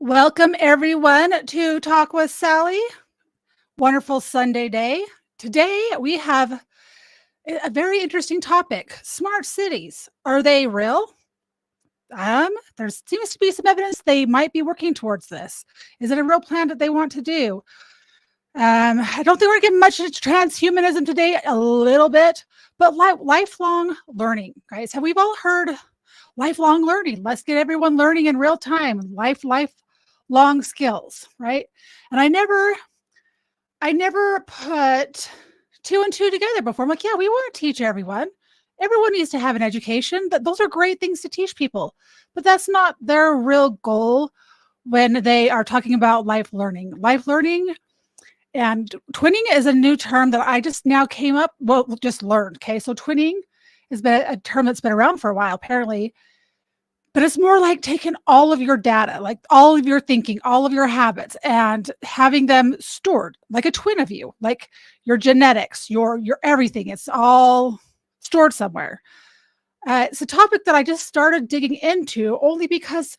Welcome everyone to Talk with Sally. Wonderful Sunday day. Today we have a very interesting topic. Smart cities. Are they real? There seems to be some evidence they might be working towards this. Is it a real plan that they want to do? I don't think we're getting much into transhumanism today, a little bit, but lifelong learning, guys. Have we all heard lifelong learning? Let's get everyone learning in real time, lifelong skills, right? And I never put two and two together before. I'm like, yeah, we want to teach everyone. Everyone needs to have an education. Those are great things to teach people, but that's not their real goal when they are talking about life learning. Life learning and twinning is a new term that I just now came up, just learned. Okay, so twinning has been a term that's been around for a while, apparently. But it's more like taking all of your data, like all of your thinking, all of your habits, and having them stored like a twin of you, like your genetics, your everything. It's all stored somewhere. It's a topic that I just started digging into only because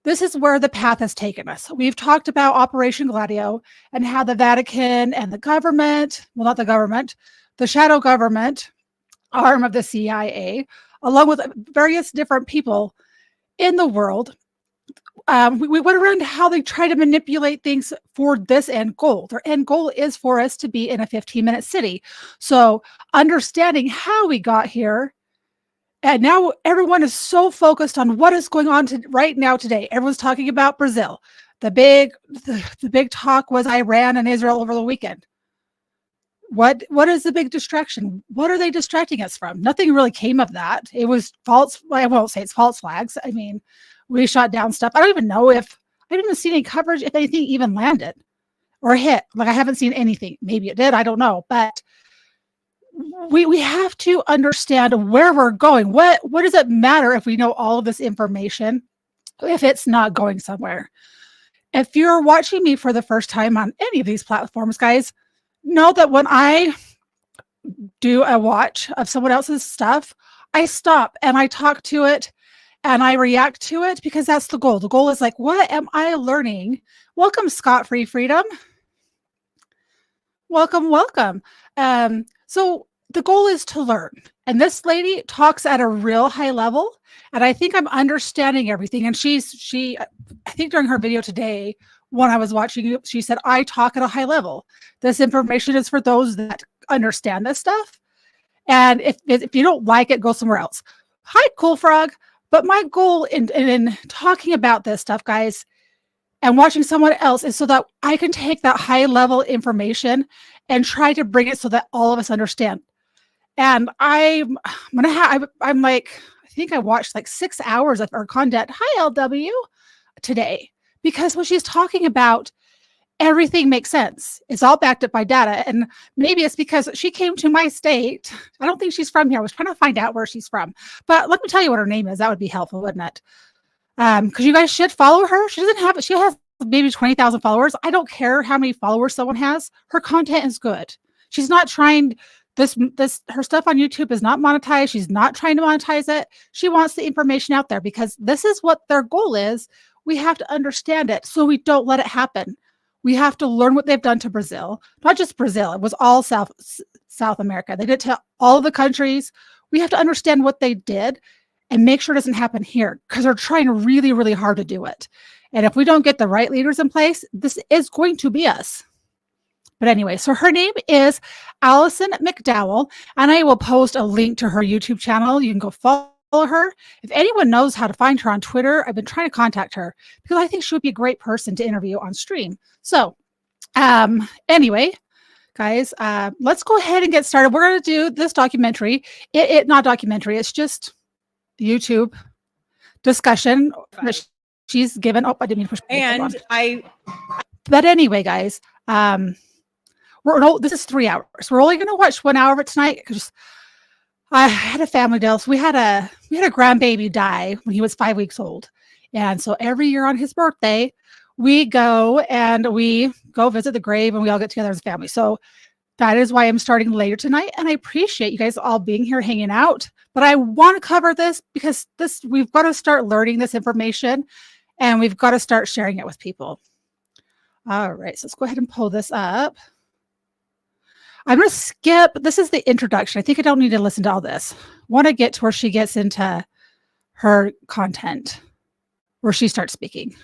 this is where the path has taken us. We've talked about Operation Gladio and how the Vatican and the government, well, not the government, the shadow government arm of the CIA, along with various different people in the world, we went around how they try to manipulate things for this end goal. Their end goal is for us to be in a 15-minute city. So understanding how we got here, and now everyone is so focused on what is going on right now today. Everyone's talking about Brazil. The big talk was Iran and Israel over the weekend. What is the big distraction? What are they distracting us from? Nothing really came of that. It was false. I won't say it's false flags. I mean, we shot down stuff. I don't even know if I didn't even see any coverage if anything even landed or hit. Like I haven't seen anything. Maybe it did. I don't know. But we have to understand where we're going. What does it matter if we know all of this information if it's not going somewhere? If you're watching me for the first time on any of these platforms, guys, know that when I do a watch of someone else's stuff, I stop and I talk to it and I react to it because that's the goal. The goal is like, what am I learning? Welcome, Scott Free Freedom. Welcome. So the goal is to learn. And this lady talks at a real high level. And I think I'm understanding everything. And I think during her video today, when I was watching, she said, I talk at a high level. This information is for those that understand this stuff. And if you don't like it, go somewhere else. Hi, Cool Frog. But my goal in talking about this stuff, guys, and watching someone else is so that I can take that high level information and try to bring it so that all of us understand. And I think I watched like 6 hours of her content. Hi, LW, today. Because when she's talking about everything makes sense. It's all backed up by data. And maybe it's because she came to my state. I don't think she's from here. I was trying to find out where she's from. But let me tell you what her name is. That would be helpful, wouldn't it? Because you guys should follow her. She has maybe 20,000 followers. I don't care how many followers someone has. Her content is good. She's not trying her stuff on YouTube is not monetized. She's not trying to monetize it. She wants the information out there because this is what their goal is. We have to understand it so we don't let it happen. We have to learn what they've done to Brazil, not just Brazil. It was all South America. They did it to all of the countries. We have to understand what they did and make sure it doesn't happen here because they're trying really, really hard to do it. And if we don't get the right leaders in place, this is going to be us. But anyway, so her name is Allison McDowell, and I will post a link to her YouTube channel. You can go follow her. If anyone knows how to find her on Twitter, I've been trying to contact her because I think she would be a great person to interview on stream. So anyway, guys, let's go ahead and get started. We're going to do this documentary. Not documentary. It's just YouTube discussion that she's given. Oh, I didn't mean to push. But anyway, guys, this is 3 hours. We're only going to watch 1 hour of it tonight because I had a family deal. So we had a grandbaby die when he was 5 weeks old. And so every year on his birthday, we go visit the grave and we all get together as a family. So that is why I'm starting later tonight. And I appreciate you guys all being here, hanging out. But I want to cover this because we've got to start learning this information and we've got to start sharing it with people. All right, so let's go ahead and pull this up. I'm going to skip. This is the introduction. I think I don't need to listen to all this. Want to get to where she gets into her content, where she starts speaking.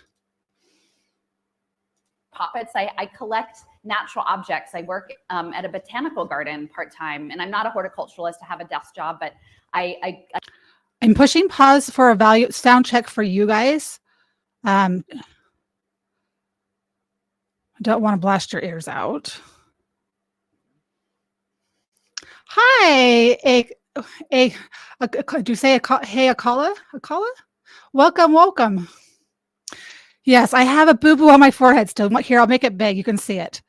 Poppets. I collect natural objects. I work at a botanical garden part-time, and I'm not a horticulturalist. I have a desk job, but I'm pushing pause for a sound check for you guys. I don't want to blast your ears out. Hi, do you say hey, Akala? Akala? Welcome. Yes, I have a boo-boo on my forehead still. Here, I'll make it big. You can see it.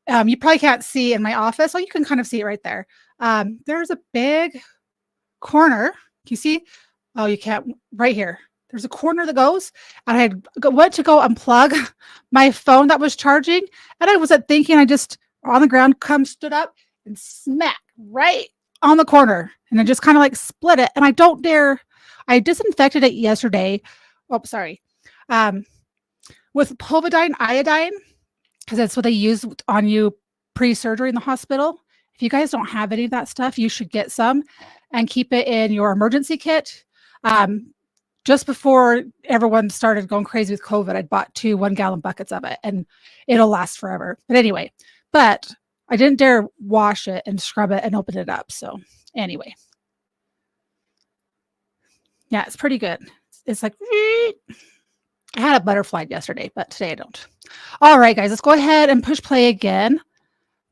You probably can't see in my office. Oh, you can kind of see it right there. There's a big corner. Can you see? Oh, you can't. Right here. There's a corner that goes, and I went to go unplug my phone that was charging, and I wasn't thinking. I just on the ground stood up and smack right on the corner, and I just kind of like split it. And I don't dare. I disinfected it yesterday. Oh, sorry. With povidone iodine, because that's what they use on you pre-surgery in the hospital. If you guys don't have any of that stuff, you should get some and keep it in your emergency kit. Just before everyone started going crazy with COVID, I bought 2 1-gallon buckets of it, and it'll last forever. But anyway, I didn't dare wash it and scrub it and open it up. So anyway, yeah, it's pretty good. It's like, I had a butterfly yesterday, but today I don't. All right, guys, let's go ahead and push play again.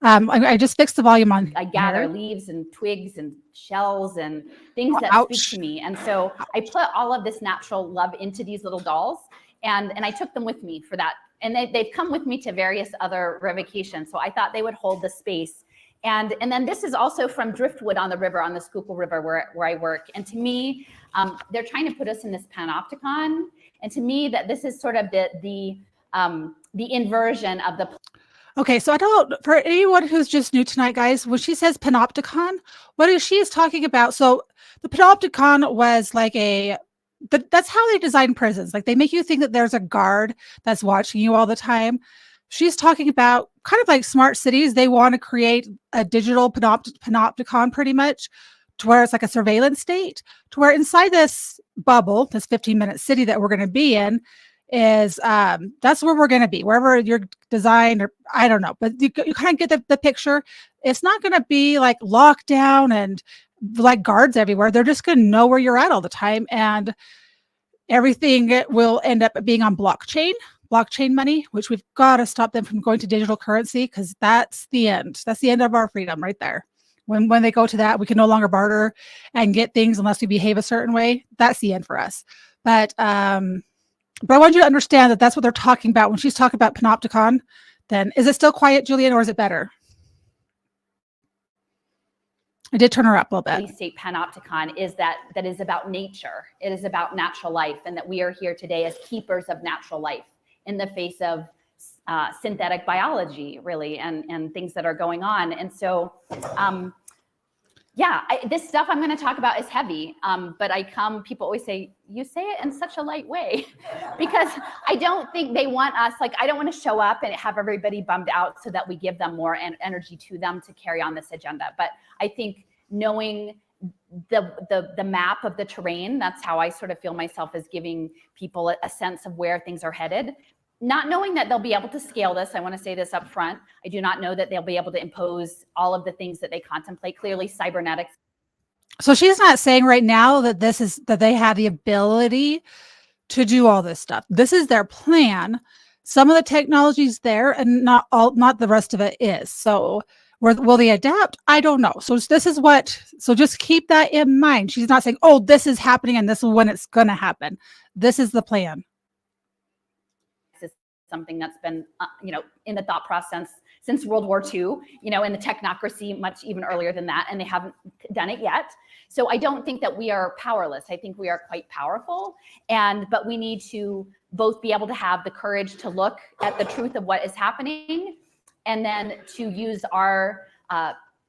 I just fixed the volume on. I gather leaves and twigs and shells and things that speak to me. And so I put all of this natural love into these little dolls, and I took them with me for that. And they've come with me to various other revocations. So I thought they would hold the space. And then this is also from driftwood on the river, on the Schuylkill River where I work. And to me, they're trying to put us in this panopticon. And to me, that this is sort of the inversion of the. Okay, so I don't, for anyone who's just new tonight, guys, when she says panopticon, what is she is talking about? So the panopticon was like that's how they design prisons. Like they make you think that there's a guard that's watching you all the time. She's talking about kind of like smart cities. They want to create a digital panopticon pretty much, to where it's like a surveillance state, to where inside this bubble, this 15-minute city that we're going to be in, is that's where we're going to be, wherever you're designed, or I don't know, but you kind of get the picture. It's not going to be like locked down and like guards everywhere. They're just going to know where you're at all the time, and everything will end up being on blockchain money, which we've got to stop them from going to digital currency, because that's the end. That's the end of our freedom right there. When they go to that, we can no longer barter and get things unless we behave a certain way. That's the end for us. But I want you to understand that that's what they're talking about. When she's talking about panopticon, then is it still quiet, Julian, or is it better? I did turn her up a little bit. State panopticon is that is about nature. It is about natural life, and that we are here today as keepers of natural life in the face of synthetic biology, really, and things that are going on. And so, yeah, this stuff I'm going to talk about is heavy, but people always say, you say it in such a light way, because I don't think they want us, like, I don't want to show up and have everybody bummed out so that we give them more energy to them to carry on this agenda. But I think knowing the map of the terrain, that's how I sort of feel myself as giving people a sense of where things are headed. Not knowing that they'll be able to scale this. I want to say this up front. I do not know that they'll be able to impose all of the things that they contemplate. Clearly, cybernetics. So she's not saying right now that that they have the ability to do all this stuff. This is their plan. Some of the technology's there, and not the rest of it is. So will they adapt? I don't know. So so just keep that in mind. She's not saying, oh, this is happening and this is when it's going to happen. This is the plan. Something that's been, in the thought process since World War II, in the technocracy much even earlier than that, and they haven't done it yet. So I don't think that we are powerless. I think we are quite powerful, but we need to both be able to have the courage to look at the truth of what is happening, and then to use our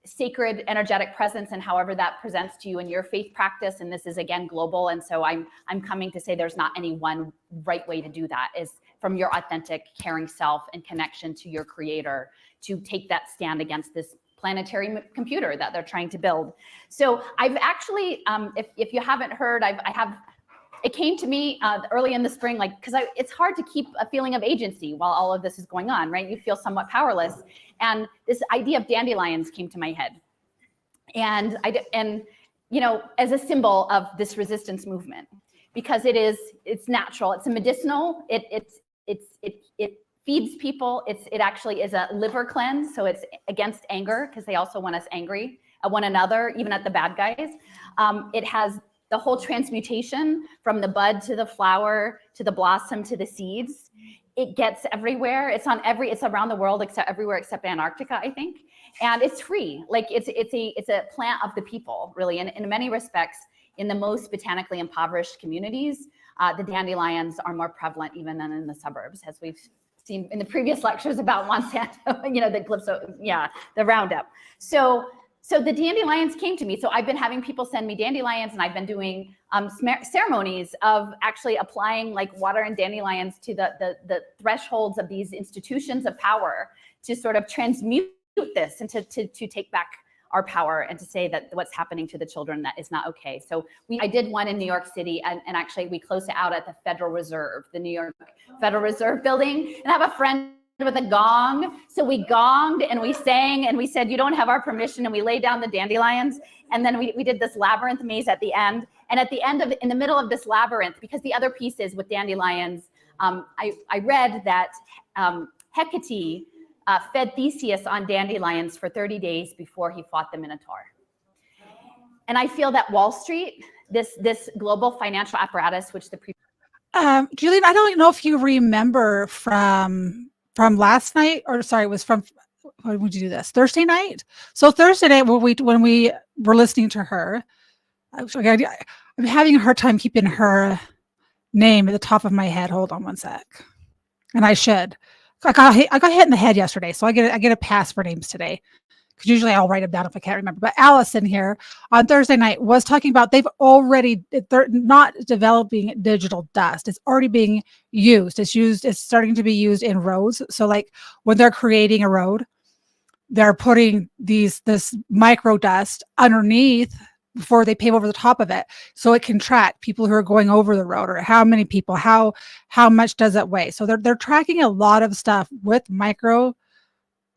sacred energetic presence, and however that presents to you in your faith practice. And this is again global. And so I'm coming to say there's not any one right way to do that, is from your authentic caring self and connection to your creator to take that stand against this planetary computer that they're trying to build. So I've actually, if you haven't heard, it came to me early in the spring, like, because it's hard to keep a feeling of agency while all of this is going on, right? You feel somewhat powerless. And this idea of dandelions came to my head. And you know, as a symbol of this resistance movement, because it's natural, it's a medicinal, it feeds people. It actually is a liver cleanse. So it's against anger, because they also want us angry at one another, even at the bad guys. It has the whole transmutation from the bud to the flower, to the blossom, to the seeds. It gets everywhere. It's around the world, everywhere except Antarctica, I think. And it's free. Like it's a plant of the people, really. And in many respects, in the most botanically impoverished communities, the dandelions are more prevalent even than in the suburbs, as we've seen in the previous lectures about Monsanto, you know, the Roundup. So the dandelions came to me. So I've been having people send me dandelions, and I've been doing ceremonies of actually applying like water and dandelions to the thresholds of these institutions of power to sort of transmute this and to take back our power and to say that what's happening to the children, that is not okay. So I did one in New York City, and actually we closed it out at the Federal Reserve, the New York Federal Reserve building. And I have a friend with a gong. So we gonged and we sang and we said, you don't have our permission. And we laid down the dandelions. And then we did this labyrinth maze at the end. And at the end in the middle of this labyrinth, because the other piece is with dandelions, I read that Hecate fed Theseus on dandelions for 30 days before he fought the Minotaur. And I feel that Wall Street, this global financial apparatus, which Julian, I don't know if you remember from last night, or sorry, it was from, when would you do this? Thursday night? So Thursday night, when we were listening to her, I'm having a hard time keeping her name at the top of my head. Hold on one sec. And I should. I got hit in the head yesterday, so I get a pass for names today, because usually I'll write them down if I can't remember. But Allison here on Thursday night was talking about they're not developing digital dust. It's already being used. It's starting to be used in roads. So like when they're creating a road, they're putting this micro dust underneath before they pave over the top of it, so it can track people who are going over the road, or how many people, how much does it weigh. So they're tracking a lot of stuff with micro,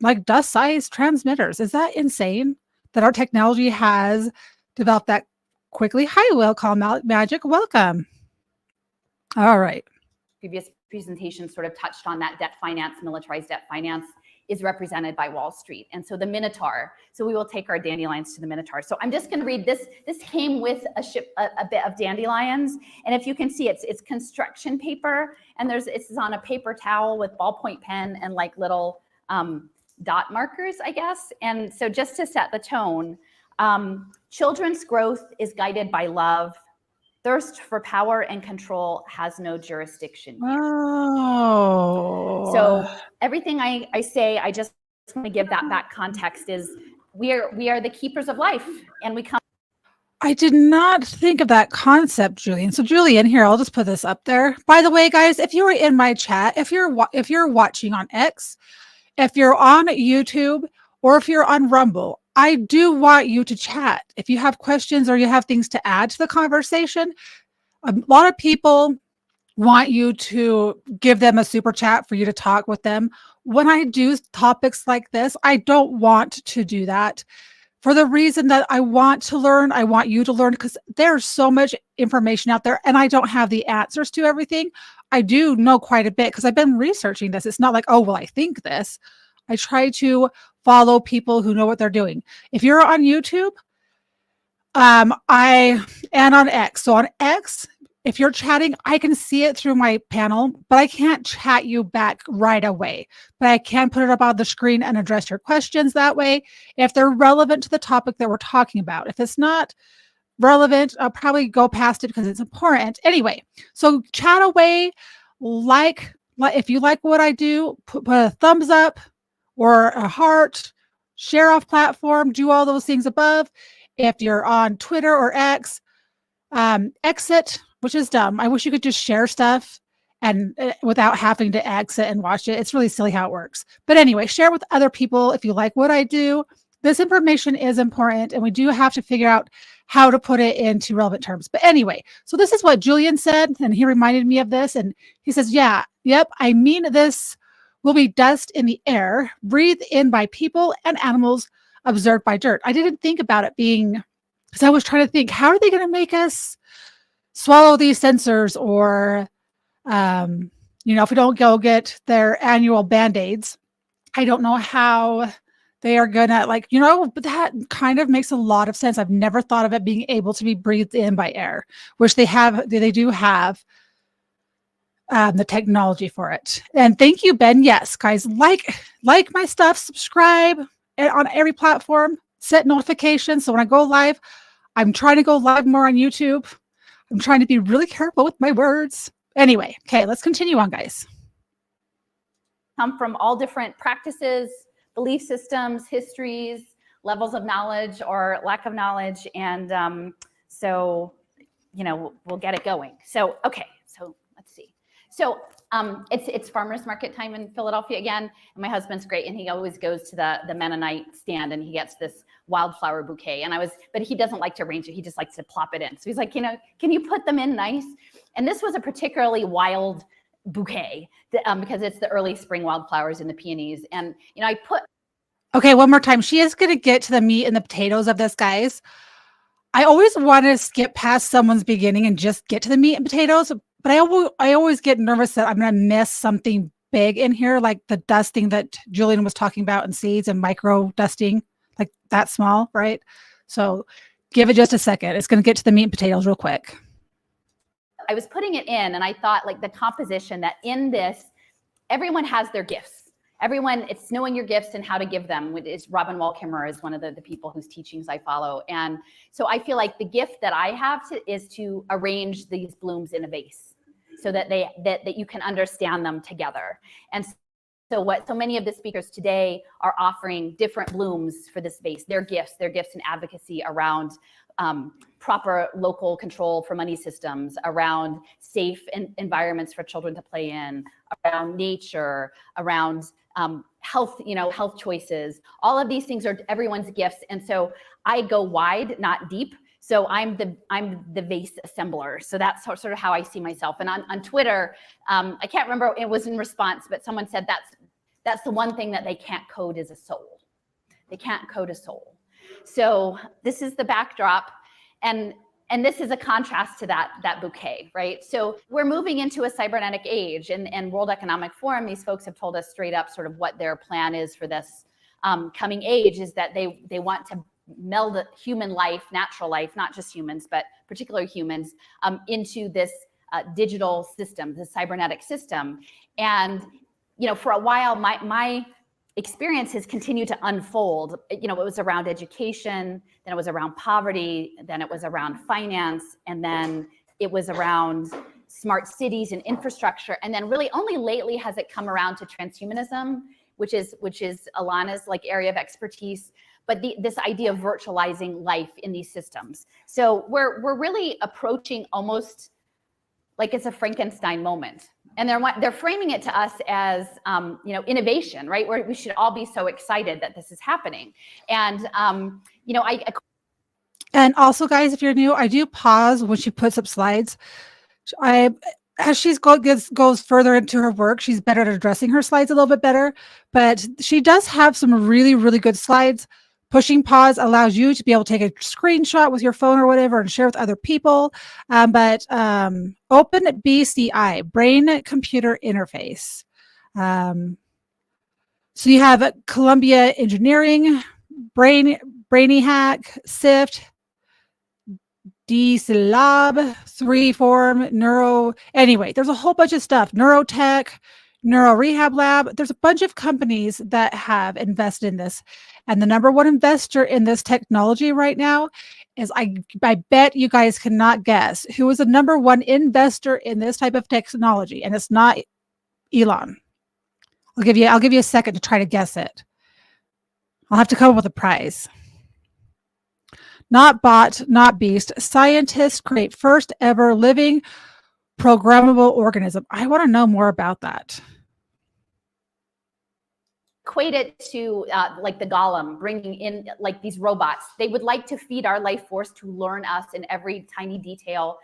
like dust-sized transmitters. Is that insane that our technology has developed that quickly? Hi, Will Call Magic. Welcome. All right. Previous presentation sort of touched on that debt finance, militarized debt finance is represented by Wall Street. And so the Minotaur, so we will take our dandelions to the Minotaur. So I'm just going to read this. This came with a bit of dandelions. And if you can see, it's construction paper. And it's on a paper towel with ballpoint pen and like little dot markers, I guess. And so just to set the tone, children's growth is guided by love. Thirst for power and control has no jurisdiction here. Oh. So everything I say, I just want to give that context is we are the keepers of life, and we come. I did not think of that concept, Julian. So Julian, here, I'll just put this up there. By the way, guys, if you were in my chat, if you're watching on X, if you're on YouTube, or if you're on Rumble, I do want you to chat. If you have questions or you have things to add to the conversation, a lot of people want you to give them a super chat for you to talk with them. When I do topics like this, I don't want to do that for the reason that I want to learn. I want you to learn, because there's so much information out there and I don't have the answers to everything. I do know quite a bit because I've been researching this. It's not like, oh, well, I think this. I try to follow people who know what they're doing. If you're on YouTube, and on X. So on X, if you're chatting, I can see it through my panel, but I can't chat you back right away. But I can put it up on the screen and address your questions that way if they're relevant to the topic that we're talking about. If it's not relevant, I'll probably go past it because it's important. Anyway, so chat away. Like if you like what I do, put a thumbs up or a heart, share off platform, do all those things above. If you're on Twitter or X, exit, which is dumb. I wish you could just share stuff and without having to exit and watch it. It's really silly how it works. But anyway, share with other people if you like what I do. This information is important, and we do have to figure out how to put it into relevant terms. But anyway, so this is what Julian said, and he reminded me of this. And he says, yeah, yep, I mean, this will be dust in the air, breathed in by people and animals, observed by dirt. I didn't think about it being, because I was trying to think, how are they going to make us swallow these sensors, or if we don't go get their annual Band-Aids, I don't know how they are gonna, but that kind of makes a lot of sense. I've never thought of it being able to be breathed in by air, which they do have the technology for it. And thank you, Ben. Yes, guys, like my stuff, subscribe on every platform, set notifications. So when I go live, I'm trying to go live more on YouTube. I'm trying to be really careful with my words. Anyway, okay, let's continue on, guys. Come from all different practices, belief systems, histories, levels of knowledge or lack of knowledge. And so, we'll get it going. So, okay, so let's see. So it's farmers market time in Philadelphia again. And my husband's great. And he always goes to the Mennonite stand and he gets this wildflower bouquet. But he doesn't like to arrange it. He just likes to plop it in. So he's like, can you put them in nice? And this was a particularly wild bouquet because it's the early spring wildflowers in the peonies. And, Okay, one more time. She is going to get to the meat and the potatoes of this, guys. I always want to skip past someone's beginning and just get to the meat and potatoes. But I always get nervous that I'm going to miss something big in here, like the dusting that Julian was talking about in seeds and micro dusting, like that small, right? So give it just a second. It's going to get to the meat and potatoes real quick. I was putting it in and I thought like the composition that in this, everyone has their gifts. It's knowing your gifts and how to give them. Robin Wall-Kimmerer is one of the people whose teachings I follow. And so I feel like the gift that I have is to arrange these blooms in a vase so that that you can understand them together. And so many of the speakers today are offering different blooms for this vase, their gifts and advocacy around proper local control for money systems, around safe environments for children to play in, around nature, around health, health choices. All of these things are everyone's gifts. And so I go wide, not deep. So I'm the vase assembler. So that's sort of how I see myself. And on Twitter, I can't remember, it was in response, but someone said that's the one thing that they can't code is a soul. They can't code a soul. So this is the backdrop. And this is a contrast to that bouquet, right? So we're moving into a cybernetic age, and World Economic Forum, these folks have told us straight up sort of what their plan is for this coming age, is that they want to meld human life, natural life, not just humans, but particularly humans, into this digital system, this cybernetic system. And, for a while, my experience has continued to unfold. It was around education, then it was around poverty, then it was around finance, and then it was around smart cities and infrastructure. And then really only lately has it come around to transhumanism, which is Alana's area of expertise, but this idea of virtualizing life in these systems. So we're really approaching almost like it's a Frankenstein moment. And they're framing it to us as, innovation, right? Where we should all be so excited that this is happening. And, and also, guys, if you're new, I do pause when she puts up slides. As she goes further into her work, she's better at addressing her slides a little bit better. But she does have some really, really good slides. Pushing pause allows you to be able to take a screenshot with your phone or whatever and share with other people. But Open BCI, Brain Computer Interface. So you have Columbia Engineering, Brainy Hack, SIFT, DCLab, 3Form, Neuro. Anyway, there's a whole bunch of stuff. Neurotech, Neuro Rehab Lab. There's a bunch of companies that have invested in this. And the number one investor in this technology right now is, I bet you guys cannot guess who is the number one investor in this type of technology. And it's not Elon. I'll give you a second to try to guess it. I'll have to come up with a prize. Not bot, not beast. Scientists create first ever living programmable organism. I want to know more about that. Equate it to like the golem, bringing in like these robots. They would like to feed our life force to learn us in every tiny detail,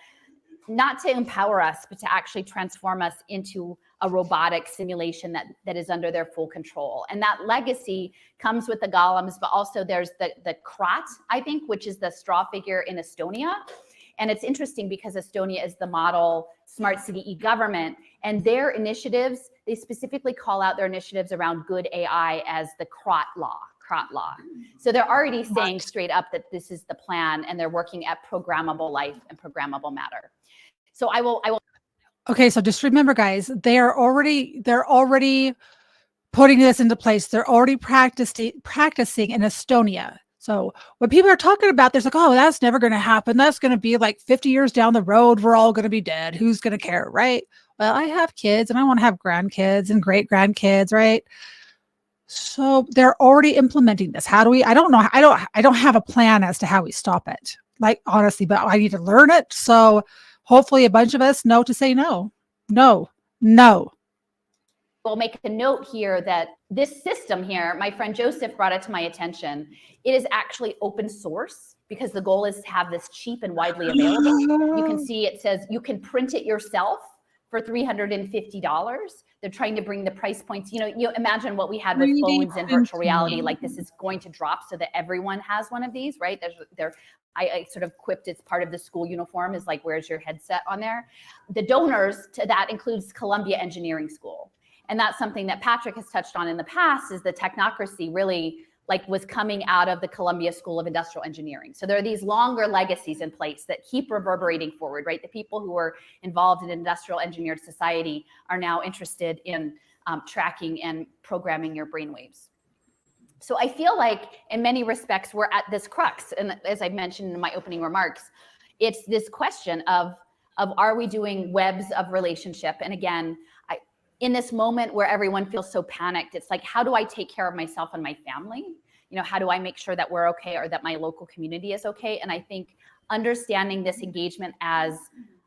not to empower us, but to actually transform us into a robotic simulation that is under their full control. And that legacy comes with the golems, but also there's the Krat, I think, which is the straw figure in Estonia. And it's interesting because Estonia is the model smart city e-government, and their initiatives, they specifically call out their initiatives around good AI as the Krat law. So they're already saying straight up that this is the plan, and they're working at programmable life and programmable matter. So I will. Okay, so just remember, guys, they're already putting this into place. They're already practicing in Estonia. So when people are talking about, there's like, oh, that's never going to happen. That's going to be like 50 years down the road. We're all going to be dead. Who's going to care, right? Well, I have kids, and I want to have grandkids and great grandkids, right? So they're already implementing this. How do we? I don't know. I don't have a plan as to how we stop it. Like, honestly, but I need to learn it. So hopefully a bunch of us know to say no. We'll make a note here that this system here, my friend Joseph brought it to my attention. It is actually open source because the goal is to have this cheap and widely available. You can see it says you can print it yourself for $350. They're trying to bring the price points. You know, you imagine what we had with phones and virtual reality. Like, this is going to drop so that everyone has one of these, right? I sort of quipped it's part of the school uniform is like, where's your headset on there? The donors to that includes Columbia Engineering School. And that's something that Patrick has touched on in the past, is the technocracy really like was coming out of the Columbia School of Industrial Engineering. So there are these longer legacies in place that keep reverberating forward, right? The people who were involved in industrial engineered society are now interested in tracking and programming your brainwaves. So I feel like in many respects, we're at this crux. And as I mentioned in my opening remarks, it's this question of are we doing webs of relationship? And again, in this moment where everyone feels so panicked, it's like, how do I take care of myself and my family? You know, how do I make sure that we're okay or that my local community is okay? And I think understanding this engagement as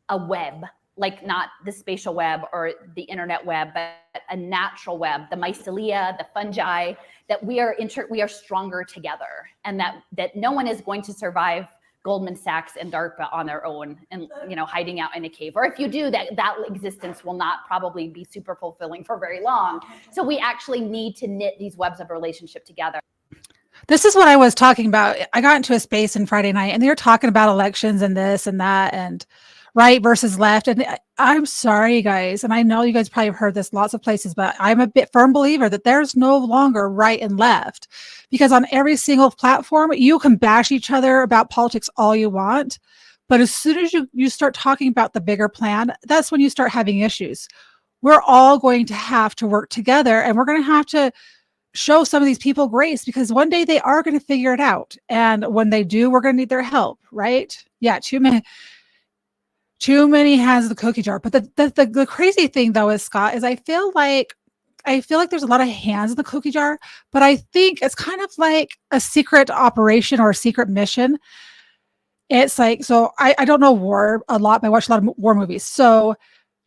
a web, like not the spatial web or the internet web, but a natural web, the mycelia, the fungi, that we are stronger together, and that no one is going to survive Goldman Sachs and DARPA on their own and, you know, hiding out in a cave. Or if you do, that existence will not probably be super fulfilling for very long. So we actually need to knit these webs of relationship together. This is what I was talking about. I got into a space on Friday night, and they were talking about elections and this and that and right versus left. And I'm sorry, guys. And I know you guys probably have heard this lots of places, but I'm a bit firm believer that there's no longer right and left, because on every single platform, you can bash each other about politics all you want. But as soon as you start talking about the bigger plan, that's when you start having issues. We're all going to have to work together, and we're going to have to show some of these people grace, because one day they are going to figure it out. And when they do, we're going to need their help, right? Yeah, too many hands in the cookie jar. But the crazy thing, though, is, Scott, is I feel like there's a lot of hands in the cookie jar, but I think it's kind of like a secret operation or a secret mission. It's like, so I don't know war a lot, but I watch a lot of war movies. So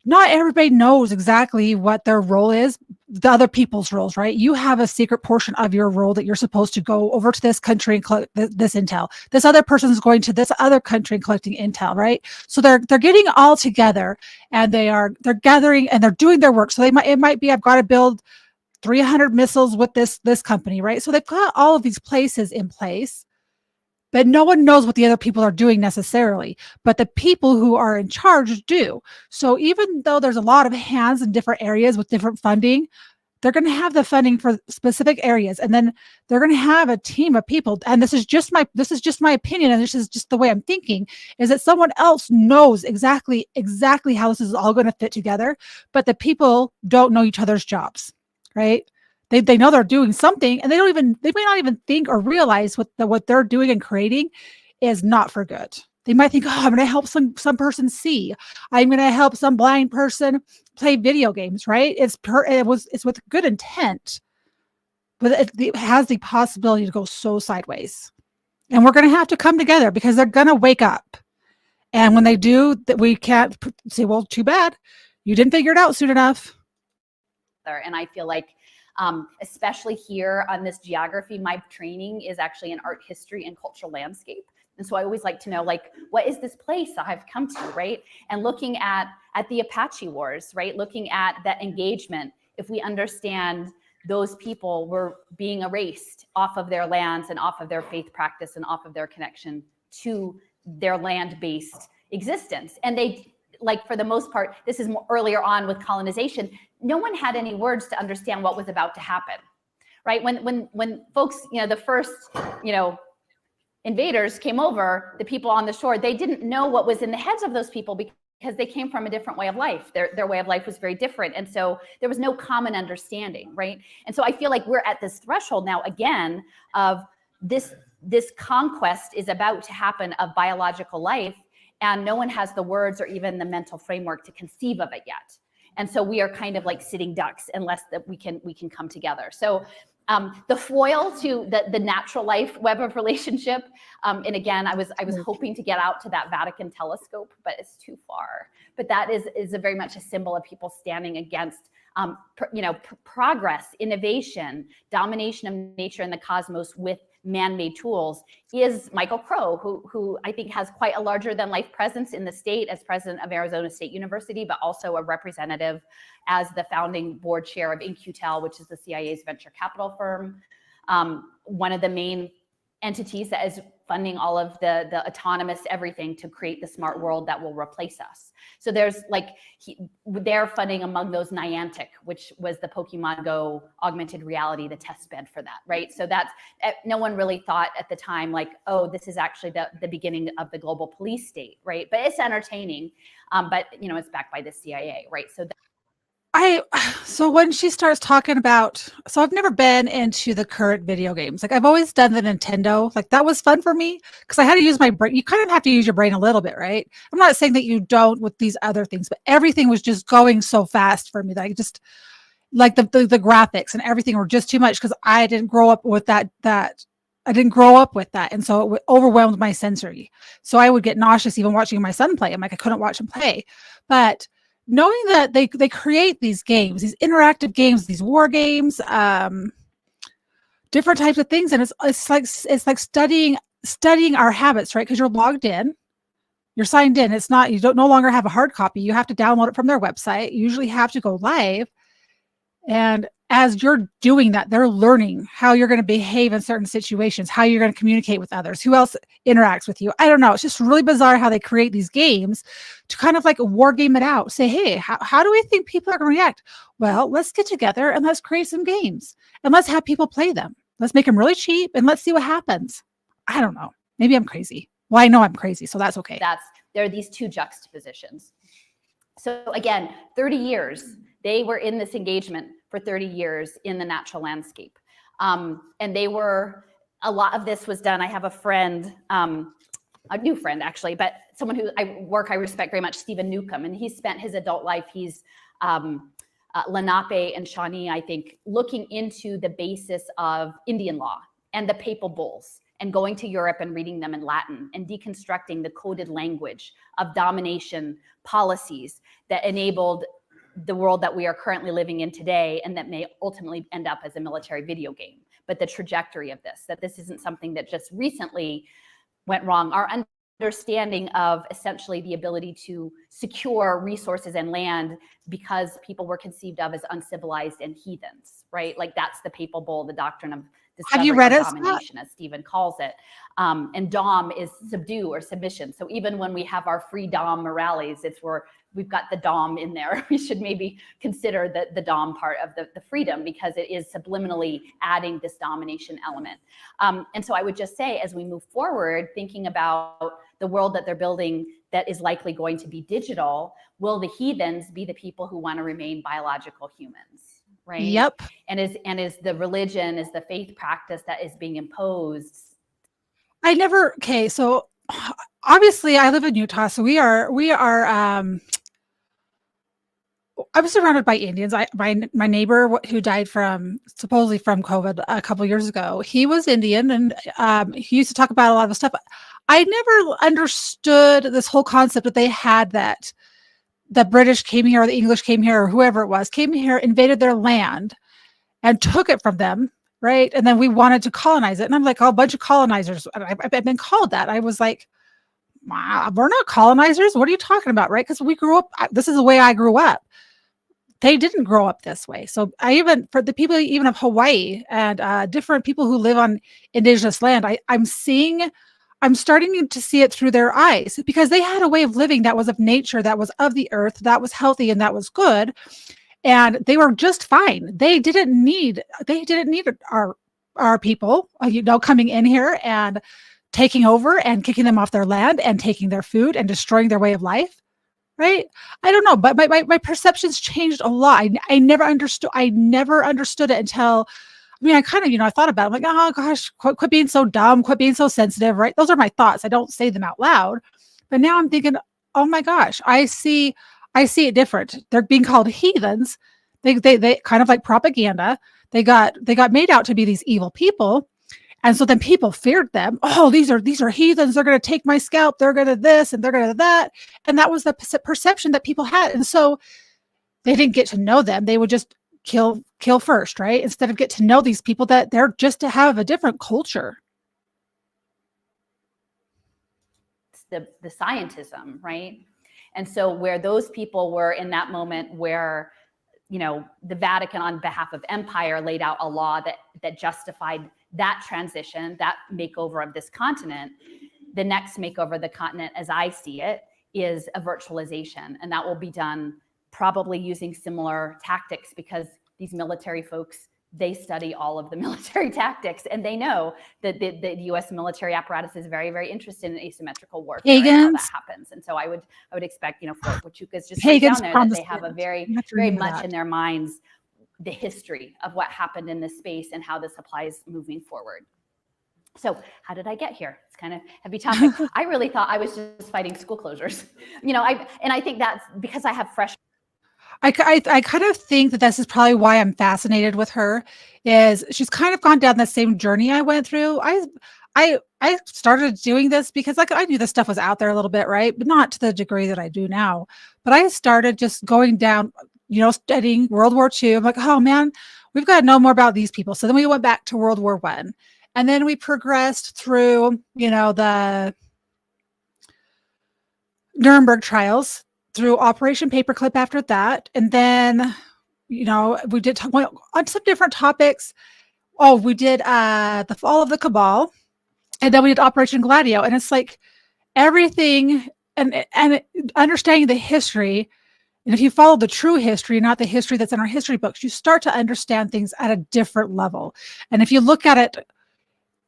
not everybody knows exactly what their role is, the other people's roles, right? You have a secret portion of your role that you're supposed to go over to this country and collect this intel. This other person's going to this other country and collecting intel, right? So they're getting all together, and they're gathering and they're doing their work. So it might be, I've got to build 300 missiles with this company, right? So they've got all of these places in place, but no one knows what the other people are doing necessarily. But the people who are in charge do. So even though there's a lot of hands in different areas with different funding, they're going to have the funding for specific areas, and then they're going to have a team of people. And this is just my opinion, and this is just the way I'm thinking, is that someone else knows exactly how this is all going to fit together, but the people don't know each other's jobs, right? They know they're doing something, and they may not even think or realize what they're doing and creating is not for good. They might think, oh, I'm going to help some person see. I'm going to help some blind person play video games, right? It's with good intent, but it has the possibility to go so sideways. And we're going to have to come together because they're going to wake up. And when they do, that we can't say, well, too bad. You didn't figure it out soon enough. And I feel like, especially here on this geography, my training is actually in art history and cultural landscape. And so I always like to know, like, what is this place that I've come to, right? And looking at the Apache Wars, right? Looking at that engagement, if we understand those people were being erased off of their lands and off of their faith practice and off of their connection to their land-based existence. And they, like, for the most part, this is more earlier on with colonization, no one had any words to understand what was about to happen, right? When folks, the first, invaders came over, the people on the shore, they didn't know what was in the heads of those people because they came from a different way of life. Their way of life was very different. And so there was no common understanding, right? And so I feel like we're at this threshold now again of this conquest is about to happen of biological life, and no one has the words or even the mental framework to conceive of it yet. And so we are kind of like sitting ducks unless that we can come together. So the foil to the natural life web of relationship. And again, I was hoping to get out to that Vatican telescope, but it's too far. But that is a very much a symbol of people standing against progress, innovation, domination of nature and the cosmos with man-made tools, is Michael Crow, who I think has quite a larger than life presence in the state as president of Arizona State University, but also a representative as the founding board chair of In-Q-Tel, which is the CIA's venture capital firm. One of the main entities that is funding all of the autonomous everything to create the smart world that will replace us. So there's they're funding among those Niantic, which was the Pokemon Go augmented reality, the test bed for that, right? So that's, no one really thought at the time like, oh, this is actually the beginning of the global police state, right? But it's entertaining, but it's backed by the CIA, right? So so when she starts talking about, so I've never been into the current video games. Like I've always done the Nintendo. Like that was fun for me because I had to use my brain. You kind of have to use your brain a little bit, right? I'm not saying that you don't with these other things, but everything was just going so fast for me that I just like the graphics and everything were just too much because I didn't grow up with that. I didn't grow up with that. And so it overwhelmed my sensory. So I would get nauseous even watching my son play. I'm like, I couldn't watch him play. But knowing that they create these games, these interactive games, these war games, different types of things, and it's like studying our habits, right? Because you're logged in, you're signed in. It's not, you don't no longer have a hard copy. You have to download it from their website. You usually have to go live, and as you're doing that, they're learning how you're going to behave in certain situations, how you're going to communicate with others, who else interacts with you. I don't know. It's just really bizarre how they create these games to kind of like war game it out. Say, hey, how do we think people are going to react? Well, let's get together and let's create some games and let's have people play them. Let's make them really cheap and let's see what happens. I don't know. Maybe I'm crazy. Well, I know I'm crazy, so that's okay. There are these two juxtapositions. So again, 30 years, they were in this engagement for 30 years in the natural landscape. And a lot of this was done. I have a friend, a new friend actually, but someone who I respect very much, Stephen Newcomb, and he spent his adult life, he's Lenape and Shawnee, I think, looking into the basis of Indian law and the papal bulls and going to Europe and reading them in Latin and deconstructing the coded language of domination policies that enabled the world that we are currently living in today, and that may ultimately end up as a military video game. But the trajectory of this isn't something that just recently went wrong. Our understanding of essentially the ability to secure resources and land because people were conceived of as uncivilized and heathens, right? Like that's the papal bull, the doctrine of discovery or domination, as Stephen calls it. And dom is subdue or submission. So even when we have our free dom morales, it's where we've got the dom in there. We should maybe consider the dom part of the freedom, because it is subliminally adding this domination element. And so I would just say, as we move forward, thinking about the world that they're building that is likely going to be digital, will the heathens be the people who want to remain biological humans? Right. Yep. And is the religion, is the faith practice that is being imposed? Okay. So obviously I live in Utah. So we are I was surrounded by Indians. My neighbor who died supposedly from COVID a couple years ago, he was Indian, and he used to talk about a lot of stuff. I never understood this whole concept that they had that the British came here or the English came here or whoever it was came here, invaded their land and took it from them, right? And then we wanted to colonize it. And I'm like, oh, a bunch of colonizers. I've been called that. I was like, wow, we're not colonizers. What are you talking about, right? Because we grew up, this is the way I grew up. They didn't grow up this way. So for the people even of Hawaii and different people who live on indigenous land, I'm starting to see it through their eyes, because they had a way of living that was of nature, that was of the earth, that was healthy, and that was good. And they were just fine. They didn't need our people, coming in here and taking over and kicking them off their land and taking their food and destroying their way of life. Right? I don't know, but my perceptions changed a lot. I never understood it until, I kind of, I thought about it. I'm like, oh gosh, quit being so dumb, quit being so sensitive, right? Those are my thoughts. I don't say them out loud. But now I'm thinking, oh my gosh, I see it different. They're being called heathens. They kind of like propaganda. They got made out to be these evil people. And so then people feared them. Oh, these are heathens. They're going to take my scalp. They're going to this and they're going to that. And that was the perception that people had. And so they didn't get to know them. They would just kill first, right? Instead of get to know these people that they're just to have a different culture. It's the scientism, right? And so where those people were in that moment where, the Vatican on behalf of empire laid out a law that justified that transition, that makeover of this continent, the next makeover of the continent, as I see it, is a virtualization. And that will be done probably using similar tactics, because these military folks, they study all of the military tactics, and they know that the U.S. military apparatus is very, very interested in asymmetrical warfare and how that happens. And so I would expect, Fort Huachuca's just right down there, that they have a very much in their minds the history of what happened in this space and how this applies moving forward. So how did I get here? It's kind of a heavy topic. I really thought I was just fighting school closures. I think that's because I have fresh. I kind of think that this is probably why I'm fascinated with her, is she's kind of gone down the same journey I went through. I started doing this because I knew this stuff was out there a little bit, right? But not to the degree that I do now. But I started just going down, studying World War II. I'm like, oh man, we've got to know more about these people. So then we went back to World War I. And then we progressed through, the Nuremberg trials, through Operation Paperclip after that. And then, we did on some different topics. Oh, we did the fall of the Cabal. And then we did Operation Gladio. And it's like everything and understanding the history. And if you follow the true history, not the history that's in our history books, you start to understand things at a different level. And if you look at it,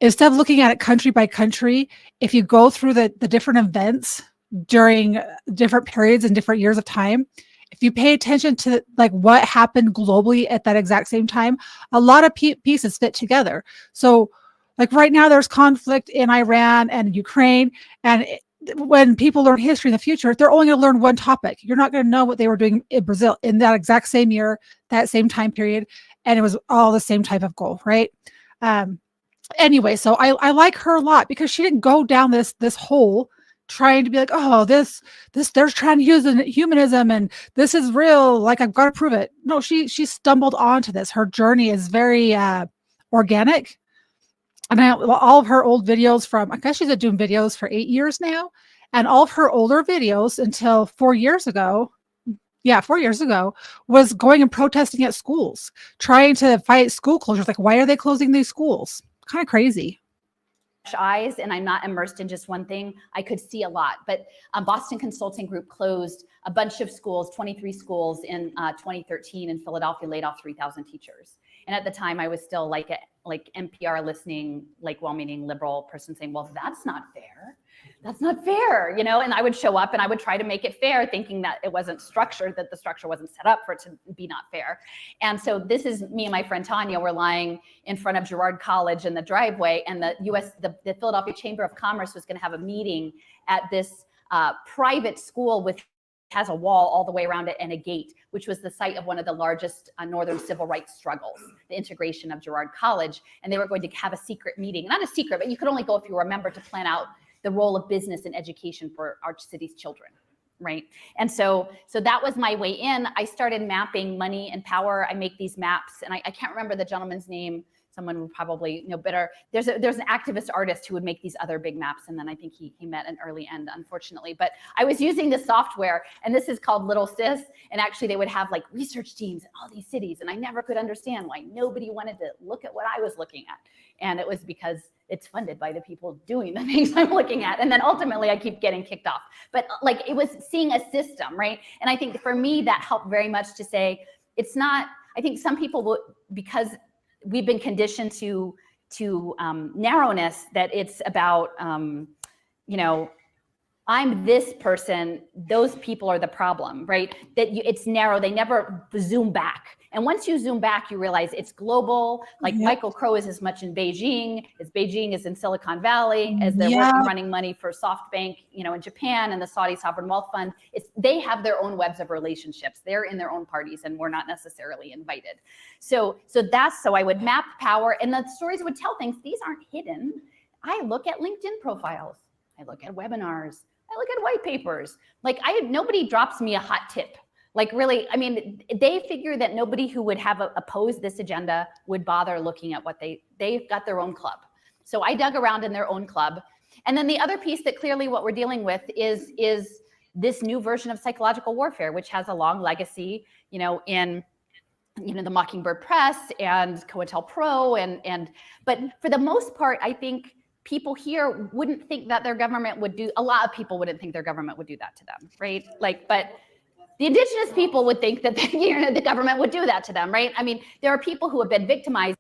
instead of looking at it country by country, if you go through the different events during different periods and different years of time, if you pay attention to like what happened globally at that exact same time, a lot of pieces fit together. So like right now there's conflict in Iran and Ukraine, and when people learn history in the future, they're only going to learn one topic. You're not going to know what they were doing in Brazil in that exact same year, that same time period, and it was all the same type of goal, right? Anyway, so I like her a lot because she didn't go down this hole trying to be like, oh, this they're trying to use humanism and this is real, like I've got to prove it. No, she stumbled onto this. Her journey is very organic. And all of her old videos I guess she's been doing videos for 8 years now, and all of her older videos until 4 years ago, 4 years ago, was going and protesting at schools, trying to fight school closures. Like, why are they closing these schools? Kind of crazy. Eyes, and I'm not immersed in just one thing. I could see a lot, but Boston Consulting Group closed a bunch of schools, 23 schools in 2013 in Philadelphia, laid off 3,000 teachers. And at the time I was still like NPR listening, like well-meaning liberal person saying, well, that's not fair. That's not fair, and I would show up and I would try to make it fair, thinking that it wasn't structured, that the structure wasn't set up for it to be not fair. And so this is me and my friend Tanya were lying in front of Girard College in the driveway, and the Philadelphia Chamber of Commerce was going to have a meeting at this private school with has a wall all the way around it and a gate, which was the site of one of the largest northern civil rights struggles, the integration of Girard College. And they were going to have a secret meeting, not a secret, but you could only go if you were a member, to plan out the role of business and education for our city's children. Right. And so that was my way in. I started mapping money and power. I make these maps, and I can't remember the gentleman's name. Someone would probably know better. There's an activist artist who would make these other big maps, and then I think he met an early end, unfortunately. But I was using this software, and this is called Little Sis, and actually they would have like research teams in all these cities, and I never could understand why nobody wanted to look at what I was looking at. And it was because it's funded by the people doing the things I'm looking at. And then ultimately I keep getting kicked off. But like, it was seeing a system, right? And I think for me, that helped very much to say, it's not, I think some people will, because we've been conditioned to narrowness, that it's about, you know, I'm this person, those people are the problem, right? That it's narrow, they never zoom back. And once you zoom back, you realize it's global. Like Michael Crow is as much in Beijing is in Silicon Valley, as they're working running money for SoftBank, you know, in Japan, and the Saudi Sovereign Wealth Fund. They have their own webs of relationships. They're in their own parties, and we're not necessarily invited. So I would map power, and the stories would tell things. These aren't hidden. I look at LinkedIn profiles. I look at webinars. I look at white papers. Like, nobody drops me a hot tip. Like, really, I mean, they figure that nobody who would have opposed this agenda would bother looking at what they've got their own club. So I dug around in their own club. And then the other piece that clearly what we're dealing with is this new version of psychological warfare, which has a long legacy, you know, in, you know, the Mockingbird Press and COINTELPRO, but for the most part, I think people here wouldn't think that their government would do, a lot of people wouldn't think their government would do that to them, right? Like, but the indigenous people would think that the government would do that to them, right? I mean, there are people who have been victimized.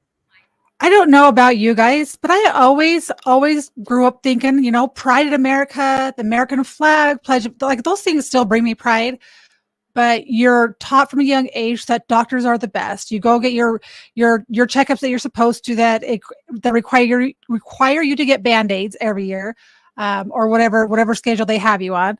I don't know about you guys, but I always grew up thinking, you know, pride in America, the American flag, pledge, like those things still bring me pride. But you're taught from a young age that doctors are the best. You go get your checkups that you're supposed to, that require you to get Band-Aids every year, or whatever schedule they have you on.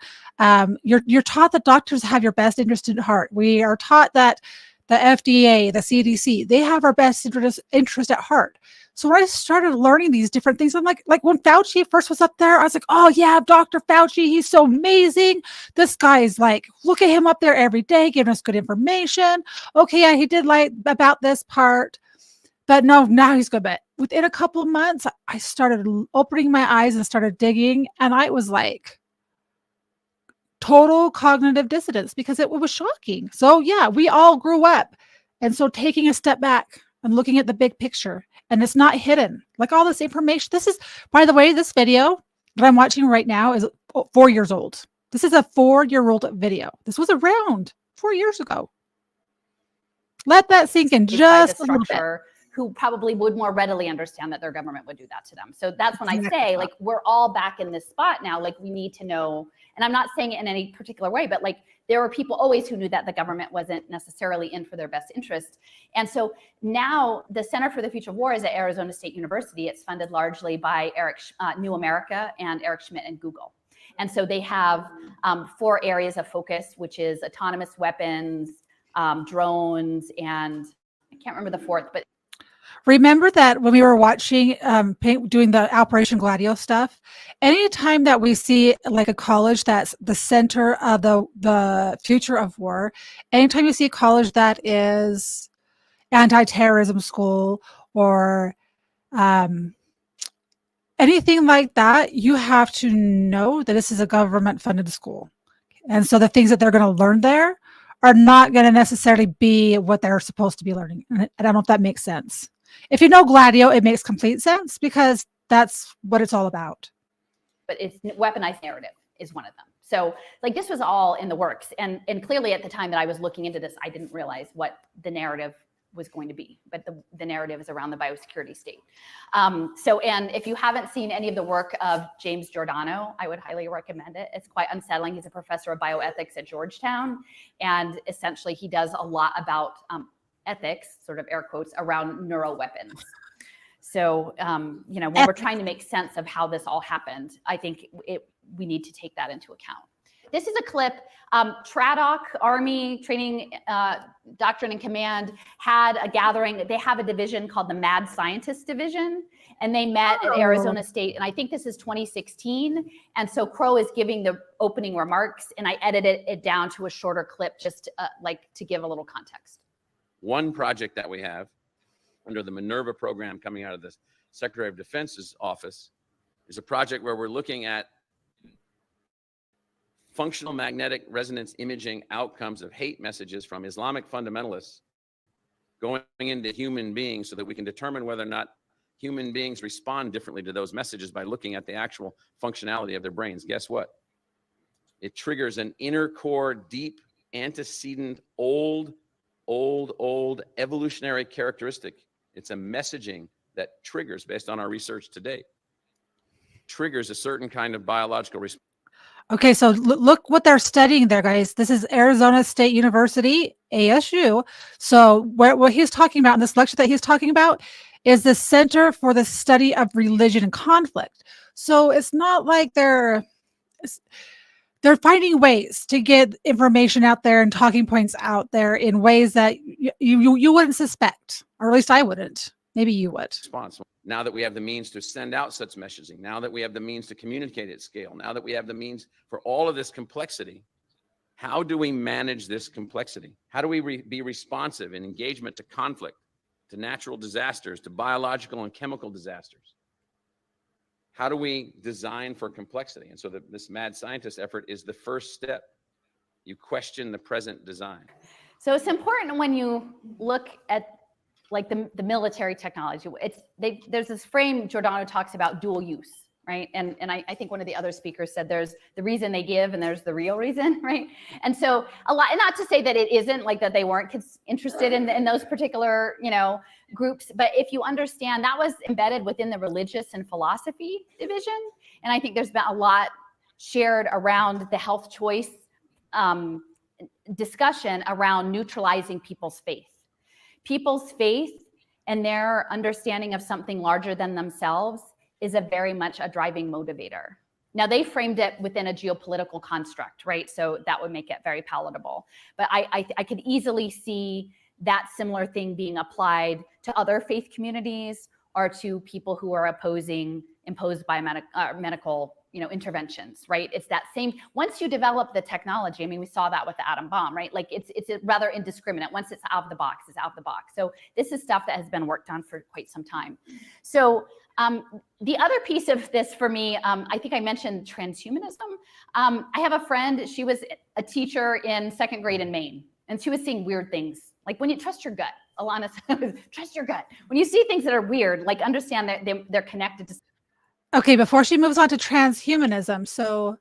You're taught that doctors have your best interest at heart. We are taught that the FDA, the CDC, they have our best interest at heart. So when I started learning these different things, I'm like when Fauci first was up there, I was like, oh yeah, Dr. Fauci, he's so amazing. This guy is like, look at him up there every day, giving us good information. Okay, yeah, he did like about this part, but no, now he's good. But within a couple of months, I started opening my eyes and started digging, and I was like, total cognitive dissonance, because it was shocking. So yeah, we all grew up. And so taking a step back and looking at the big picture, and it's not hidden. Like all this information, this is, by the way, this video that I'm watching right now is 4 years old. This is a 4-year-old video. This was around 4 years ago. Let that sink in just a little bit. Who probably would more readily understand that their government would do that to them. So that's when I say, like, we're all back in this spot now. Like, we need to know, and I'm not saying it in any particular way, but like, there were people always who knew that the government wasn't necessarily in for their best interest. And so now the Center for the Future of War is at Arizona State University. It's funded largely by New America and Eric Schmidt and Google. And so they have 4 areas of focus, which is autonomous weapons, drones, and I can't remember the 4th, but remember that when we were watching, doing the Operation Gladio stuff, anytime that we see like a college that's the center of the future of war, anytime you see a college that is anti-terrorism school or anything like that, you have to know that this is a government-funded school. And so the things that they're going to learn there are not going to necessarily be what they're supposed to be learning. And I don't know if that makes sense. If you know Gladio, it makes complete sense, because that's what it's all about. But it's weaponized narrative is one of them. So like, this was all in the works. And clearly at the time that I was looking into this, I didn't realize what the narrative was going to be, but the narrative is around the biosecurity state. And if you haven't seen any of the work of James Giordano, I would highly recommend it. It's quite unsettling. He's a professor of bioethics at Georgetown. And essentially he does a lot about ethics, sort of air quotes, around neuroweapons. So, you know, when we're trying to make sense of how this all happened, I think we need to take that into account. This is a clip. TRADOC, Army Training Doctrine and Command, had a gathering. They have a division called the Mad Scientist Division, and they met at Arizona State. And I think this is 2016. And so Crow is giving the opening remarks, and I edited it down to a shorter clip just like to give a little context. One project that we have under the Minerva program coming out of the Secretary of Defense's office is a project where we're looking at functional magnetic resonance imaging outcomes of hate messages from Islamic fundamentalists going into human beings so that we can determine whether or not human beings respond differently to those messages by looking at the actual functionality of their brains. Guess what? It triggers an inner core, deep, antecedent, old evolutionary characteristic. It's a messaging that triggers, based on our research to date, triggers a certain kind of biological response. Okay, so look what they're studying there, guys. This is Arizona State University, ASU. So what he's talking about in this lecture that he's talking about is the Center for the Study of Religion and Conflict. So it's not like they're finding ways to get information out there and talking points out there in ways that you wouldn't suspect, or at least I wouldn't. Maybe you would. Response. Now that we have the means to send out such messaging, now that we have the means to communicate at scale, now that we have the means for all of this complexity, how do we manage this complexity? How do we be responsive in engagement to conflict, to natural disasters, to biological and chemical disasters? How do we design for complexity? And so this mad scientist effort is the first step. You question the present design. So it's important when you look at like the military technology. There's this frame Giordano talks about, dual use, right? And I think one of the other speakers said there's the reason they give and there's the real reason, right? And so a lot, and not to say that it isn't like that they weren't interested in those particular, groups, but if you understand, that was embedded within the religious and philosophy division. And I think there's been a lot shared around the health choice discussion around neutralizing people's faith. People's faith and their understanding of something larger than themselves is very much a driving motivator. Now, they framed it within a geopolitical construct, right? So that would make it very palatable. But I could easily see that similar thing being applied to other faith communities or to people who are opposing imposed biomedical interventions, right? It's that same, once you develop the technology, I mean, we saw that with the atom bomb, right? Like it's rather indiscriminate. Once it's out of the box, it's out of the box. So this is stuff that has been worked on for quite some time. So the other piece of this for me, I think I mentioned transhumanism. I have a friend, she was a teacher in 2nd grade in Maine, and she was seeing weird things. Like when you trust your gut, Alana said, trust your gut. When you see things that are weird, like understand that they're connected to. Okay, before she moves on to transhumanism, so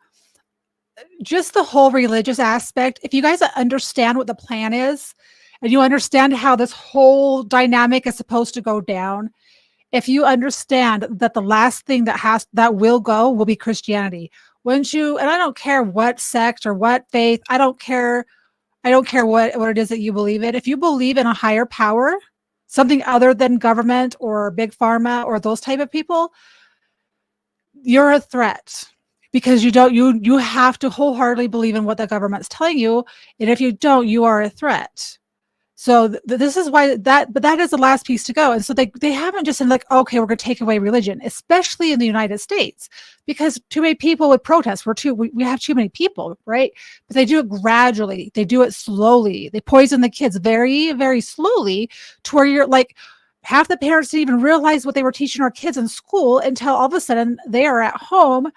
just the whole religious aspect, if you guys understand what the plan is, and you understand how this whole dynamic is supposed to go down, if you understand that the last thing that will go will be Christianity, wouldn't you? And I don't care what sect or what faith, I don't care what it is that you believe in. If you believe in a higher power, something other than government or big pharma or those type of people, you're a threat, because you have to wholeheartedly believe in what the government's telling you. And if you don't, you are a threat. So this is why but that is the last piece to go. And so they haven't just said like, okay, we're going to take away religion, especially in the United States, because too many people would protest. We have too many people, right? But they do it gradually. They do it slowly. They poison the kids very, very slowly to where you're like, half the parents didn't even realize what they were teaching our kids in school until all of a sudden they are at home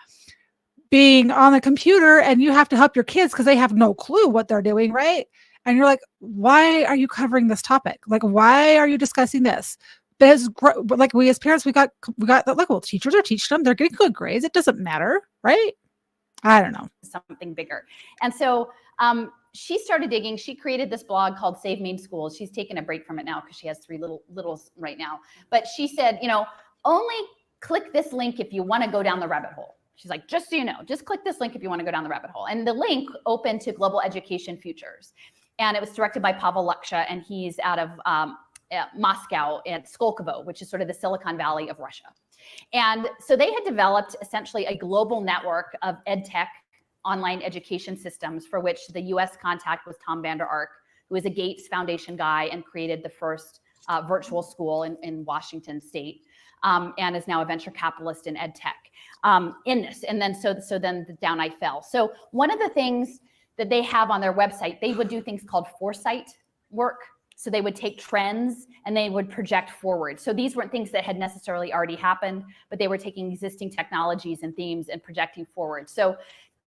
being on the computer, and you have to help your kids because they have no clue what they're doing, right? And you're like, why are you covering this topic? Like, why are you discussing this? But like we as parents, we got like, well, teachers are teaching them. They're getting good grades. It doesn't matter, right? I don't know. Something bigger. And so she started digging. She created this blog called Save Maine Schools. She's taken a break from it now because she has 3 littles right now. But she said, only click this link if you want to go down the rabbit hole. She's like, just so you know, just click this link if you want to go down the rabbit hole. And the link opened to Global Education Futures. And it was directed by Pavel Luksha, and he's out of Moscow at Skolkovo, which is sort of the Silicon Valley of Russia. And so they had developed essentially a global network of ed tech online education systems, for which the US contact was Tom Vander Ark, who is a Gates Foundation guy and created the first virtual school in Washington State, and is now a venture capitalist in ed tech in this. And then so then down I fell. So one of the things that they have on their website, they would do things called foresight work. So they would take trends and they would project forward. So these weren't things that had necessarily already happened, but they were taking existing technologies and themes and projecting forward. So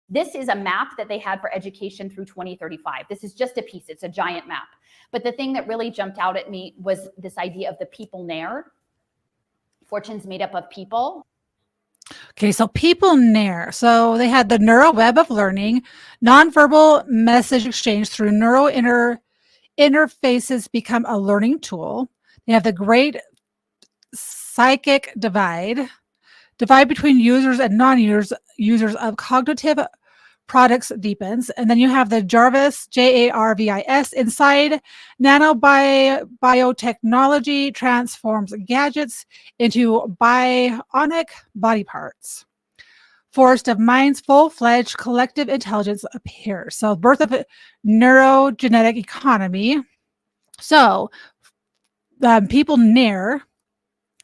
this is a map that they had for education through 2035. This is just a piece, it's a giant map. But the thing that really jumped out at me was this idea of the people ne'er. Fortune's made up of people. Okay, so people ne'er. So they had the neural web of learning, nonverbal message exchange through neural interfaces become a learning tool. They have the great psychic divide between users and non-users of cognitive products deepens. And then you have the Jarvis, Jarvis, inside biotechnology transforms gadgets into bionic body parts. Forest of Mind's full-fledged collective intelligence appears. So birth of a neurogenetic economy. So people near,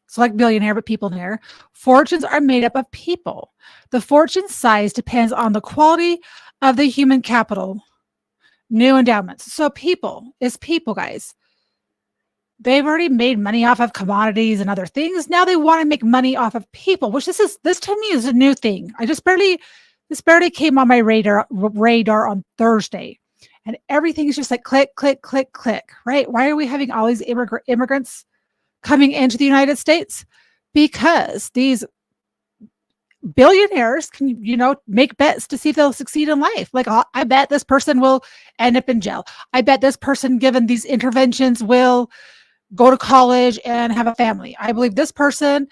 so like billionaire, but people near, fortunes are made up of people. The fortune size depends on the quality of the human capital. New endowments. So people is people, guys. They've already made money off of commodities and other things. Now they want to make money off of people, which this to me is a new thing. This barely came on my radar on Thursday. And everything's just like click, click, click, click, right? Why are we having all these immigrants coming into the United States? Because these billionaires can, make bets to see if they'll succeed in life. Like, I bet this person will end up in jail. I bet this person, given these interventions, will go to college and have a family. I believe this person,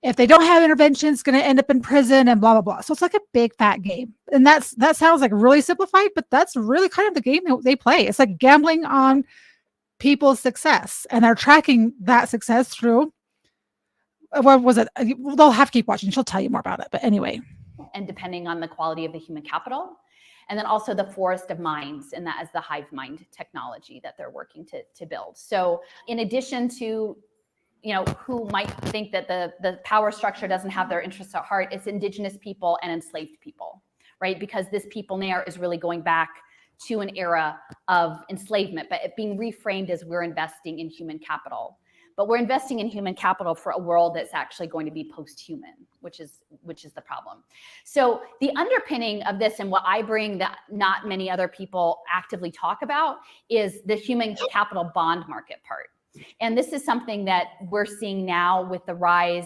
if they don't have interventions, is going to end up in prison and blah, blah, blah. So it's like a big fat game. And that sounds like really simplified, but that's really kind of the game that they play. It's like gambling on people's success. And they're tracking that success through, what was it? They'll have to keep watching. She'll tell you more about it. But anyway. And depending on the quality of the human capital. And then also the forest of minds, and that is the hive mind technology that they're working to build. So in addition to, who might think that the power structure doesn't have their interests at heart, it's indigenous people and enslaved people, right? Because this people ne'er is really going back to an era of enslavement, but it being reframed as we're investing in human capital. But we're investing in human capital for a world that's actually going to be post-human, which is the problem. So the underpinning of this, and what I bring that not many other people actively talk about, is the human capital bond market part. And this is something that we're seeing now with the rise.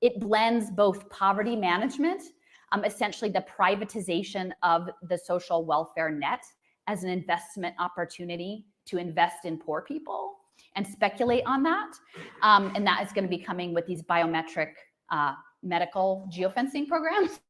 It blends both poverty management, essentially the privatization of the social welfare net as an investment opportunity to invest in poor people and speculate on that. And that is going to be coming with these biometric medical geofencing programs,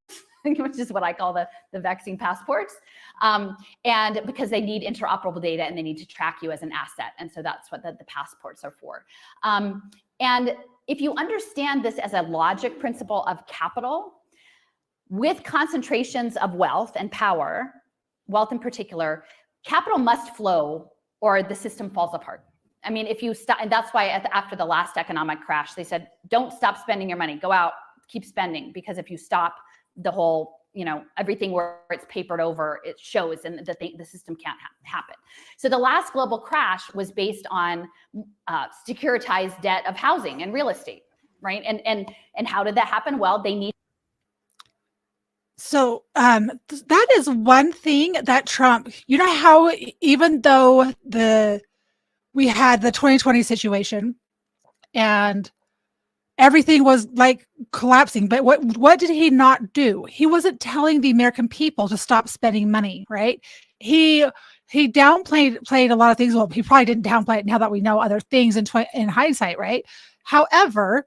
which is what I call the vaccine passports. And because they need interoperable data and they need to track you as an asset. And so that's what the passports are for. And if you understand this as a logic principle of capital, with concentrations of wealth and power, wealth in particular, capital must flow or the system falls apart. I mean, if you stop, and that's why after the last economic crash, they said, don't stop spending your money, go out, keep spending, because if you stop the whole, everything where it's papered over, it shows, and the system can't happen. So the last global crash was based on securitized debt of housing and real estate, right? And how did that happen? Well, they need. So that is one thing that Trump, how even though we had the 2020 situation and everything was like collapsing, but what did he not do? He wasn't telling the American people to stop spending money, right? He downplayed a lot of things. Well, he probably didn't downplay it now that we know other things in hindsight, right? However,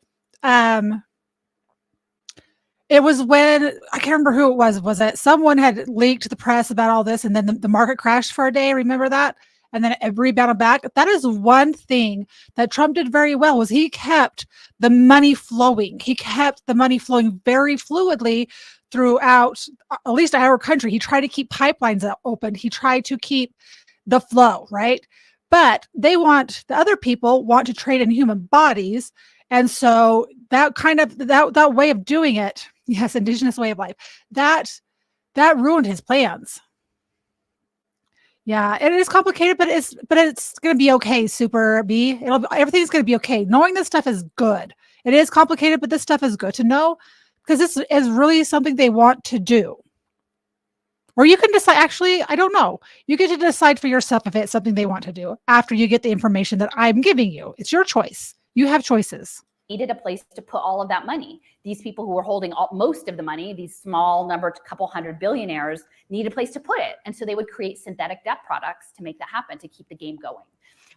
it was when, I can't remember who it was it someone had leaked to the press about all this, and then the market crashed for a day, remember that? And then it rebounded back. That is one thing that Trump did very well, was he kept the money flowing. He kept the money flowing very fluidly throughout at least our country. He tried to keep pipelines open. He tried to keep the flow, right? But the other people want to trade in human bodies. And so that kind of, that way of doing it, yes, indigenous way of life, that ruined his plans. Yeah, it is complicated, but it's going to be okay, Super B. Everything's going to be okay. Knowing this stuff is good. It is complicated, but this stuff is good to know because this is really something they want to do. Or you can decide, actually, I don't know. You get to decide for yourself if it's something they want to do after you get the information that I'm giving you. It's your choice. You have choices. Needed a place to put all of that money. These people who were holding most of the money, these small number, couple hundred billionaires, need a place to put it. And so they would create synthetic debt products to make that happen, to keep the game going.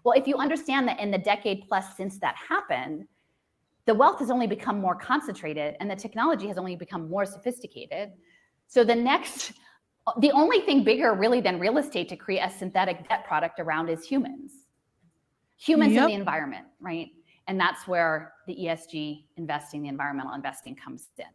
Well, if you understand that in the decade plus since that happened, the wealth has only become more concentrated and the technology has only become more sophisticated. So the only thing bigger really than real estate to create a synthetic debt product around is humans. Humans in the environment, right? And that's where the ESG investing, the environmental investing comes in.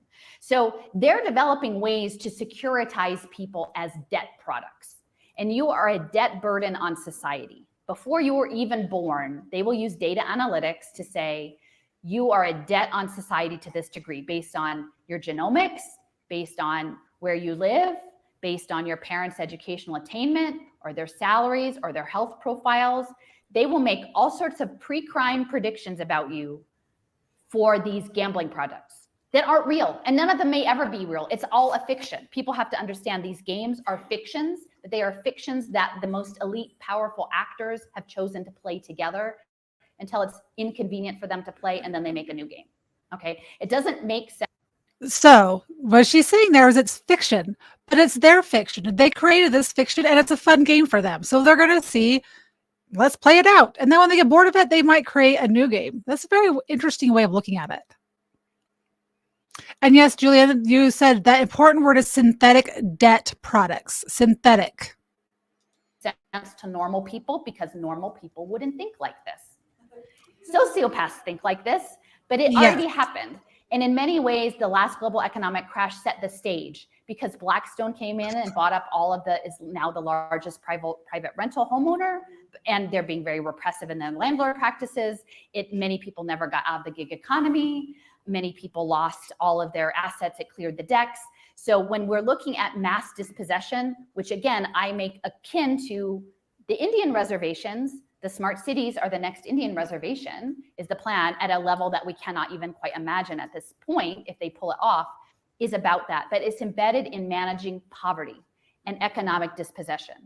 So they're developing ways to securitize people as debt products. And you are a debt burden on society. Before you were even born, they will use data analytics to say, you are a debt on society to this degree based on your genomics, based on where you live, based on your parents' educational attainment or their salaries or their health profiles. They will make all sorts of pre-crime predictions about you for these gambling products that aren't real. And none of them may ever be real. It's all a fiction. People have to understand these games are fictions, but they are fictions that the most elite, powerful actors have chosen to play together until it's inconvenient for them to play, and then they make a new game. Okay? It doesn't make sense. So what she's saying there is it's fiction, but it's their fiction. They created this fiction and it's a fun game for them. So they're going to see, let's play it out. And then when they get bored of it, they might create a new game. That's a very interesting way of looking at it. And yes, Julian, you said that important word is synthetic debt products. Synthetic. Sense to normal people because normal people wouldn't think like this. Sociopaths think like this, but it already happened. And in many ways, the last global economic crash set the stage because Blackstone came in and bought up is now the largest private rental homeowner, and they're being very repressive in their landlord practices. Many people never got out of the gig economy. Many people lost all of their assets. It cleared the decks. So when we're looking at mass dispossession, which again, I make akin to the Indian reservations, the smart cities are the next Indian reservation, is the plan at a level that we cannot even quite imagine at this point, if they pull it off, is about that. But it's embedded in managing poverty and economic dispossession.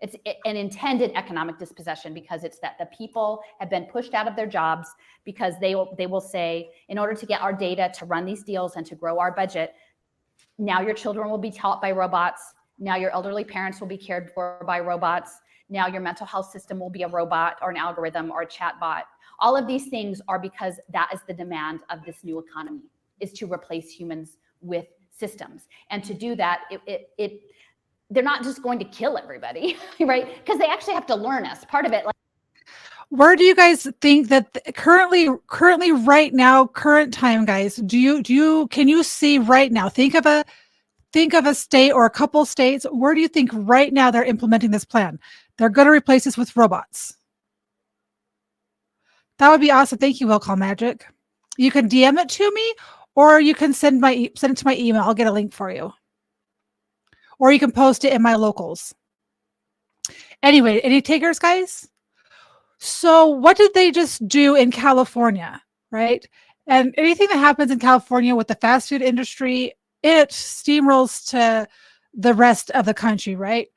It's an intended economic dispossession because it's that the people have been pushed out of their jobs because they will say, in order to get our data to run these deals and to grow our budget, now your children will be taught by robots. Now your elderly parents will be cared for by robots. Now your mental health system will be a robot or an algorithm or a chat bot. All of these things are because that is the demand of this new economy, is to replace humans with systems. And to do that, they're not just going to kill everybody, right? Because they actually have to learn us. Part of it, like, where do you guys think that currently right now, current time, guys, can you see right now, think of a state or a couple states, where do you think right now they're implementing this plan? They're going to replace this with robots. That would be awesome. Thank you, Will Call Magic. You can DM it to me, or you can send it to my email. I'll get a link for you. Or you can post it in my locals. Anyway, any takers, guys? So what did they just do in California, right? And anything that happens in California with the fast food industry, it steamrolls to the rest of the country, right?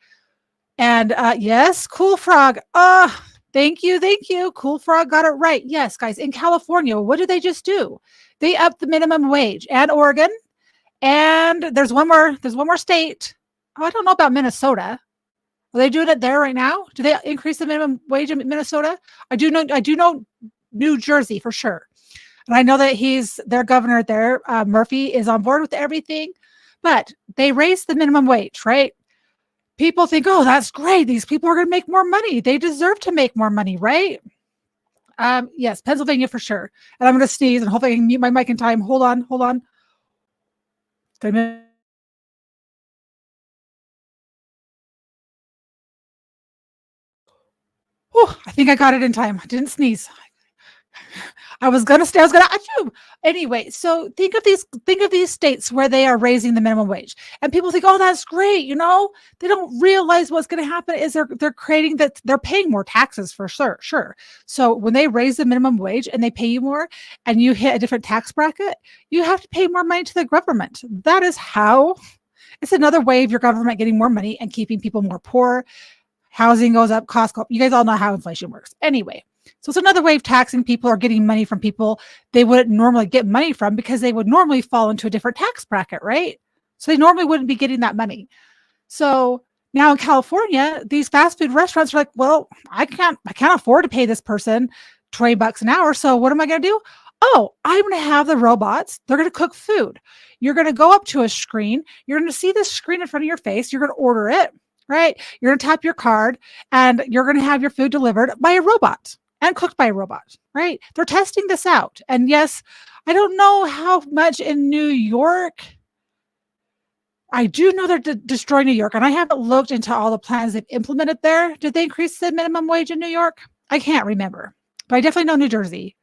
And yes, Cool Frog. Thank you. Cool Frog got it right. Yes, guys, in California, what did they just do? They upped the minimum wage, and Oregon, and there's one more state. Oh, I don't know about Minnesota. Are they doing it there right now? Do they increase the minimum wage in Minnesota? I do know New Jersey for sure. And I know that their governor there, Murphy, is on board with everything, but they raised the minimum wage, right? People think, oh, that's great. These people are going to make more money. They deserve to make more money, right? Yes, Pennsylvania for sure. And I'm going to sneeze and hopefully I can mute my mic in time. Hold on. Whew, I think I got it in time. I didn't sneeze. I was gonna achoo. Anyway, so think of these states where they are raising the minimum wage, and people think, oh, that's great. They don't realize what's going to happen is they're creating that they're paying more taxes for sure. So when they raise the minimum wage and they pay you more, and you hit a different tax bracket, you have to pay more money to the government. That is how. It's another way of your government getting more money and keeping people more poor. Housing goes up, costs go up. You guys all know how inflation works. Anyway, so it's another way of taxing people or getting money from people they wouldn't normally get money from because they would normally fall into a different tax bracket, right? So they normally wouldn't be getting that money. So now in California, these fast food restaurants are like, well, I can't afford to pay this person $20 an hour. So what am I going to do? Oh, I'm going to have the robots. They're going to cook food. You're going to go up to a screen. You're going to see this screen in front of your face. You're going to order it, right? You're going to tap your card and you're going to have your food delivered by a robot and cooked by a robot, right? They're testing this out. And yes, I don't know how much in New York. I do know they're destroying New York, and I haven't looked into all the plans they've implemented there. Did they increase the minimum wage in New York? I can't remember, but I definitely know New Jersey.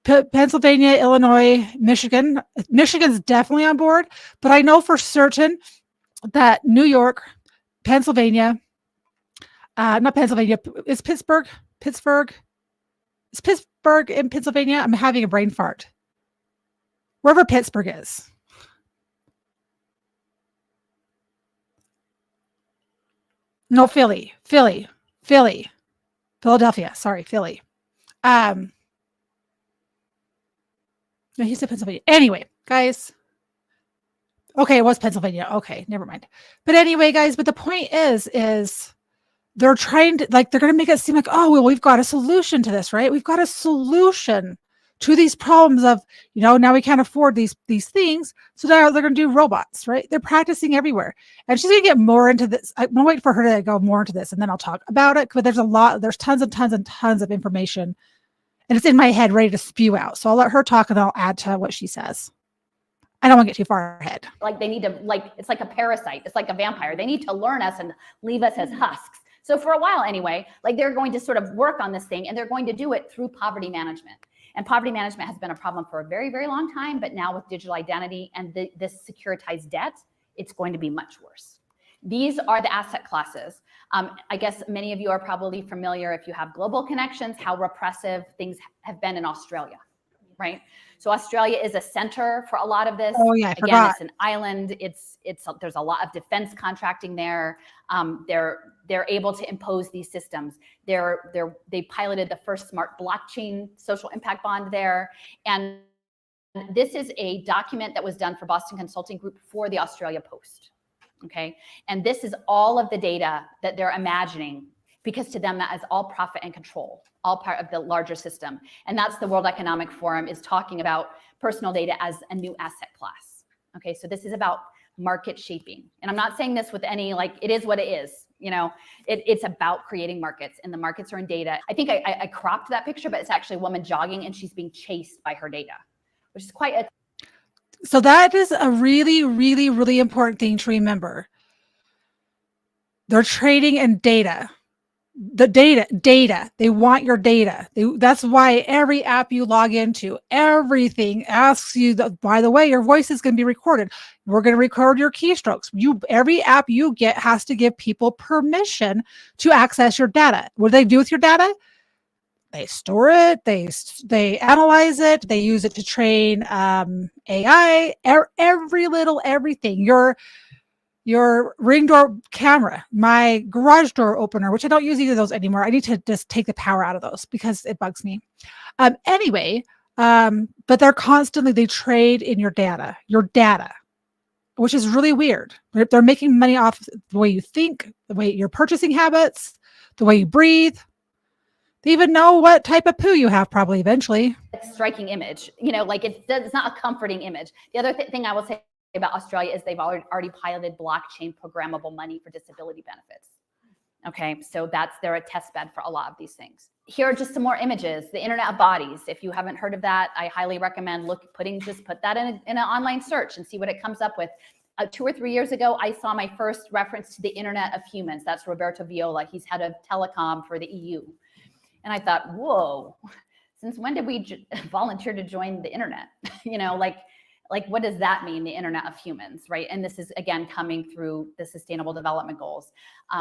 Pennsylvania, Illinois, Michigan. Michigan's definitely on board, but I know for certain that New York, Pennsylvania, not Pennsylvania, is Pittsburgh in Pennsylvania? I'm having a brain fart. Wherever Pittsburgh is. No, Philly, Philadelphia. Sorry, Philly. No, he said Pennsylvania. Anyway, guys. Okay, it was Pennsylvania. Okay, never mind. But anyway, guys, but the point is they're trying to, they're going to make it seem like, oh, well, we've got a solution to this, right? We've got a solution to these problems of, now we can't afford these things. So now they're going to do robots, right? They're practicing everywhere. And she's going to get more into this. I'm going to wait for her to go more into this and then I'll talk about it. But there's tons and tons and tons of information. And it's in my head ready to spew out. So I'll let her talk and I'll add to what she says. I don't want to get too far ahead. They need to, it's like a parasite. It's like a vampire. They need to learn us and leave us as husks. So for a while anyway, they're going to sort of work on this thing and they're going to do it through poverty management. And poverty management has been a problem for a very, very long time. But now with digital identity and this securitized debt, it's going to be much worse. These are the asset classes. I guess many of you are probably familiar, if you have global connections, how repressive things have been in Australia, right? So Australia is a center for a lot of this. Oh yeah, I Again, forgot. it's an island. There's a lot of defense contracting there. They're able to impose these systems. They piloted the first smart blockchain social impact bond there, and this is a document that was done for Boston Consulting Group for the Australia Post. Okay, and this is all of the data that they're imagining, because to them that is all profit and control, all part of the larger system. And that's the World Economic Forum is talking about personal data as a new asset class. Okay, so this is about market shaping. And I'm not saying this with any, it is what it is. It's about creating markets, and the markets are in data. I think I cropped that picture, but it's actually a woman jogging and she's being chased by her data, which is quite a. So that is a really, really, really important thing to remember. They're trading in data. The data. They want your data. That's why every app you log into, everything asks you, by the way, your voice is going to be recorded. We're going to record your keystrokes. Every app you get has to give people permission to access your data. What do they do with your data? They store it, they analyze it, they use it to train AI, everything. Your Ring door camera, my garage door opener, which I don't use either of those anymore. I need to just take the power out of those because it bugs me. Anyway, but they trade in your data, which is really weird. They're making money off the way you think, the way your purchasing habits, the way you breathe. They even know what type of poo you have probably eventually. Striking image, it's not a comforting image. The other thing I will say about Australia is they've already piloted blockchain programmable money for disability benefits. Okay, so they're a test bed for a lot of these things. Here are just some more images. The Internet of Bodies. If you haven't heard of that, I highly recommend put that in an online search and see what it comes up with. 2 or 3 years ago, I saw my first reference to the Internet of Humans. That's Roberto Viola. He's head of telecom for the EU. And I thought, whoa, since when did we volunteer to join the internet? You know, like what does that mean, the Internet of Humans, right? And this is, again, coming through the Sustainable Development Goals.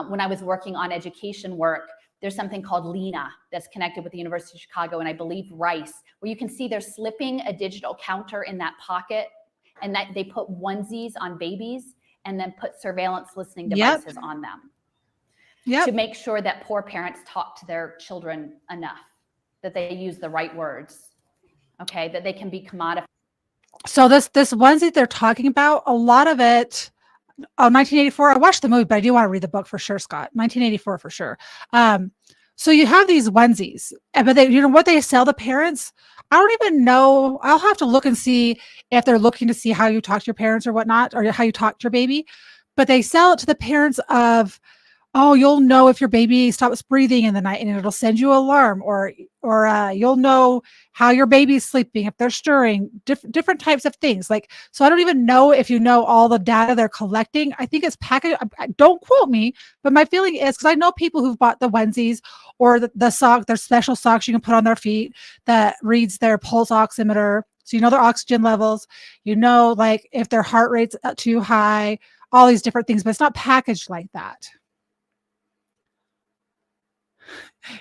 When I was working on education work, there's something called LENA that's connected with the University of Chicago, and I believe Rice, where you can see they're slipping a digital counter in that pocket, and that they put onesies on babies and then put surveillance listening devices on them to make sure that poor parents talk to their children enough, that they use the right words, okay, that they can be commodified. So this onesie they're talking about, a lot of it, 1984, I watched the movie, but I do want to read the book for sure, Scott. 1984 for sure. So you have these onesies, but they, you know what they sell to parents? I don't even know. I'll have to look and see if they're looking to see how you talk to your parents or whatnot, or how you talk to your baby. But they sell it to the parents of, oh, you'll know if your baby stops breathing in the night and it'll send you an alarm, or you'll know how your baby's sleeping, if they're stirring, different types of things. Like, so I don't even know if you know all the data they're collecting. I think it's packaged. Don't quote me, but my feeling is, because I know people who've bought the onesies or the sock, their special socks you can put on their feet that reads their pulse oximeter. So you know their oxygen levels, you know, like if their heart rate's too high, all these different things, but it's not packaged like that.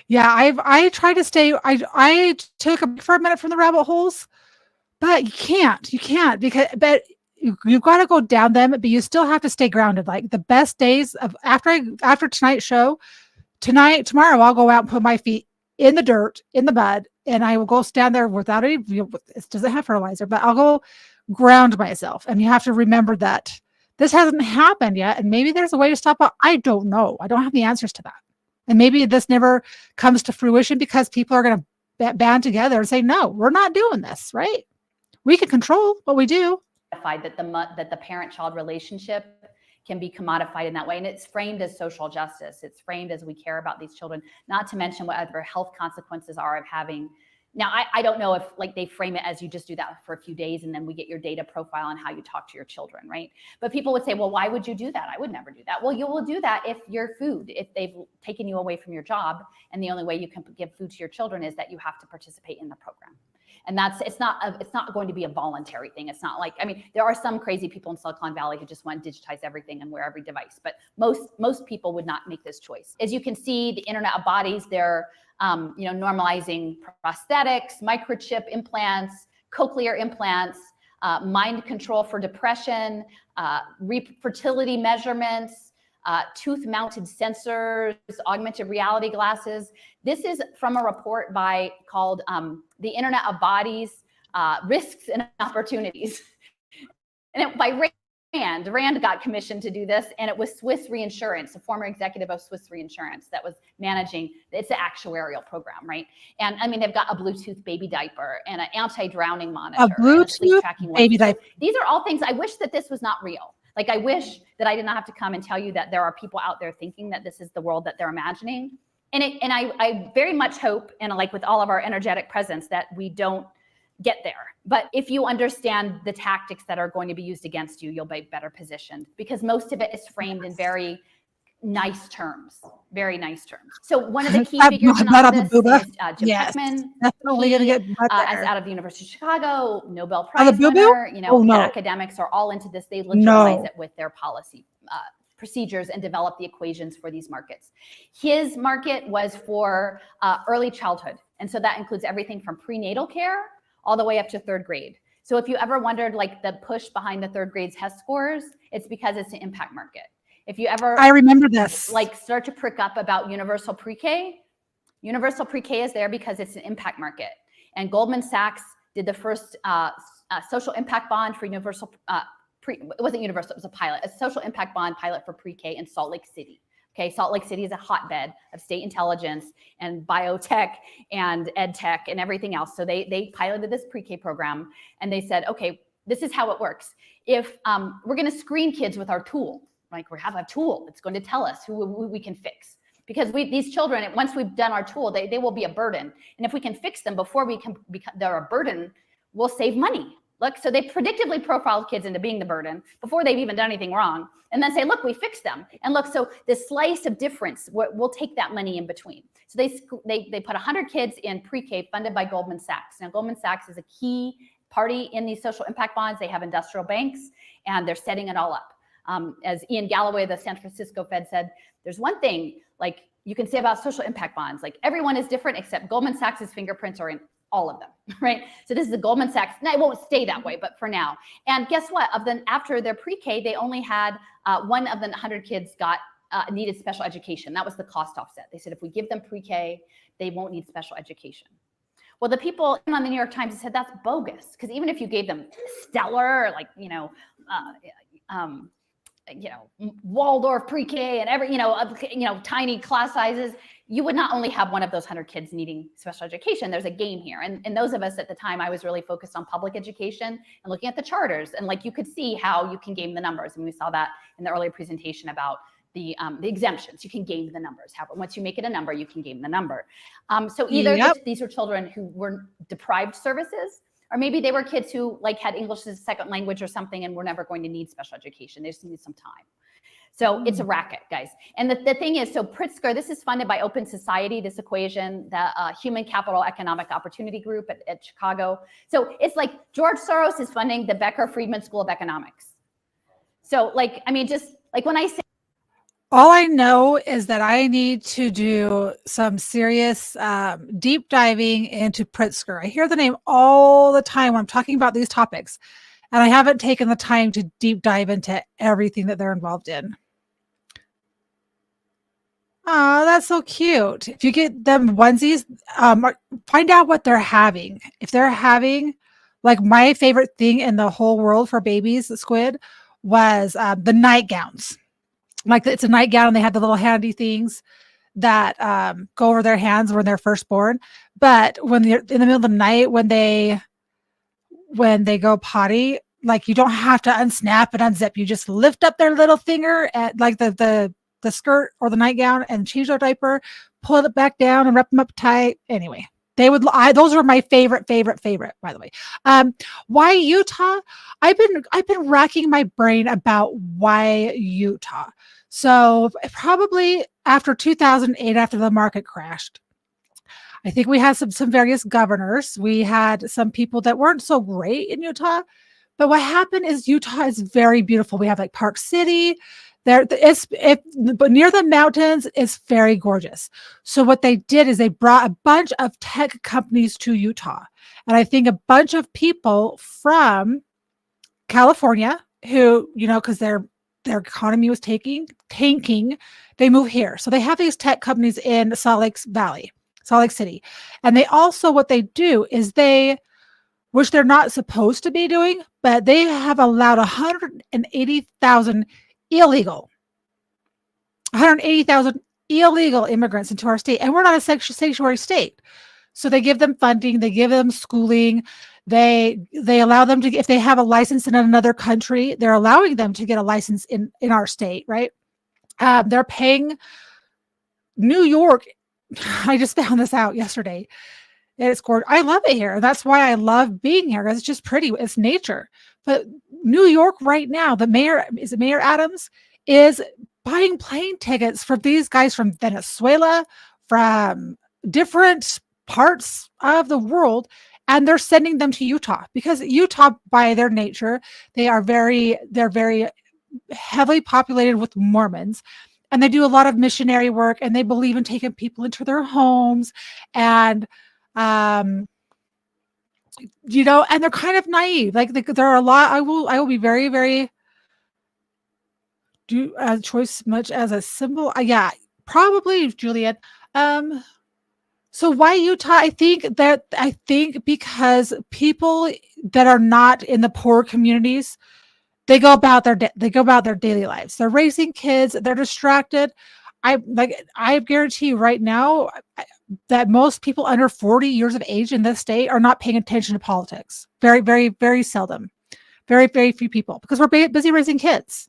Yeah, I try to stay. I took a break for a minute from the rabbit holes, but you can't because you've got to go down them, but you still have to stay grounded. Like the best days of after tonight's show, tomorrow I'll go out and put my feet in the dirt, in the mud, and I will go stand there without any. It doesn't have fertilizer, but I'll go ground myself. And you have to remember that this hasn't happened yet, and maybe there's a way to stop it. I don't know. I don't have the answers to that. And maybe this never comes to fruition because people are going to band together and say, no, we're not doing this, right? We can control what we do. That the parent-child relationship can be commodified in that way. And it's framed as social justice. It's framed as we care about these children, not to mention whatever health consequences are of having. Now, I don't know if like they frame it as you just do that for a few days and then we get your data profile on how you talk to your children, right? But people would say, well, why would you do that? I would never do that. Well, you will do that if your food, if they've taken you away from your job, and the only way you can give food to your children is that you have to participate in the program. And it's not going to be a voluntary thing. It's not like, I mean, there are some crazy people in Silicon Valley who just want to digitize everything and wear every device, but most people would not make this choice. As you can see, the Internet of Bodies, they're normalizing prosthetics, microchip implants, cochlear implants, mind control for depression, fertility measurements, tooth-mounted sensors, augmented reality glasses. This is from a report called The Internet of Bodies, Risks and Opportunities. And by Rand got commissioned to do this, and it was Swiss Reinsurance, a former executive of Swiss Reinsurance that was managing. It's an actuarial program, right? And I mean, they've got a Bluetooth baby diaper and an anti-drowning monitor, a Bluetooth baby diaper. These are all things. I wish that this was not real. Like, I wish that I did not have to come and tell you that there are people out there thinking that this is the world that they're imagining. And I very much hope, and like with all of our energetic presence, that we don't get there. But if you understand the tactics that are going to be used against you, you'll be better positioned, because most of it is framed in very nice terms, very nice terms. So one of the key figures in all this is Jim Heckman. Definitely gonna get as out of the University of Chicago, Nobel Prize winner. You know, the academics are all into this. They legitimize it with their policy procedures and develop the equations for these markets. His market was for early childhood, and so that includes everything from prenatal care all the way up to third grade. So if you ever wondered, like, the push behind the third grade's HES scores, it's because it's an impact market. If you ever, I remember this, like, start to prick up about universal pre-K is there because it's an impact market. And Goldman Sachs did the first social impact bond for universal, it wasn't universal, it was a pilot, a social impact bond pilot for pre-K in Salt Lake City. Okay, Salt Lake City is a hotbed of state intelligence and biotech and ed tech and everything else. So they piloted this pre-K program, and they said, okay, this is how it works. If we're going to screen kids with our tool, like, we have a tool that's going to tell us who we can fix. Because these children, once we've done our tool, they will be a burden. And if we can fix them before they're a burden, we'll save money. Look, so they predictively profiled kids into being the burden before they've even done anything wrong, and then say, look, we fixed them. And look, so this slice of difference, we'll take that money in between. So they put 100 kids in pre-K funded by Goldman Sachs. Now, Goldman Sachs is a key party in these social impact bonds. They have industrial banks, and they're setting it all up. As Ian Galloway, the San Francisco Fed, said, there's one thing like you can say about social impact bonds, like everyone is different except Goldman Sachs's fingerprints are in all of them, right? So this is the Goldman Sachs. Now, it won't stay that way, but for now. And guess what? After their pre-K, they only had one of the 100 kids needed special education. That was the cost offset. They said if we give them pre-K, they won't need special education. Well, the people on the New York Times said that's bogus, because even if you gave them stellar, like Waldorf pre-K and every tiny class sizes, you would not only have one of those 100 kids needing special education. There's a game here. And those of us at the time, I was really focused on public education and looking at the charters. And like you could see how you can game the numbers. And we saw that in the earlier presentation about the exemptions. You can game the numbers. However, once you make it a number, you can game the number. So either these were children who were deprived services, or maybe they were kids who had English as a second language or something and were never going to need special education. They just needed some time. So it's a racket, guys. And the thing is, so Pritzker, this is funded by Open Society, this equation, the Human Capital Economic Opportunity Group at Chicago. So it's like George Soros is funding the Becker Friedman School of Economics. So just when I say, all I know is that I need to do some serious deep diving into Pritzker. I hear the name all the time when I'm talking about these topics, and I haven't taken the time to deep dive into everything that they're involved in. Oh, that's so cute. If you get them onesies, find out what they're having. If they're having, my favorite thing in the whole world for babies, the squid, was the nightgowns. It's a nightgown, and they have the little handy things that go over their hands when they're first born. But when they're in the middle of the night, when they go potty, you don't have to unsnap and unzip. You just lift up their little finger at the skirt or the nightgown and change their diaper, pull it back down and wrap them up tight. Anyway, those were my favorite, by the way. Why Utah? I've been racking my brain about why Utah. So probably after 2008, after the market crashed, I think we had some various governors. We had some people that weren't so great in Utah, but what happened is Utah is very beautiful. We have Park City. But near the mountains, it's very gorgeous. So what they did is they brought a bunch of tech companies to Utah. And I think a bunch of people from California who, because their economy was tanking, they moved here. So they have these tech companies in Salt Lake City. And they also, what they do is which they're not supposed to be doing, but they have allowed 180,000 illegal immigrants into our state, and we're not a sanctuary state. So they give them funding, they give them schooling, they allow them to, if they have a license in another country, they're allowing them to get a license in our state, right? They're paying New York. I just found this out yesterday. It's gorgeous. I love it here. That's why I love being here, because it's just pretty. It's nature. But New York right now, Mayor Adams is buying plane tickets for these guys from Venezuela, from different parts of the world, and they're sending them to Utah, because Utah, by their nature, they're very heavily populated with Mormons, and they do a lot of missionary work, and they believe in taking people into their homes, and and they're kind of naive. There are a lot. I will be very, very choice much as a symbol. Yeah, probably, Juliet. So why Utah? I think because people that are not in the poor communities, they go about their daily lives. They're raising kids. They're distracted. I guarantee you right now that most people under 40 years of age in this state are not paying attention to politics. Very, very, very seldom. Very, very few people, because we're busy raising kids.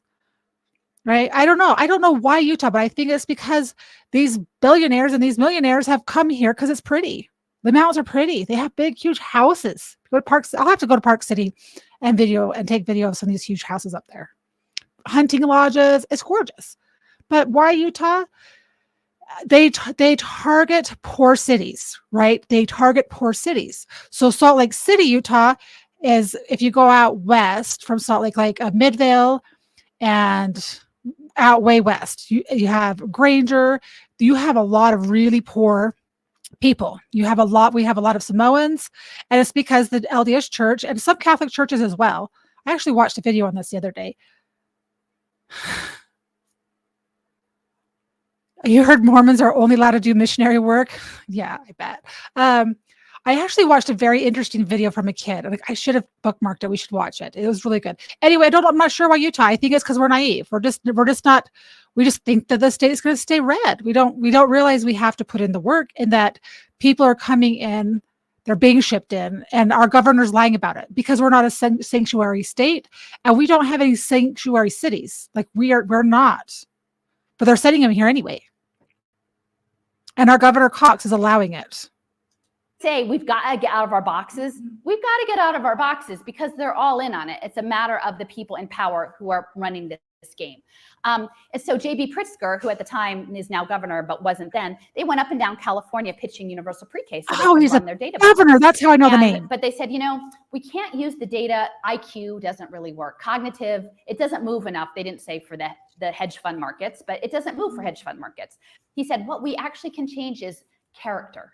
Right? I don't know why Utah, but I think it's because these billionaires and these millionaires have come here because it's pretty. The mountains are pretty. They have big, huge houses. Go to parks. I'll have to go to Park City and take video of some of these huge houses up there. Hunting lodges. It's gorgeous. But why Utah? They target poor cities, right? They target poor cities. So Salt Lake City, Utah is, if you go out west from Salt Lake, like Midvale and out way west, you have Granger. You have a lot of really poor people. We have a lot of Samoans, and it's because the LDS Church and some Catholic churches as well. I actually watched a video on this the other day. You heard Mormons are only allowed to do missionary work? Yeah, I bet. I actually watched a very interesting video from a kid. Like, I should have bookmarked it. We should watch it. It was really good. Anyway, I'm not sure why Utah. I think it's because we're naive. We just think that the state is going to stay red. We don't realize we have to put in the work, and that people are coming in, they're being shipped in, and our governor's lying about it because we're not a sanctuary state, and we don't have any sanctuary cities. Like, we're not, but they're sending them here anyway. And our Governor Cox is allowing it. Say we've got to get out of our boxes. We've got to get out of our boxes because they're all in on it. It's a matter of the people in power who are running this game. And so J.B. Pritzker, who at the time is now governor but wasn't then, they went up and down California pitching universal pre-K so they could run their data. Governor, that's how I know the name. But they said, we can't use the data. IQ doesn't really work. Cognitive, it doesn't move enough. They didn't say for the hedge fund markets, but it doesn't move for hedge fund markets. He said, what we actually can change is character.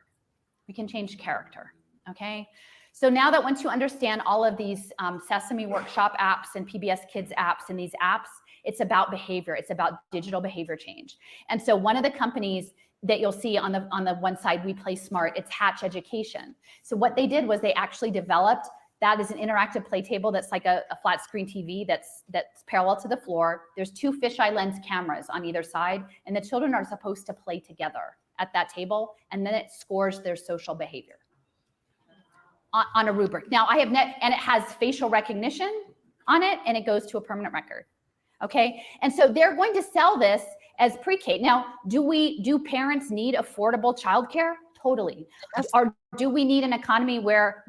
We can change character, okay? So now that once you understand all of these Sesame Workshop apps and PBS Kids apps and these apps, it's about behavior. It's about digital behavior change. And so one of the companies that you'll see on the one side, We Play Smart, it's Hatch Education. So what they did was they actually developed, that is an interactive play table that's like a flat screen TV that's parallel to the floor. There's 2 fisheye lens cameras on either side, and the children are supposed to play together at that table, and then it scores their social behavior on a rubric. Now and it has facial recognition on it, and it goes to a permanent record. Okay, and so they're going to sell this as pre-K. Now, do parents need affordable childcare? Totally. Yes. Or do we need an economy where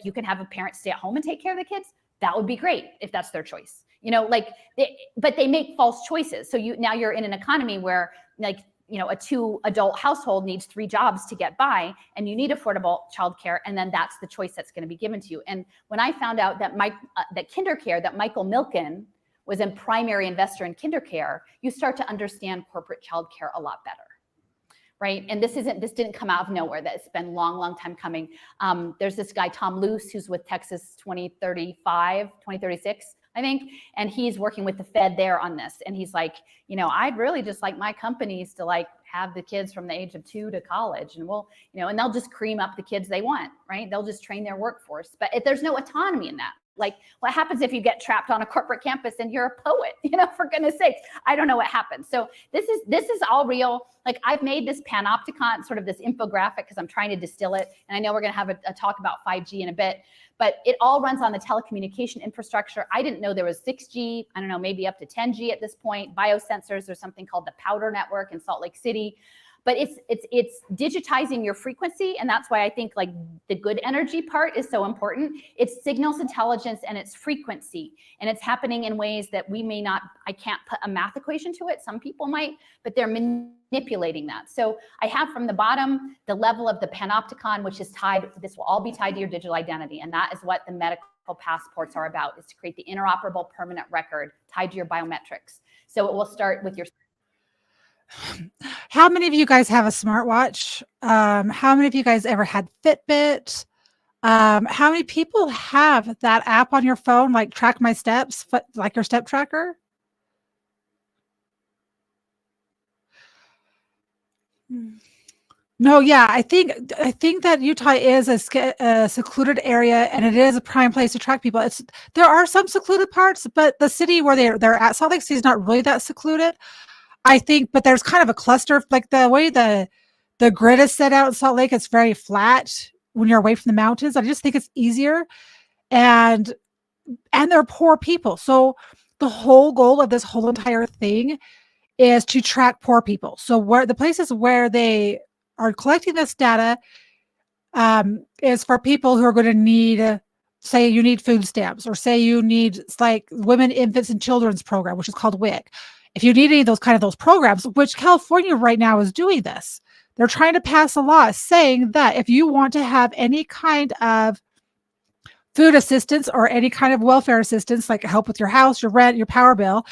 you can have a parent stay at home and take care of the kids? That would be great if that's their choice. But they make false choices. So now you're in an economy where a 2-adult household needs 3 jobs to get by, and you need affordable childcare, and then that's the choice that's going to be given to you. And when I found out that that KinderCare, that Michael Milken was a primary investor in KinderCare, you start to understand corporate childcare a lot better, right? And this didn't come out of nowhere. That's been long time coming. There's this guy, Tom Luce, who's with Texas 2036, I think, and he's working with the Fed there on this. And he's like, I'd really just like my companies to have the kids from the age of 2 to college, and and they'll just cream up the kids they want, right? They'll just train their workforce. But if there's no autonomy in that, what happens if you get trapped on a corporate campus and you're a poet, for goodness sakes, I don't know what happens. So this is all real. I've made this panopticon, sort of this infographic, because I'm trying to distill it. And I know we're going to have a talk about 5G in a bit, but it all runs on the telecommunication infrastructure. I didn't know there was 6G, I don't know, maybe up to 10G at this point. Biosensors, there's something called the Powder Network in Salt Lake City. But it's digitizing your frequency, and that's why I think the good energy part is so important. It's signals intelligence and it's frequency, and it's happening in ways that we may not. I can't put a math equation to it. Some people might, but they're manipulating that. So I have from the bottom the level of the panopticon, which is tied. This will all be tied to your digital identity, and that is what the medical passports are about: is to create the interoperable permanent record tied to your biometrics. So it will start with your. How many of you guys have a smartwatch? How many of you guys ever had Fitbit? How many people have that app on your phone, like Track My Steps, like your step tracker? No, yeah, I think that Utah is a secluded area, and it is a prime place to track people. There are some secluded parts, but the city where they're at, Salt Lake City, is not really that secluded, I think. But there's kind of a cluster, like the way the grid is set out in Salt Lake. It's very flat when you're away from the mountains. I just think it's easier, and they're poor people. So the whole goal of this whole entire thing is to track poor people. So where the places where they are collecting this data, is for people who are going to need, say you need food stamps, or say you need, it's like Women, Infants, and Children's Program, which is called WIC. If you need any of those programs, which California right now is doing this, they're trying to pass a law saying that if you want to have any kind of food assistance or any kind of welfare assistance, like help with your house, your rent, your power bill,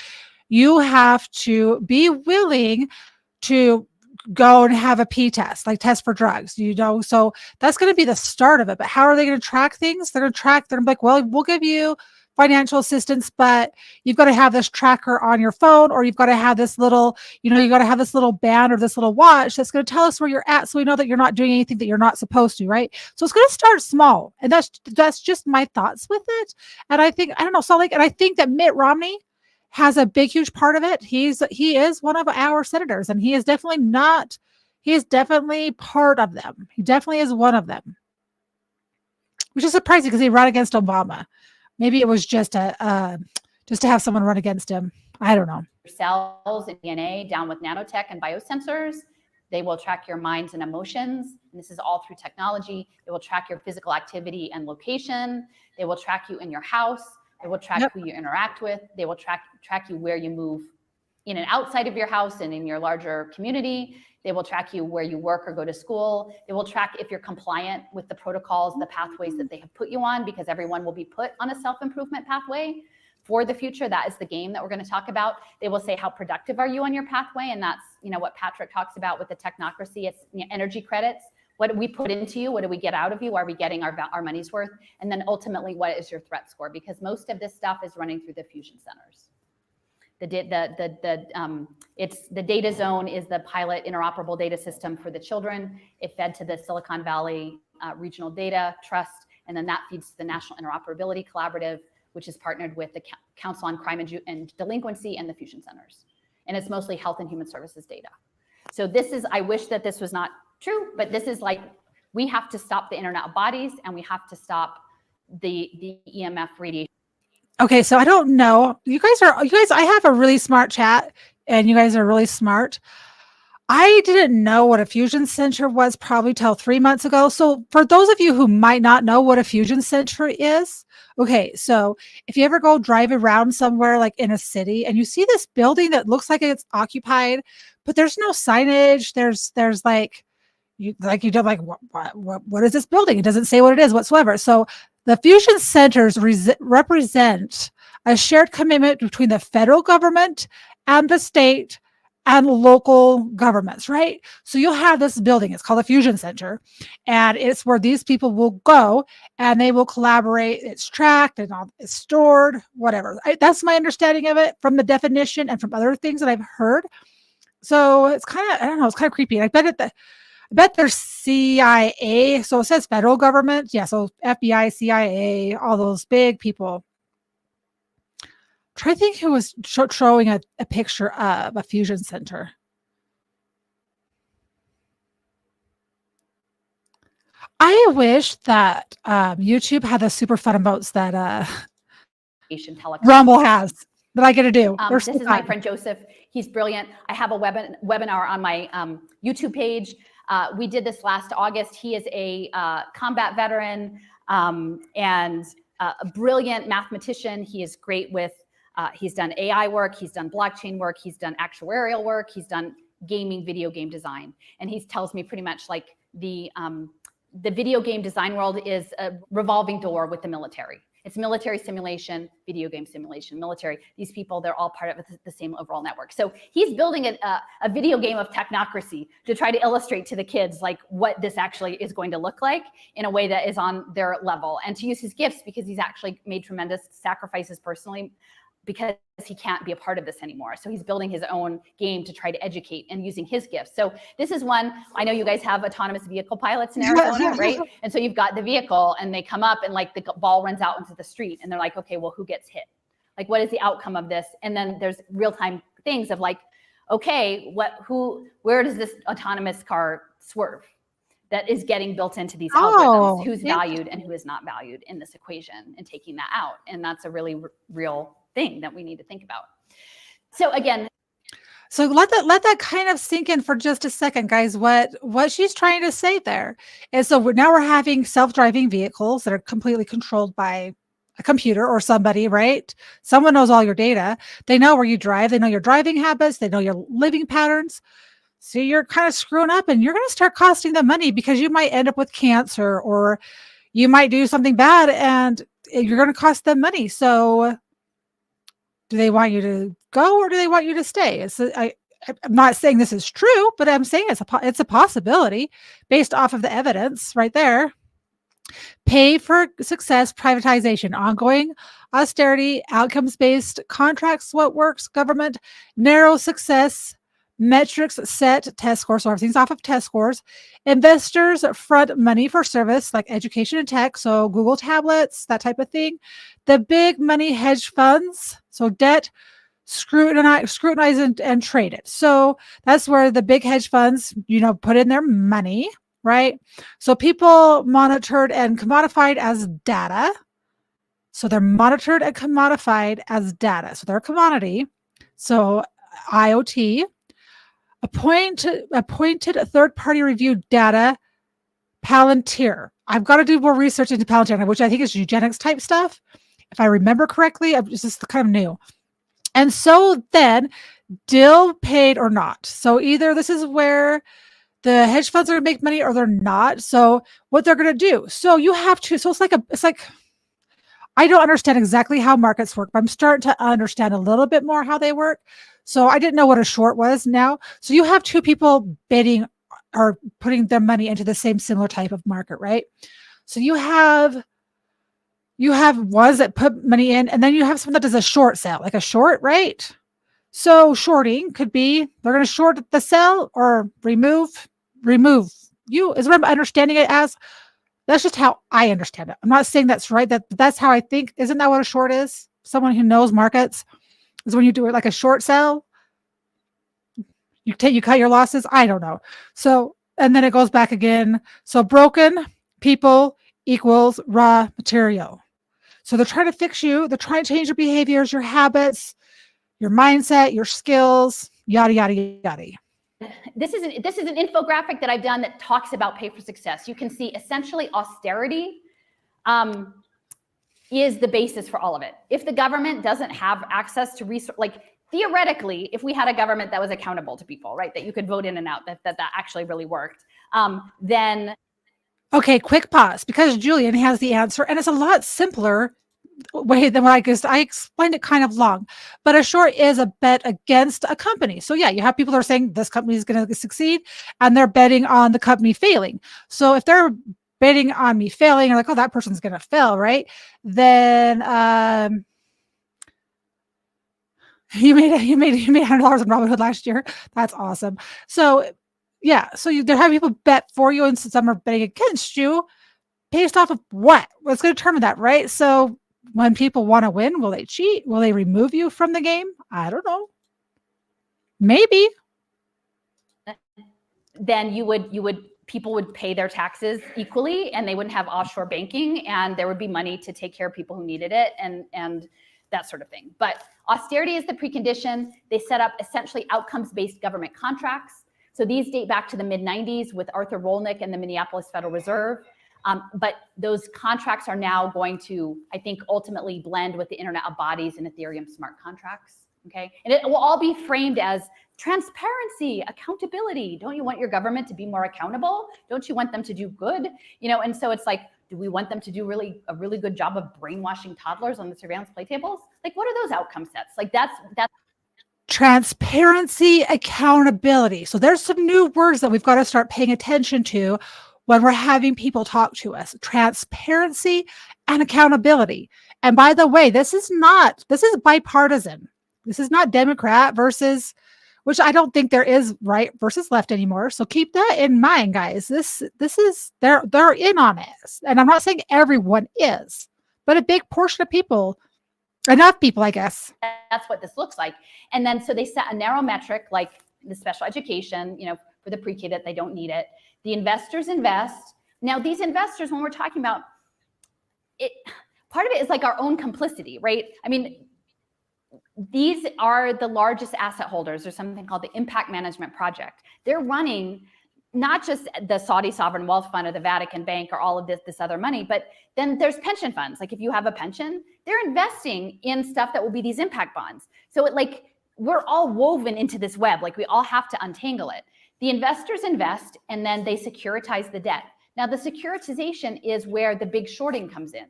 you have to be willing to go and have a P test, like test for drugs, so that's going to be the start of it. But how are they going to track things? They're like, well, we'll give you financial assistance, but you've got to have this tracker on your phone, or you've got to have this little, you got to have this little band or this little watch that's going to tell us where you're at, so we know that you're not doing anything that you're not supposed to, right? So it's going to start small, and that's just my thoughts with it. And I don't know, so and I think that Mitt Romney has a big, huge part of it. He is one of our senators, and he is definitely part of them. He definitely is one of them, which is surprising because he ran against Obama. Maybe it was just to have someone run against him. I don't know. Cells and DNA down with nanotech and biosensors. They will track your minds and emotions. And this is all through technology. They will track your physical activity and location. They will track you in your house. They will track who you interact with. They will track you where you move in and outside of your house and in your larger community. They will track you where you work or go to school. They will track if you're compliant with the protocols, the pathways that they have put you on, because everyone will be put on a self-improvement pathway for the future. That is the game that we're going to talk about. They will say, how productive are you on your pathway? And that's, what Patrick talks about with the technocracy. It's energy credits. What do we put into you? What do we get out of you? Are we getting our money's worth? And then ultimately, what is your threat score? Because most of this stuff is running through the fusion centers. The data zone is the pilot interoperable data system for the children. It fed to the Silicon Valley Regional Data Trust, and then that feeds to the National Interoperability Collaborative, which is partnered with the Council on Crime and Delinquency and the fusion centers. And it's mostly health and human services data. So I wish that this was not true, but this is like, we have to stop the Internet of Bodies, and we have to stop the EMF radiation. Okay, so I don't know. You guys, I have a really smart chat, and you guys are really smart. I didn't know what a fusion center was probably till 3 months ago. So for those of you who might not know what a fusion center is, okay, so if you ever go drive around somewhere like in a city and you see this building that looks like it's occupied, but there's no signage, there's like, what is this building? It doesn't say what it is whatsoever. So the fusion centers represent a shared commitment between the federal government and the state and local governments, right? So you'll have this building, it's called a fusion center, and it's where these people will go and they will collaborate. It's tracked and it's stored, whatever. That's my understanding of it from the definition and from other things that I've heard. So it's kind of, I don't know, it's kind of creepy. I bet there's CIA. So it says federal government. Yeah. So FBI, CIA, all those big people. Try to think who was showing a picture of a fusion center. I wish that YouTube had the super fun emotes that Rumble has that I get to do. This is my friend Joseph. He's brilliant. I have a webinar on my YouTube page. We did this last August. He is a combat veteran and a brilliant mathematician. He is great with, he's done AI work, he's done blockchain work, he's done actuarial work, he's done video game design. And he tells me pretty much like the video game design world is a revolving door with the military. It's military simulation, video game simulation, military. These people, they're all part of the same overall network. So he's building a video game of technocracy to try to illustrate to the kids like what this actually is going to look like in a way that is on their level, and to use his gifts because he's actually made tremendous sacrifices personally because he can't be a part of this anymore. So he's building his own game to try to educate and using his gifts. So this is one, I know you guys have autonomous vehicle pilots in Arizona, right? And so you've got the vehicle and they come up and like the ball runs out into the street and they're like, okay, well, who gets hit? Like, what is the outcome of this? And then there's real-time things of like, okay, where does this autonomous car swerve that is getting built into these algorithms? Who's valued and who is not valued in this equation, and taking that out. And that's a really real thing that we need to think about. So again, So let that kind of sink in for just a second, guys. What she's trying to say there is, so now we're having self-driving vehicles that are completely controlled by a computer or somebody, right? Someone knows all your data. They know where you drive. They know your driving habits. They know your living patterns. So you're kind of screwing up, and you're going to start costing them money because you might end up with cancer, or you might do something bad, and you're going to cost them money. So do they want you to go, or do they want you to stay? I'm not saying this is true, but I'm saying it's a possibility based off of the evidence right there. Pay for success privatization, ongoing austerity, outcomes-based contracts, what works, government, narrow success, metrics set, test scores, so everything's off of test scores. Investors front money for service like education and tech, so Google tablets, that type of thing. The big money hedge funds, so debt, scrutinize and trade it. So that's where the big hedge funds, put in their money, right? So people monitored and commodified as data. So they're monitored and commodified as data. So they're a commodity. So IoT, appointed third-party review data, Palantir. I've got to do more research into Palantir, which I think is eugenics type stuff. If I remember correctly, it's just kind of new. And so then, deal paid or not. So either this is where the hedge funds are going to make money or they're not. So what they're going to do. So you have to, so it's like, I don't understand exactly how markets work, but I'm starting to understand a little bit more how they work. So I didn't know what a short was now. So you have two people bidding or putting their money into the same similar type of market, right? So you have ones that put money in, and then you have someone that does a short sale, like a short, right? So shorting could be they're going to short the sell or remove you, is what I'm understanding it as. That's just how I understand it. I'm not saying that's right. That's how I think. Isn't that what a short is? Someone who knows markets is when you do it like a short sell. You cut your losses. I don't know. So, and then it goes back again. So broken people equals raw material. So they're trying to fix you. They're trying to change your behaviors, your habits, your mindset, your skills, yada, yada, yada. This is an infographic that I've done that talks about pay for success. You can see essentially austerity is the basis for all of it. If the government doesn't have access to resources, like theoretically, if we had a government that was accountable to people, right, that you could vote in and out, that actually really worked, then. Okay, quick pause, because Julian has the answer, and it's a lot simpler way than what I explained it kind of long. But a short is a bet against a company. So yeah, you have people that are saying this company is going to succeed, and they're betting on the company failing. So if they're betting on me failing, or like, oh, that person's going to fail, right? Then you made $100 on Robinhood last year. That's awesome. So yeah, so there have people bet for you, and some are betting against you based off of what? What's going to determine that, right? So when people want to win, will they cheat? Will they remove you from the game? I don't know. Maybe. Then people would pay their taxes equally, and they wouldn't have offshore banking, and there would be money to take care of people who needed it, and that sort of thing. But austerity is the precondition. They set up essentially outcomes-based government contracts. So these date back to the mid-90s with Arthur Rolnick and the Minneapolis Federal Reserve. But those contracts are now going to, I think, ultimately blend with the Internet of Bodies and Ethereum smart contracts. Okay, and it will all be framed as transparency, accountability. Don't you want your government to be more accountable? Don't you want them to do good? And so it's like, do we want them to do a really good job of brainwashing toddlers on the surveillance play tables? Like, what are those outcome sets? Like, that's transparency, accountability. So there's some new words that we've got to start paying attention to when we're having people talk to us. Transparency and accountability. And by the way, this is bipartisan. This is not Democrat versus, which I don't think there is right versus left anymore. So keep that in mind, guys. This is, they're in on it. And I'm not saying everyone is, but a big portion of people, enough people, I guess. That's what this looks like. And then, so they set a narrow metric, like the special education, for the pre-K, that they don't need it. The investors invest. Now, these investors, when we're talking about it, part of it is like our own complicity, right? I mean, these are the largest asset holders. There's something called the Impact Management Project. They're running not just the Saudi Sovereign Wealth Fund or the Vatican Bank or all of this other money, but then there's pension funds. Like if you have a pension, they're investing in stuff that will be these impact bonds. So we're all woven into this web. Like we all have to untangle it. The investors invest and then they securitize the debt. Now the securitization is where the big shorting comes in.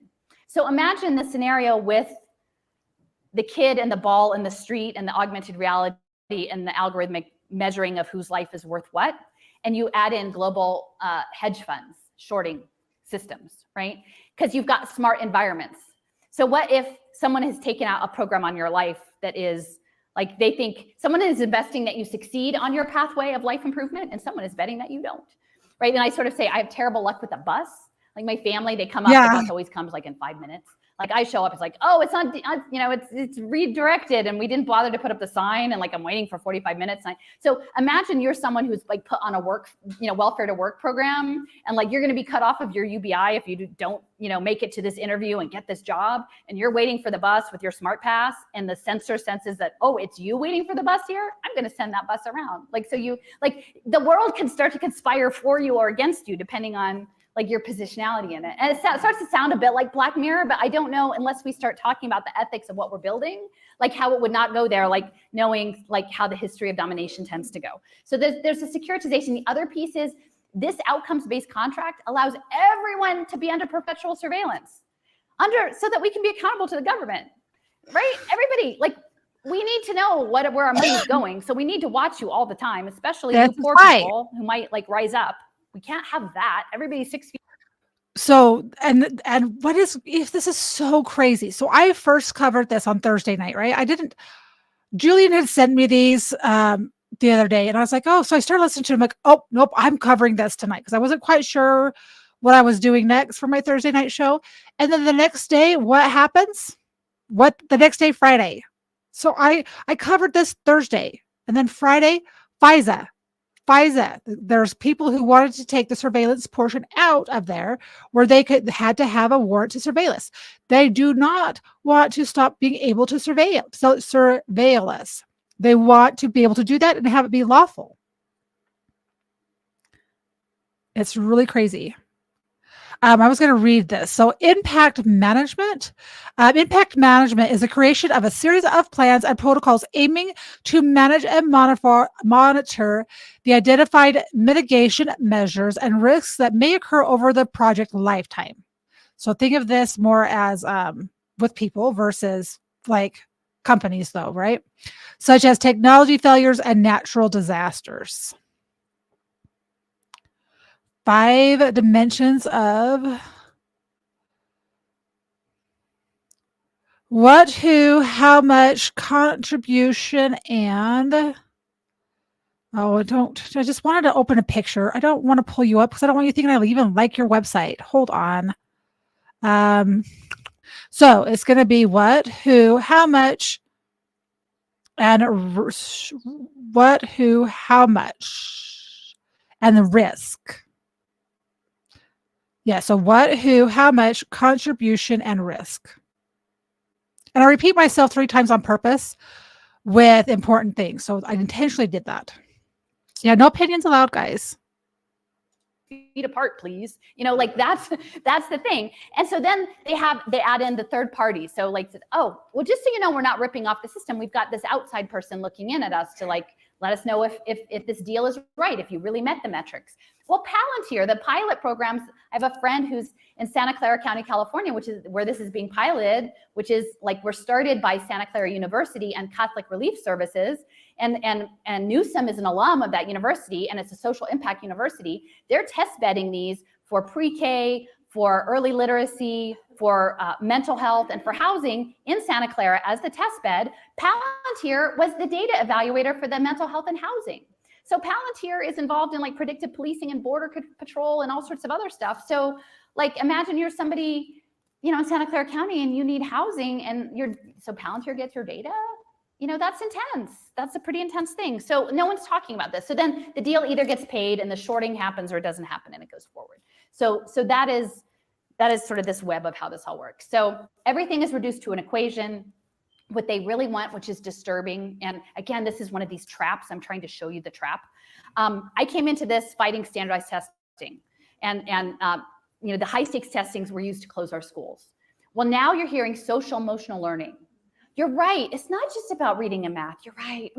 So imagine the scenario with the kid and the ball in the street and the augmented reality and the algorithmic measuring of whose life is worth what. And you add in global hedge funds, shorting systems, right? Because you've got smart environments. So what if someone has taken out a program on your life that is like, they think someone is investing that you succeed on your pathway of life improvement and someone is betting that you don't, right? And I sort of say, I have terrible luck with the bus. Like my family, they come up, the bus always comes like in 5 minutes. Like I show up, it's like, oh, it's on, you know, it's redirected and we didn't bother to put up the sign and like I'm waiting for 45 minutes. So imagine you're someone who's like put on a work, you know, welfare to work program and like you're going to be cut off of your UBI if you don't, you know, make it to this interview and get this job and you're waiting for the bus with your smart pass and the sensor senses that, oh, it's you waiting for the bus here. I'm going to send that bus around. Like, so you, like the world can start to conspire for you or against you depending on like your positionality in it. And it starts to sound a bit like Black Mirror, but I don't know unless we start talking about the ethics of what we're building, like how it would not go there, like knowing like how the history of domination tends to go. So there's a securitization. The other piece is this outcomes-based contract allows everyone to be under perpetual surveillance, so that we can be accountable to the government, right? Everybody, like we need to know where our money is going. So we need to watch you all the time, especially you poor people who might like rise up. We can't have that. Everybody's 6 feet. So, and what is, if this is so crazy. So I first covered this on Thursday night, right? Julian had sent me these the other day and I was like, oh, so I started listening to them like, oh, nope, I'm covering this tonight. Cause I wasn't quite sure what I was doing next for my Thursday night show. And then the next day, what happens? The next day, Friday. So I covered this Thursday and then Friday, FISA. There's people who wanted to take the surveillance portion out of there where they had to have a warrant to surveillance. They do not want to stop being able to surveil us. They want to be able to do that and have it be lawful. It's really crazy. I was going to read this. So impact management. Impact management is the creation of a series of plans and protocols aiming to manage and monitor the identified mitigation measures and risks that may occur over the project lifetime. So think of this more as with people versus like companies though, right? Such as technology failures and natural disasters. 5 dimensions of what, who, how much, contribution, and I just wanted to open a picture. I don't want to pull you up because I don't want you thinking I even like your website. Hold on. So it's going to be what, who, how much, and what, who, how much, and the risk. Yeah, so what, who, how much, contribution, and risk. And I repeat myself 3 times on purpose with important things. So I intentionally did that. Yeah, no opinions allowed, guys. Feet apart, please. You know, like that's the thing. And so then they add in the third party. So like, oh, well, just so you know, we're not ripping off the system. We've got this outside person looking in at us to like, let us know if this deal is right, if you really met the metrics. Well, Palantir, the pilot programs, I have a friend who's in Santa Clara County, California, which is where this is being piloted, which is like we're started by Santa Clara University and Catholic Relief Services. And Newsom is an alum of that university, and it's a social impact university. They're test bedding these for pre-K, for early literacy, for mental health, and for housing in Santa Clara as the test bed. Palantir was the data evaluator for the mental health and housing. So Palantir is involved in like predictive policing and border patrol and all sorts of other stuff. So like imagine you're somebody, you know, in Santa Clara County and you need housing and so Palantir gets your data. You know, that's intense. That's a pretty intense thing. So no one's talking about this. So then the deal either gets paid and the shorting happens or it doesn't happen and it goes forward. So that is sort of this web of how this all works. So everything is reduced to an equation. what they really want, which is disturbing. And again, this is one of these traps. I'm trying to show you the trap. I came into this fighting standardized testing, and you know, the high stakes testings were used to close our schools. Well, now you're hearing social emotional learning. You're right. It's not just about reading and math. You're right.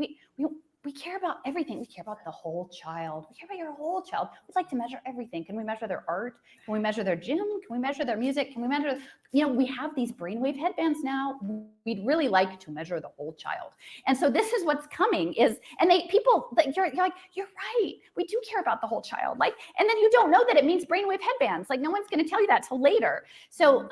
We care about everything. We care about the whole child. We care about your whole child. We'd like to measure everything. Can we measure their art? Can we measure their gym? Can we measure their music? Can we measure, you know, we have these brainwave headbands now. We'd really like to measure the whole child. And so this is what's coming is, and people, you're like, you're right. We do care about the whole child. Like, and then you don't know that it means brainwave headbands. Like no one's going to tell you that till later. So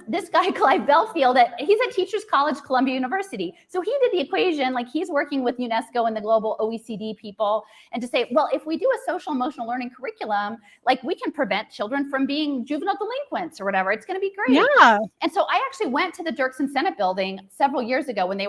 this guy, Clive Belfield, he's at Teachers College, Columbia University. So he did the equation, like he's working with UNESCO and the global OECD people, and to say, well, if we do a social emotional learning curriculum, like we can prevent children from being juvenile delinquents or whatever. It's going to be great. Yeah. And so I actually went to the Dirksen Senate building several years ago when they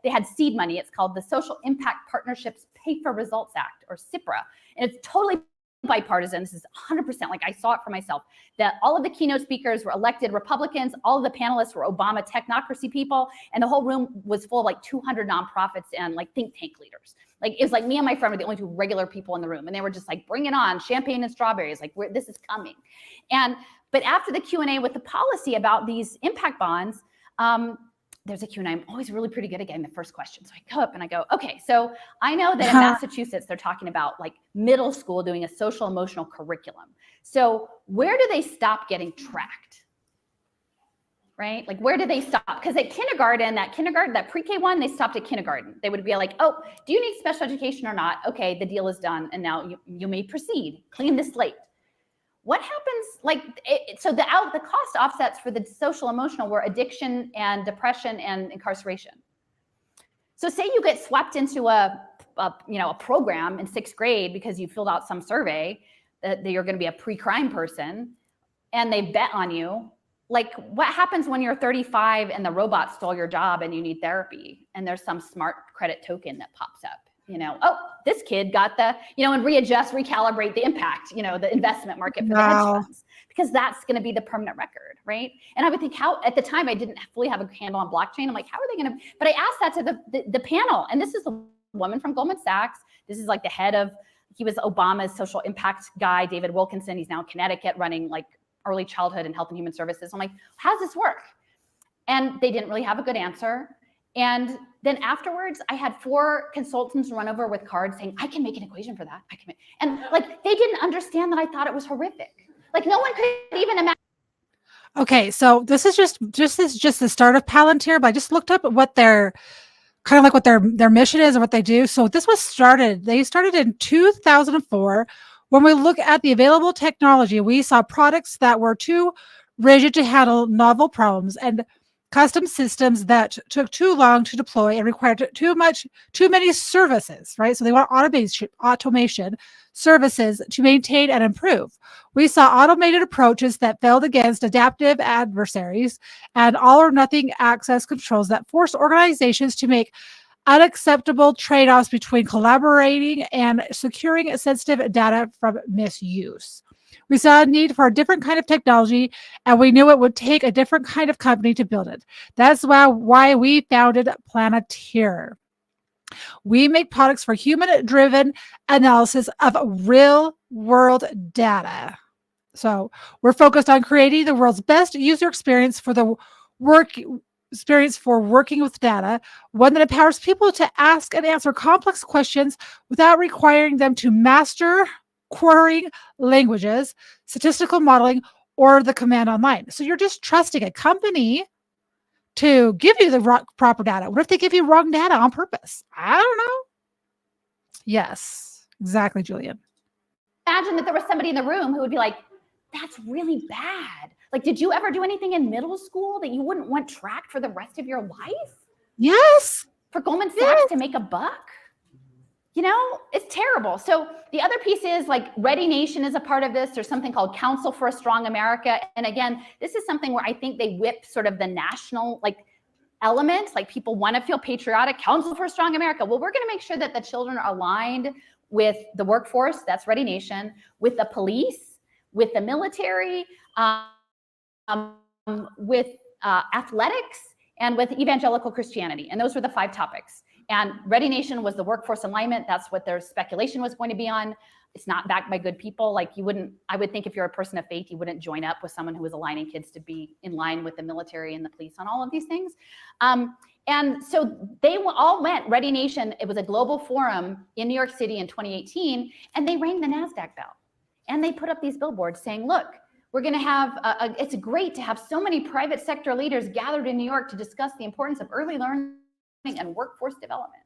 had seed money. It's called the Social Impact Partnerships Pay for Results Act, or CIPRA. And it's totally bipartisan. This is 100%, like I saw it for myself, that all of the keynote speakers were elected Republicans, all of the panelists were Obama technocracy people, and the whole room was full of like 200 nonprofits and like think tank leaders. Like it was like me and my friend were the only two regular people in the room, and they were just like, bring it on, champagne and strawberries, like this is coming. But after the Q&A with the policy about these impact bonds, there's a Q&A. I'm always really pretty good at getting the first question. So I go up and I go, okay, so I know that in Massachusetts, they're talking about like middle school doing a social emotional curriculum. So where do they stop getting tracked? Right? Like where do they stop? Because at kindergarten, that pre-K one, they stopped at kindergarten. They would be like, oh, do you need special education or not? Okay, the deal is done. And now you may proceed, clean the slate. What happens, so the cost offsets for the social emotional were addiction and depression and incarceration. So say you get swept into a program in 6th grade because you filled out some survey that you're going to be a pre-crime person, and they bet on you. Like what happens when you're 35 and the robot stole your job and you need therapy, and there's some smart credit token that pops up? You know, oh, this kid got the, and recalibrate the impact, the investment market for the hedge funds, because that's going to be the permanent record, right? And I would think at the time I didn't fully have a handle on blockchain. I'm like, how are they going to, but I asked that to the panel, and this is the woman from Goldman Sachs. This is like the head of, he was Obama's social impact guy, David Wilkinson. He's now in Connecticut running like early childhood and health and human services. I'm like, how does this work? And they didn't really have a good answer. And then afterwards, I had 4 consultants run over with cards saying, I can make an equation for that. And like, they didn't understand that I thought it was horrific. Like no one could even imagine. Okay, so this is just the start of Palantir, but I just looked up at what their mission is and what they do. So they started in 2004. When we look at the available technology, we saw products that were too rigid to handle novel problems and custom systems that took too long to deploy and required too many services, right? So they want automation services to maintain and improve. We saw automated approaches that failed against adaptive adversaries and all or nothing access controls that force organizations to make unacceptable trade-offs between collaborating and securing sensitive data from misuse. We saw a need for a different kind of technology, and we knew it would take a different kind of company to build it. That's why we founded Palantir. We make products for human-driven analysis of real-world data. So we're focused on creating the world's best user experience for working with data, one that empowers people to ask and answer complex questions without requiring them to master querying languages, statistical modeling, or the command online. So you're just trusting a company to give you the proper data. What if they give you wrong data on purpose? I don't know. Yes, exactly, Julian. Imagine that there was somebody in the room who would be like, that's really bad. Like, did you ever do anything in middle school that you wouldn't want tracked for the rest of your life? Yes. For Goldman Sachs to make a buck? It's terrible. So the other piece is like Ready Nation is a part of this. There's something called Council for a Strong America. And again, this is something where I think they whip sort of the national element, like people want to feel patriotic. Council for a Strong America. Well, we're going to make sure that the children are aligned with the workforce, that's Ready Nation, with the police, with the military, with athletics, and with evangelical Christianity. And those were the 5 topics. And Ready Nation was the workforce alignment. That's what their speculation was going to be on. It's not backed by good people. Like I would think if you're a person of faith, you wouldn't join up with someone who was aligning kids to be in line with the military and the police on all of these things. And so they all went, Ready Nation, it was a global forum in New York City in 2018, and they rang the NASDAQ bell. And they put up these billboards saying, look, we're gonna have, it's great to have so many private sector leaders gathered in New York to discuss the importance of early learning and workforce development.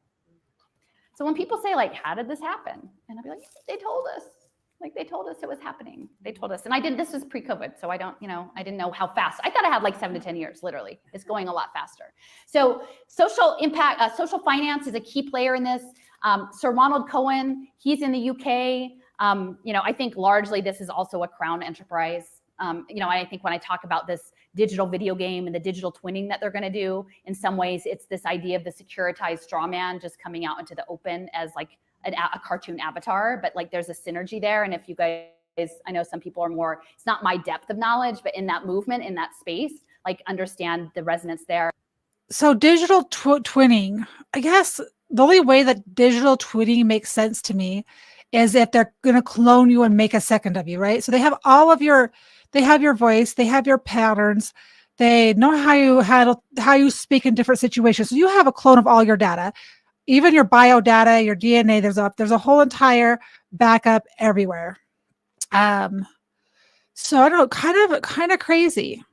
So when people say like, how did this happen? And I'll be like, they told us. Like they told us it was happening. They told us, and this was pre-COVID, so I didn't know how fast. I thought I had like 7 to 10 years, literally. It's going a lot faster. So social impact, social finance is a key player in this. Sir Ronald Cohen, he's in the UK. I think largely this is also a Crown enterprise. I think when I talk about this digital video game and the digital twinning that they're going to do, in some ways, it's this idea of the securitized straw man just coming out into the open as like a cartoon avatar, but like there's a synergy there. And if you guys, I know some people are more, it's not my depth of knowledge, but in that movement, in that space, like understand the resonance there. So digital twinning, I guess the only way that digital twinning makes sense to me is if they're going to clone you and make a second of you, right? So they have they have your voice, they have your patterns, they know how you speak in different situations. So you have a clone of all your data, even your bio data, your DNA. There's a whole entire backup everywhere. So I don't know, kind of crazy.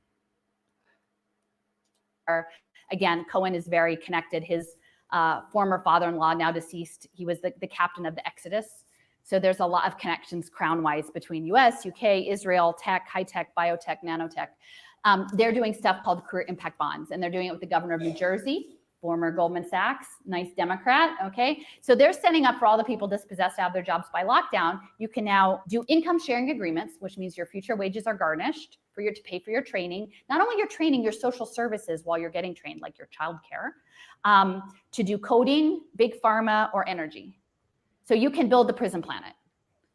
Again, Cohen is very connected. His former father-in-law, now deceased, he was the captain of the Exodus. So there's a lot of connections crown-wise between US, UK, Israel, tech, high-tech, biotech, nanotech. They're doing stuff called career impact bonds, and they're doing it with the governor of New Jersey, former Goldman Sachs, nice Democrat, okay? So they're setting up for all the people dispossessed out of their jobs by lockdown. You can now do income sharing agreements, which means your future wages are garnished for you to pay for your training. Not only your training, your social services while you're getting trained, like your childcare, to do coding, big pharma, or energy. So you can build the prison planet.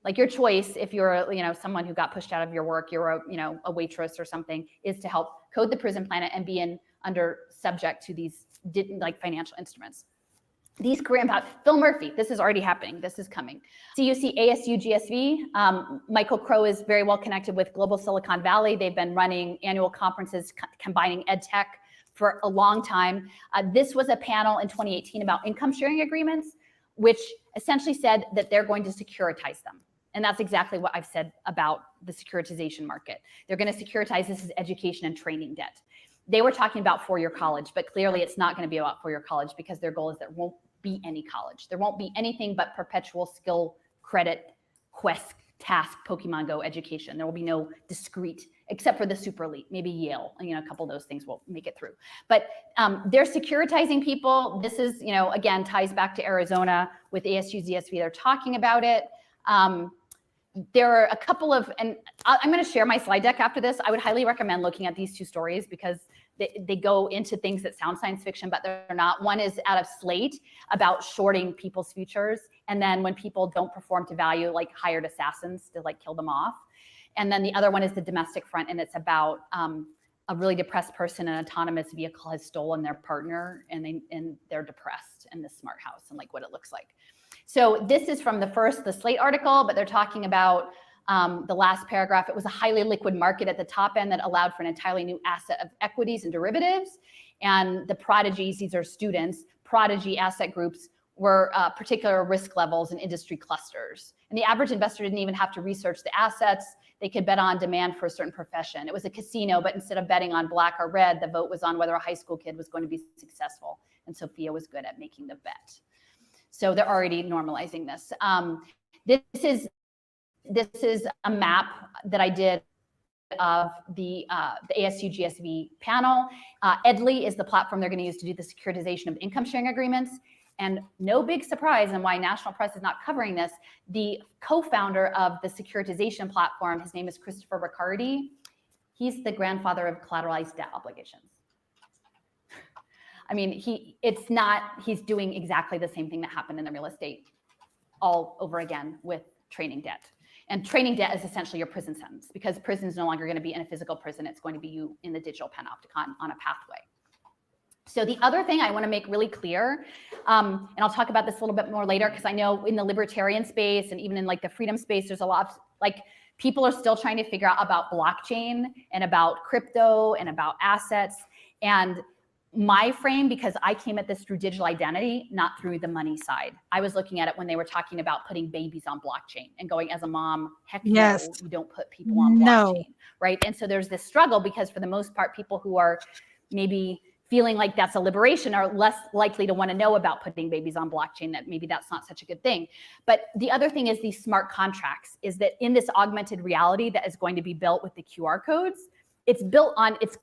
Like your choice, if you're someone who got pushed out of your work, you're a waitress or something, is to help code the prison planet and be under subject to these financial instruments. These career impact, Phil Murphy, this is already happening. This is coming. CUC, ASU, GSV. Michael Crow is very well connected with Global Silicon Valley. They've been running annual conferences combining ed tech for a long time. This was a panel in 2018 about income sharing agreements, which essentially said that they're going to securitize them. And that's exactly what I've said about the securitization market. They're going to securitize this as education and training debt. They were talking about four-year college, but clearly it's not going to be about four-year college because their goal is there won't be any college. There won't be anything but perpetual skill, credit, quest, task, Pokemon Go education. There will be no discrete, except for the super elite, maybe Yale, a couple of those things will make it through. But they're securitizing people. This is, again, ties back to Arizona with ASU, ZSV. They're talking about it. There are a couple of, and I'm going to share my slide deck after this. I would highly recommend looking at these two stories because they go into things that sound science fiction, but they're not. One is out of Slate about shorting people's futures. And then when people don't perform to value, like hired assassins to kill them off. And then the other one is the domestic front. And it's about a really depressed person in an autonomous vehicle has stolen their partner and they're depressed in this smart house and what it looks like. So this is from the Slate article, but they're talking about the last paragraph. It was a highly liquid market at the top end that allowed for an entirely new asset of equities and derivatives. And the prodigies, these are students, prodigy asset groups were particular risk levels and industry clusters. And the average investor didn't even have to research the assets. They could bet on demand for a certain profession. It was a casino, but instead of betting on black or red, the vote was on whether a high school kid was going to be successful. And Sophia was good at making the bet. So they're already normalizing this. This is a map that I did of the ASU GSV panel. Edley is the platform they're going to use to do the securitization of income sharing agreements. And no big surprise, and why national press is not covering this, the co-founder of the securitization platform, his name is Christopher Riccardi. He's the grandfather of collateralized debt obligations. I mean, he's doing exactly the same thing that happened in the real estate all over again with training debt. And training debt is essentially your prison sentence because prison is no longer going to be in a physical prison. It's going to be you in the digital panopticon on a pathway. So the other thing I want to make really clear, and I'll talk about this a little bit more later, because I know in the libertarian space and even in like the freedom space, there's a lot of like people are still trying to figure out about blockchain and about crypto and about assets. And my frame, because I came at this through digital identity, not through the money side. I was looking at it when they were talking about putting babies on blockchain and going, as a mom, heck Yes. no, you don't put people on No. blockchain, right? And so there's this struggle, because for the most part, people who are maybe feeling like that's a liberation are less likely to want to know about putting babies on blockchain, that maybe that's not such a good thing. But the other thing is these smart contracts, is that in this augmented reality that is going to be built with the QR codes, it's built on, it's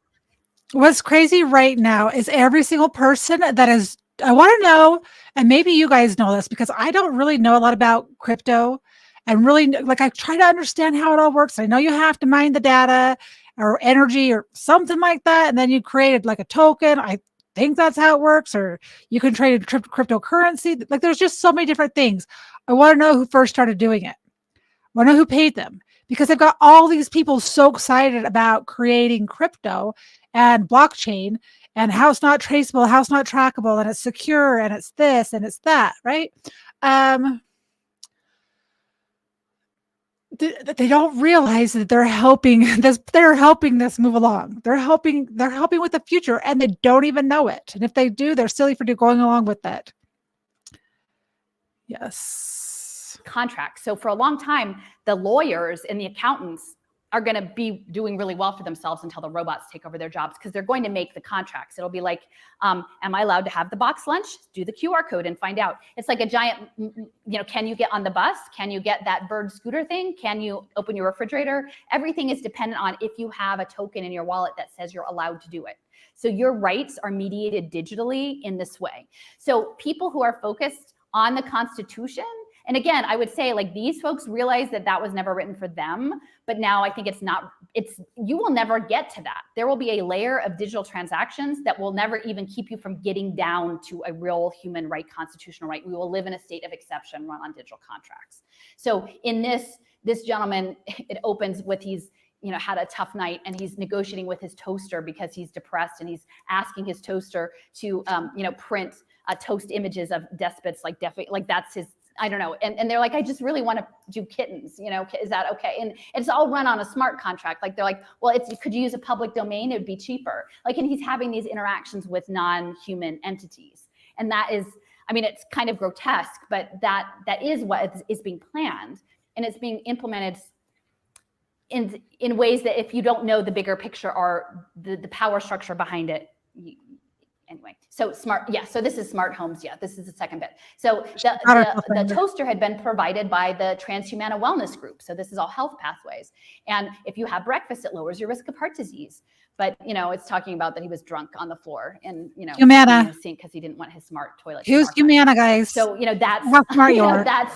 What's crazy right now is every single person that is, I want to know, and maybe you guys know this, because I don't really know a lot about crypto, and really, like, I try to understand how it all works. I know you have to mine the data or energy or something like that, and then you created like a token. I think that's how it works, or you can trade cryptocurrency. Like, there's just so many different things. I want to know who first started doing it. I want to know who paid them, because they've got all these people so excited about creating crypto and blockchain and how it's not traceable, how it's not trackable, and it's secure, and it's this and it's that, right? They don't realize that they're helping this. They're helping this move along. They're helping with the future, and they don't even know it. And if they do, they're silly for going along with it. Yes. contracts. So for a long time, the lawyers and the accountants are going to be doing really well for themselves until the robots take over their jobs, because they're going to make the contracts. It'll be like, am I allowed to have the box lunch? Do the QR code and find out. It's like a giant, can you get on the bus? Can you get that bird scooter thing? Can you open your refrigerator? Everything is dependent on if you have a token in your wallet that says you're allowed to do it. So your rights are mediated digitally in this way. So people who are focused on the Constitution, and again, I would say, like, these folks realize that that was never written for them, but now I think you will never get to that. There will be a layer of digital transactions that will never even keep you from getting down to a real human right, constitutional right. We will live in a state of exception run on digital contracts. So in this gentleman, it opens with he's had a tough night, and he's negotiating with his toaster because he's depressed, and he's asking his toaster to print toast images of despots, like that's his, I don't know. And they're like, I just really want to do kittens, is that okay? And it's all run on a smart contract. Like, they're like, well, could you use a public domain? It would be cheaper. Like, and he's having these interactions with non-human entities. And that is, it's kind of grotesque, but that is what is being planned. And it's being implemented in ways that, if you don't know the bigger picture or the power structure behind it, anyway, so smart, yeah. So this is smart homes. Yeah, this is the second bit. So the toaster had been provided by the Transhumana Wellness Group. So this is all health pathways. And if you have breakfast, it lowers your risk of heart disease. But it's talking about that he was drunk on the floor and Humana in the sink because he didn't want his smart toilet. Who's Humana, guys? So that's how smart you are. That's.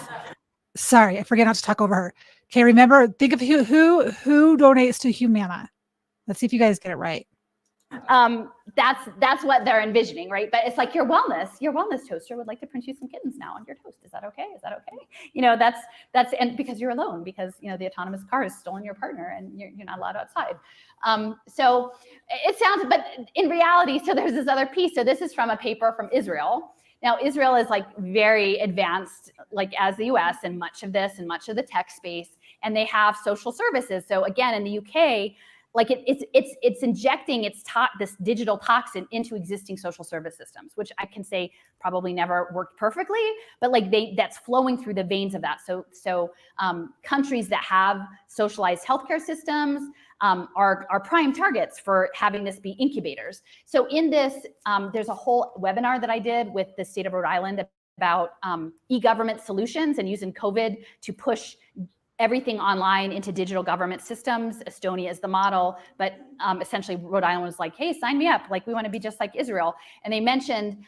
Sorry, I forget not to talk over her. Okay, remember, think of who donates to Humana. Let's see if you guys get it right. That's what they're envisioning, right? But it's like your wellness toaster would like to print you some kittens now on your toast. Is that okay? Is that okay? That's and because you're alone, because the autonomous car has stolen your partner and you're not allowed outside. So it sounds, but in reality, so there's this other piece. So this is from a paper from Israel. Now, Israel is like very advanced, like as the US, in much of this and much of the tech space, and they have social services. So again, in the UK, like it's injecting this digital toxin into existing social service systems, which I can say probably never worked perfectly, but like that's flowing through the veins of that. So countries that have socialized healthcare systems are prime targets for having this be incubators. So in this, there's a whole webinar that I did with the state of Rhode Island about e-government solutions and using COVID to push everything online into digital government systems. Estonia is the model, but essentially Rhode Island was like, hey, sign me up. Like, we want to be just like Israel. And they mentioned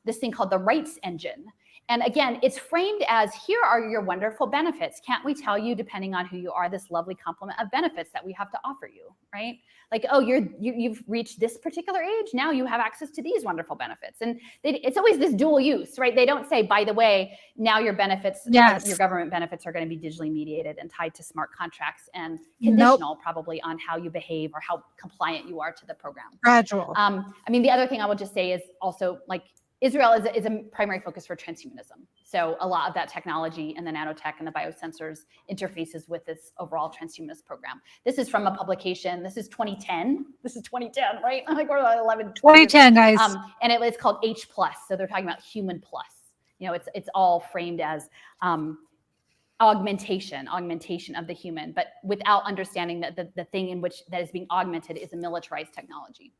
this thing called the rights engine. And again, it's framed as, here are your wonderful benefits. Can't we tell you, depending on who you are, this lovely complement of benefits that we have to offer you, right? Like, oh, you've reached this particular age, now you have access to these wonderful benefits. And it's always this dual use, right? They don't say, by the way, now your benefits, Yes. your government benefits are going to be digitally mediated and tied to smart contracts and conditional probably on how you behave or how compliant you are to the program. Gradual. I mean, the other thing I will just say is also, like, Israel is a primary focus for transhumanism. So a lot of that technology and the nanotech and the biosensors interfaces with this overall transhumanist program. This is from a publication. This is 2010. This is 2010, right? Like, we're 11, 2010, guys. And it's called H+. So they're talking about human plus. You know, it's all framed as augmentation of the human, but without understanding that the thing in which that is being augmented is a militarized technology.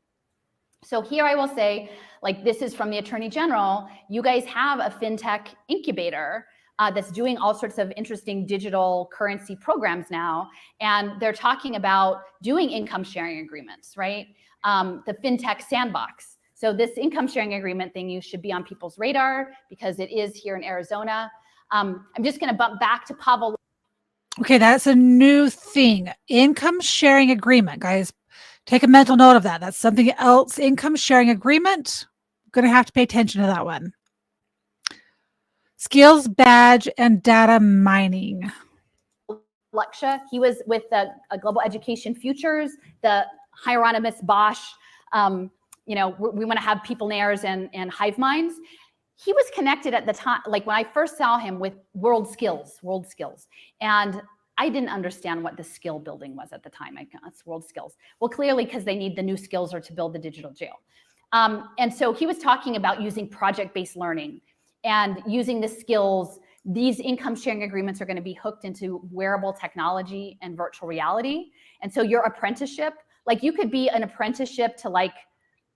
So here I will say, like, this is from the Attorney General. You guys have a fintech incubator that's doing all sorts of interesting digital currency programs now. And they're talking about doing income sharing agreements, right? The fintech sandbox. So this income sharing agreement thing, you should be on people's radar because it is here in Arizona. I'm just going to bump back to Pavel. Okay, that's a new thing. Income sharing agreement, guys. Take a mental note of that. That's something else. Income sharing agreement. Going to have to pay attention to that one. Skills badge and data mining. Luksha, he was with the Global Education Futures, the Hieronymus Bosch. You know, we want to have people nairs and hive minds. He was connected at the time, like when I first saw him, with World Skills. And I didn't understand what the skill building was at the time. It's World Skills. Well, clearly because they need the new skills or to build the digital jail. And so he was talking about using project-based learning and using the skills. These income sharing agreements are going to be hooked into wearable technology and virtual reality. And so your apprenticeship, like, you could be an apprenticeship to like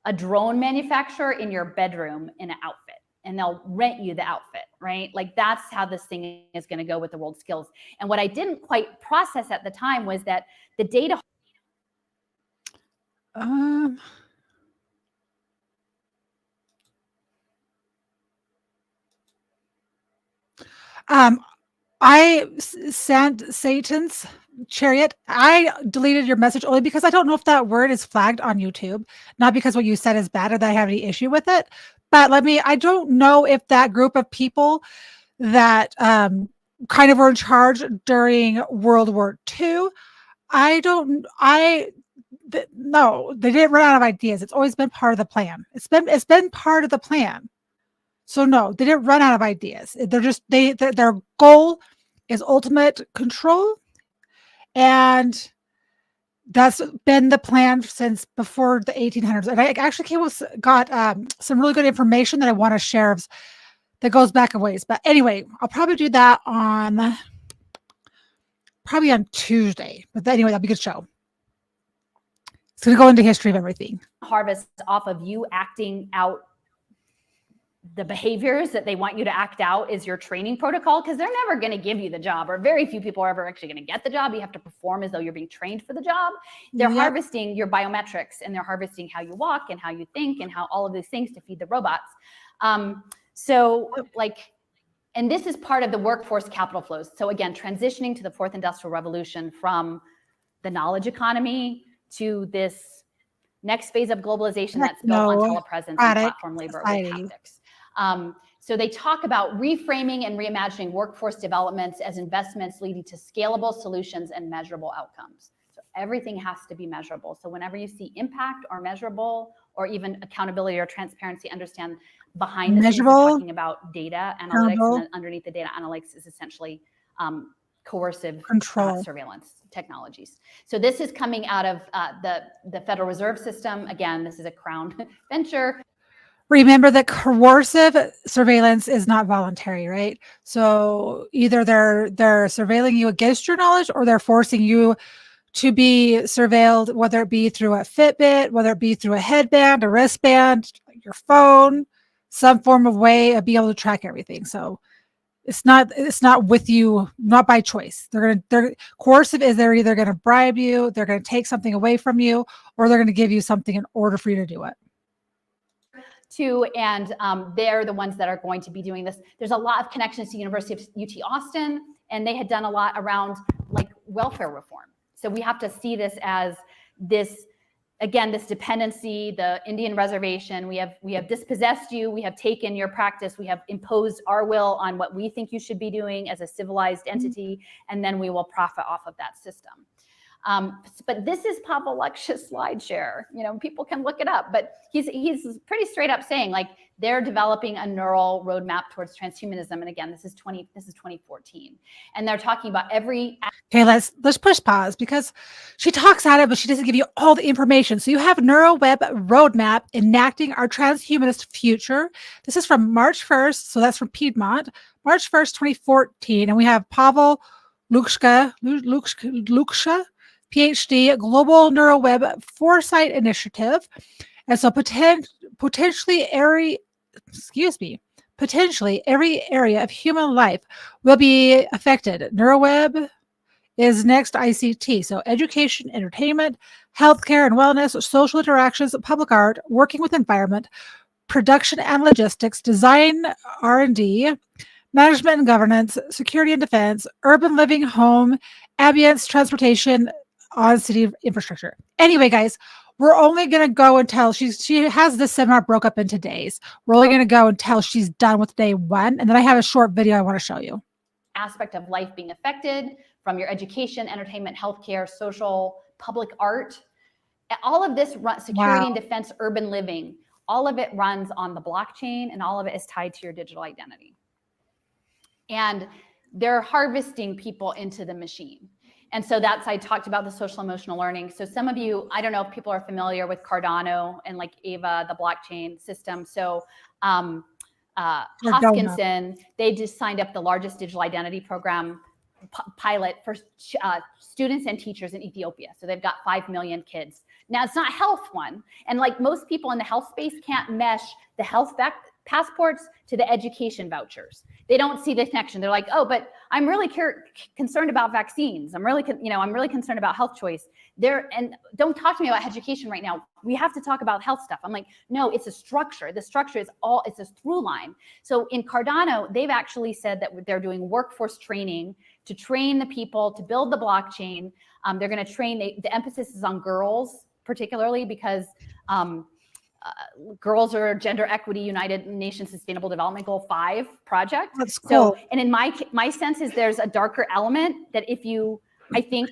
a drone manufacturer in your bedroom in an outfit. And they'll rent you the outfit, right? Like, that's how this thing is going to go with the World Skills. And what I didn't quite process at the time was that the data. I sent Satan's chariot. I deleted your message only because I don't know if that word is flagged on YouTube. Not because what you said is bad or that I have any issue with it. But I don't know if that group of people that kind of were in charge during World War II, no, they didn't run out of ideas. It's always been part of the plan. It's been part of the plan. So no, they didn't run out of ideas. They're just, their goal is ultimate control. And that's been the plan since before the 1800s. And I actually got some really good information that I want to share that goes back a ways. But anyway, I'll probably do that on Tuesday. But anyway, that'll be a good show. It's going to go into history of everything. Harvest off of you acting out the behaviors that they want you to act out is your training protocol, because they're never going to give you the job, or very few people are ever actually going to get the job. You have to perform as though you're being trained for the job. They're harvesting your biometrics, and they're harvesting how you walk and how you think and how all of these things to feed the robots. So like, and this is part of the workforce capital flows. So again, transitioning to the fourth industrial revolution from the knowledge economy to this next phase of globalization that's built on telepresence and platform labor with haptics. So they talk about reframing and reimagining workforce developments as investments leading to scalable solutions and measurable outcomes. So everything has to be measurable. So whenever you see impact or measurable or even accountability or transparency, understand behind the scenes we're talking about data analytics, and then underneath the data analytics is essentially coercive control surveillance technologies. So this is coming out of the Federal Reserve System. Again, this is a Crown venture. Remember that coercive surveillance is not voluntary, right? So either they're surveilling you against your knowledge, or they're forcing you to be surveilled, whether it be through a Fitbit, whether it be through a headband, a wristband, your phone, some form of way of being able to track everything. So it's not with you, not by choice. They're coercive is they're either going to bribe you, they're going to take something away from you, or they're going to give you something in order for you to do it. too, and they're the ones that are going to be doing this. There's a lot of connections to University of UT Austin, and they had done a lot around like welfare reform. So we have to see this as this, again, this dependency, the Indian reservation. We have dispossessed you, we have taken your practice, we have imposed our will on what we think you should be doing as a civilized entity, and then we will profit off of that system. But this is Pavel Leksh's slide share. You know, people can look it up, but he's pretty straight up saying like they're developing a neural roadmap towards transhumanism. And again, this is 2014, and they're talking about every. Okay, let's push pause because she talks at it, but she doesn't give you all the information. So you have NeuroWeb roadmap enacting our transhumanist future. This is from March 1st, so that's from Piedmont, March 1st, 2014, and we have Pavel Luksha, PhD, Global NeuroWeb Foresight Initiative. And so potentially every area of human life will be affected. NeuroWeb is next ICT. So education, entertainment, healthcare and wellness, social interactions, public art, working with environment, production and logistics, design, R&D, management and governance, security and defense, urban living, home, ambience, transportation, on city infrastructure. Anyway, guys, we're only going to go until she has this seminar broke up into days. We're only going to go until she's done with day 1. And then I have a short video I want to show you. Aspect of life being affected from your education, entertainment, healthcare, social, public art. All of this security and defense, urban living, all of it runs on the blockchain, and all of it is tied to your digital identity. And they're harvesting people into the machine. And so I talked about the social emotional learning. So some of you, I don't know if people are familiar with Cardano and like Ava, the blockchain system. So Hoskinson, they just signed up the largest digital identity program pilot for students and teachers in Ethiopia. So they've got 5 million kids. Now it's not a health one. And like most people in the health space can't mesh the health passports to the education vouchers. They don't see the connection. They're like, oh, but I'm really concerned about vaccines. I'm really concerned about health choice. And don't talk to me about education right now. We have to talk about health stuff. I'm like, no, it's a structure. The structure is it's a through line. So in Cardano, they've actually said that they're doing workforce training to train the people to build the blockchain. They're going to train, the emphasis is on girls, particularly because girls are Gender Equity United Nations Sustainable Development Goal 5 project. That's cool. So, and in my sense is there's a darker element that I think.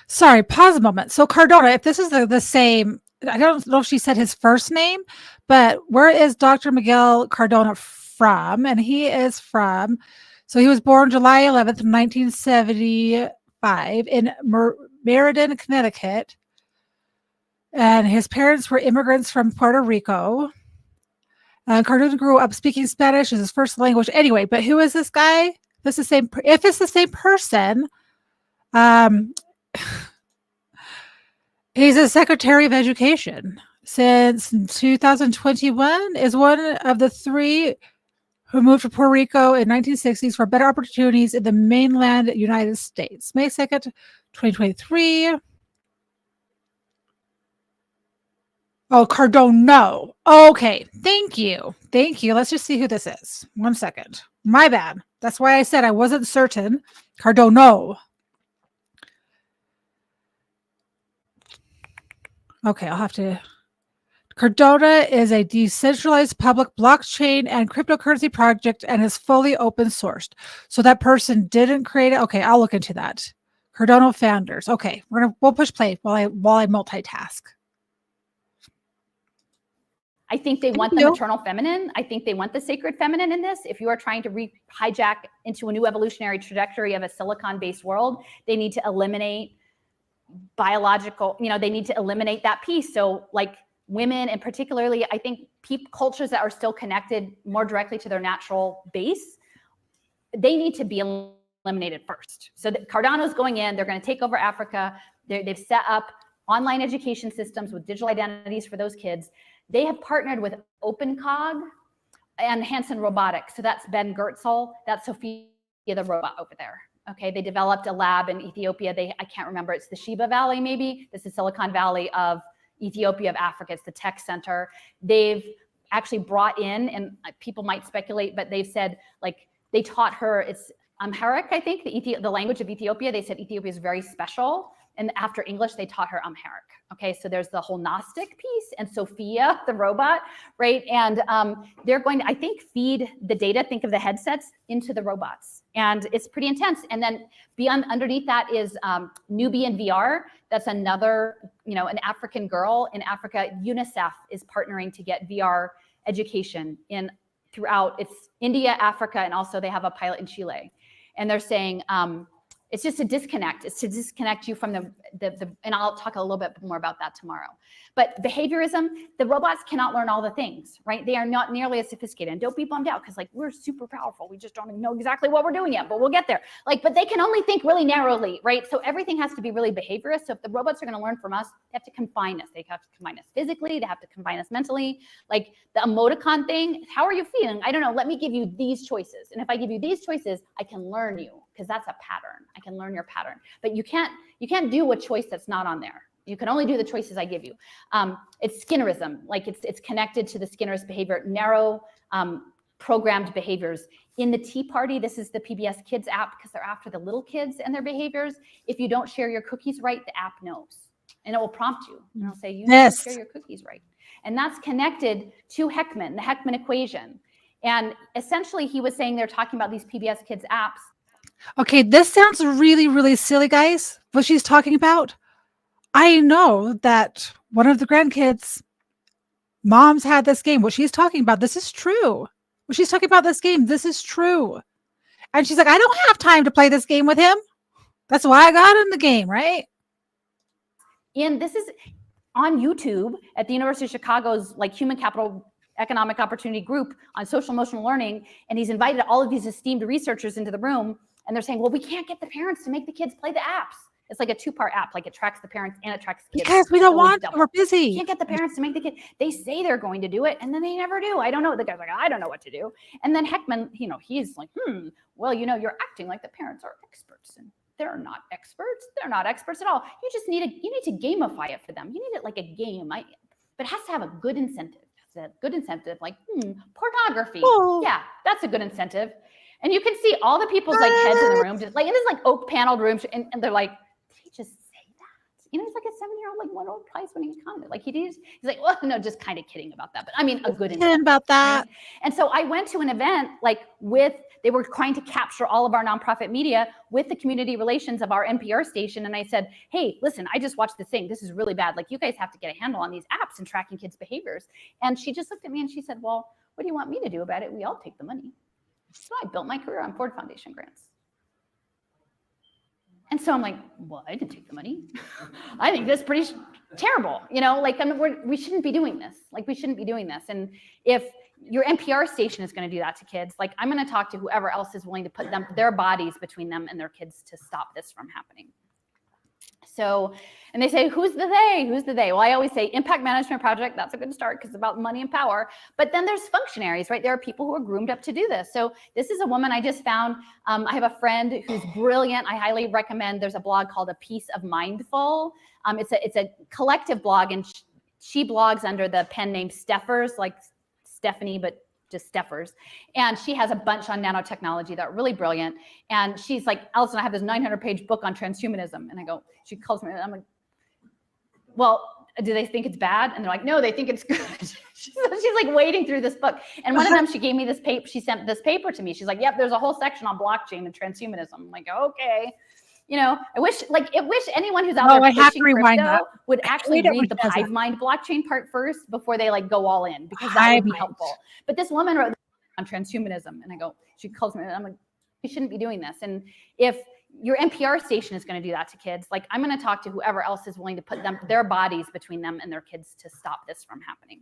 Sorry, pause a moment. So Cardano, if this is the same, I don't know if she said his first name, but where is Dr. Miguel Cardona from? And he is from, so he was born July 11th, 1975 in Meriden, Connecticut. And his parents were immigrants from Puerto Rico. Cardona grew up speaking Spanish as his first language. Anyway, but who is this guy? If it's the same person, he's a Secretary of Education since 2021. Is one of the 3 who moved to Puerto Rico in 1960s for better opportunities in the mainland United States. May 2nd, 2023. Oh, Cardano. Okay. Thank you. Let's just see who this is. 1 second. My bad. That's why I said I wasn't certain. Cardano. Okay, I'll have to. Cardano is a decentralized public blockchain and cryptocurrency project and is fully open sourced. So that person didn't create it. Okay, I'll look into that. Cardano founders. Okay, we'll push play while I multitask. I think they want the maternal feminine. I think they want the sacred feminine in this. If you are trying to hijack into a new evolutionary trajectory of a silicon-based world, they need to eliminate biological, they need to eliminate that piece. So like women, and particularly, I think cultures that are still connected more directly to their natural base, they need to be eliminated first. So Cardano's going in, they're going to take over Africa. They've set up online education systems with digital identities for those kids. They have partnered with OpenCog and Hanson Robotics. So that's Ben Gertzel, that's Sophia the robot over there. Okay, they developed a lab in Ethiopia. I can't remember, it's the Sheba Valley maybe. This is Silicon Valley of Ethiopia, of Africa. It's the tech center. They've actually brought in, and people might speculate, but they've said like they taught her, it's Amharic, I think, the language of Ethiopia. They said Ethiopia is very special. And after English, they taught her Amharic. Okay, so there's the whole Gnostic piece and Sophia, the robot, right? And they're going to, I think, feed the data, think of the headsets, into the robots. And it's pretty intense. And then underneath that is Nubian VR. That's another, an African girl in Africa. UNICEF is partnering to get VR education throughout it's India, Africa, and also they have a pilot in Chile. And they're saying, it's just a disconnect. It's to disconnect you from the and I'll talk a little bit more about that tomorrow. But behaviorism, the robots cannot learn all the things, right? They are not nearly as sophisticated. And don't be bummed out because like we're super powerful. We just don't even know exactly what we're doing yet, but we'll get there. But they can only think really narrowly, right? So everything has to be really behaviorist. So if the robots are going to learn from us, they have to confine us. They have to confine us physically. They have to confine us mentally. Like the emoticon thing, how are you feeling? I don't know. Let me give you these choices. And if I give you these choices, I can learn you because that's a pattern. I can learn your pattern. But you can't do a choice that's not on there. You can only do the choices I give you. It's Skinnerism, like it's connected to the Skinnerist behavior, narrow programmed behaviors. In the Tea Party, this is the PBS Kids app because they're after the little kids and their behaviors. If you don't share your cookies right, the app knows. And it will prompt you. And it'll say, you need to share your cookies right. And that's connected to Heckman, the Heckman equation. And essentially, he was saying they're talking about these PBS Kids apps. Okay, this sounds really, really silly, guys, what she's talking about. I know that one of the grandkids' moms had this game. What she's talking about, this is true. What she's talking about this game, this is true. And she's like, I don't have time to play this game with him. That's why I got in the game, right? And this is on YouTube at the University of Chicago's Human Capital Economic Opportunity Group on social emotional learning. And he's invited all of these esteemed researchers into the room. And they're saying, well, we can't get the parents to make the kids play the apps. It's like a two-part app. Like it tracks the parents and it tracks the kids. Because we don't want to. We're busy. You can't get the parents to make the kids. They say they're going to do it, and then they never do. I don't know. The guy's like, I don't know what to do. And then Heckman, he's like, well, you're acting like the parents are experts. And they're not experts. They're not experts at all. You need to gamify it for them. You need it like a game. But it has to have a good incentive. It's a good incentive, like pornography. Oh. Yeah, that's a good incentive. And you can see all the people's heads in the room, just in this oak paneled room, and they're like, did he just say that? He's like a 7-year-old, one-old prize winning economist. He's like, well, no, just kind of kidding about that. But I mean, a good incentive about that. Right? And so I went to an event they were trying to capture all of our nonprofit media with the community relations of our NPR station. And I said, hey, listen, I just watched this thing. This is really bad. You guys have to get a handle on these apps and tracking kids' behaviors. And she just looked at me and she said, well, what do you want me to do about it? We all take the money. So I built my career on Ford Foundation grants. And so I'm like, well, I didn't take the money. I think that's pretty terrible. We shouldn't be doing this. We shouldn't be doing this. And if your NPR station is going to do that to kids, I'm going to talk to whoever else is willing to put their bodies between them and their kids to stop this from happening. So, and they say, who's the they? Who's the they? Well, I always say impact management project. That's a good start because it's about money and power. But then there's functionaries, right? There are people who are groomed up to do this. So this is a woman I just found. I have a friend who's brilliant. I highly recommend. There's a blog called A Piece of Mindful. It's a collective blog, and she blogs under the pen name Steffers, like Stephanie, but just Steffers. And she has a bunch on nanotechnology that are really brilliant. And she's like, Allison, I have this 900-page book on transhumanism. And she calls me, and I'm like, well, do they think it's bad? And they're like, no, they think it's good. She's wading through this book. And one of them, she gave me this paper. She sent this paper to me. She's like, yep, there's a whole section on blockchain and transhumanism. I'm like, okay. I wish anyone who's out there pushing crypto would actually read the Hive Mind blockchain part first before they go all in, because that would be helpful. But this woman wrote on transhumanism, and she calls me, and I'm like, we shouldn't be doing this. And if your NPR station is going to do that to kids, I'm going to talk to whoever else is willing to put their bodies between them and their kids to stop this from happening.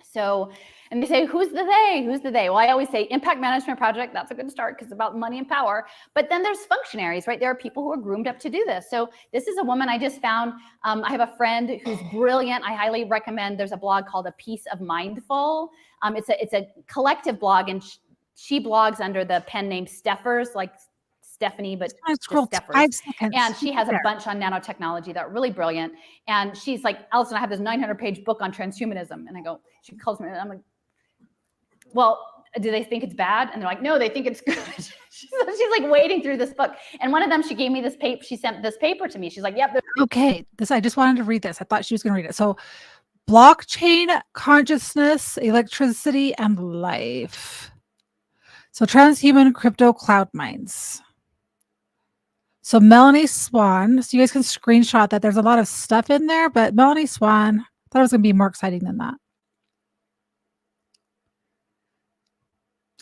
So, and they say, who's the they? Who's the they? Well, I always say impact management project. That's a good start because it's about money and power. But then there's functionaries, right? There are people who are groomed up to do this. So this is a woman I just found. I have a friend who's brilliant. I highly recommend. There's a blog called A Piece of Mindful. It's a collective blog, and she blogs under the pen name Steffers, like Stephanie, but I just scrolled Steffers. 5 seconds. And she has a There. bunch on nanotechnology that are really brilliant. And she's like, Allison, I have this 900-page book on transhumanism. And I go, she calls me, and I'm like, well, do they think it's bad? And they're like, no, they think it's good. She's like wading through this book. And one of them, she gave me this paper. She sent this paper to me. She's like, yep. Okay. I just wanted to read this. I thought she was going to read it. So blockchain, consciousness, electricity, and life. So transhuman crypto cloud mines. So Melanie Swan, so you guys can screenshot that. There's a lot of stuff in there, but Melanie Swan, I thought it was going to be more exciting than that.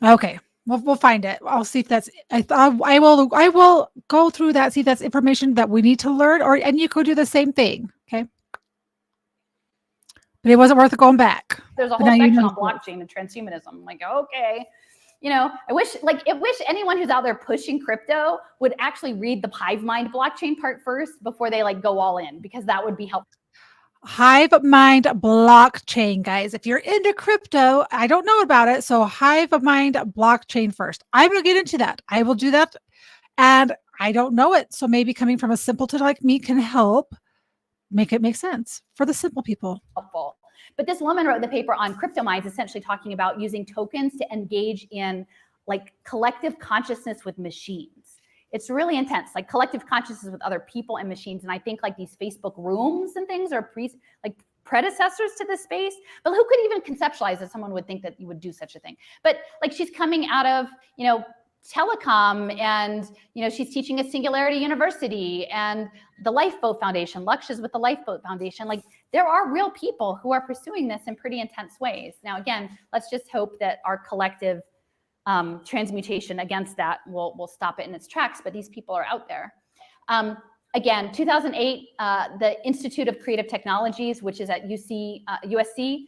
Okay, we'll find it. I'll see if that's. I will go through that, see if that's information that we need to learn, and you could do the same thing. Okay, but it wasn't worth going back. There's a whole section on blockchain and transhumanism. I'm like, okay. You know, I wish anyone who's out there pushing crypto would actually read the Hive Mind blockchain part first before they like go all in, because that would be helpful. Hive Mind blockchain, guys. If you're into crypto, I don't know about it. So Hive Mind blockchain first. I'm going to get into that. I will do that. And I don't know it. So maybe coming from a simpleton like me can help make it make sense for the simple people. Helpful. But this woman wrote the paper on crypto mines, essentially talking about using tokens to engage in like collective consciousness with machines. It's really intense, like collective consciousness with other people and machines. And I think like these Facebook rooms and things are predecessors to this space. But who could even conceptualize that someone would think that you would do such a thing? But like she's coming out of, you know, telecom, and you know, she's teaching at Singularity University and the Lifeboat Foundation. Lux is with the Lifeboat Foundation. Like there are real people who are pursuing this in pretty intense ways. Now, again, let's just hope that our collective transmutation against that will stop it in its tracks. But these people are out there. Again, 2008, the Institute of Creative Technologies, which is at USC.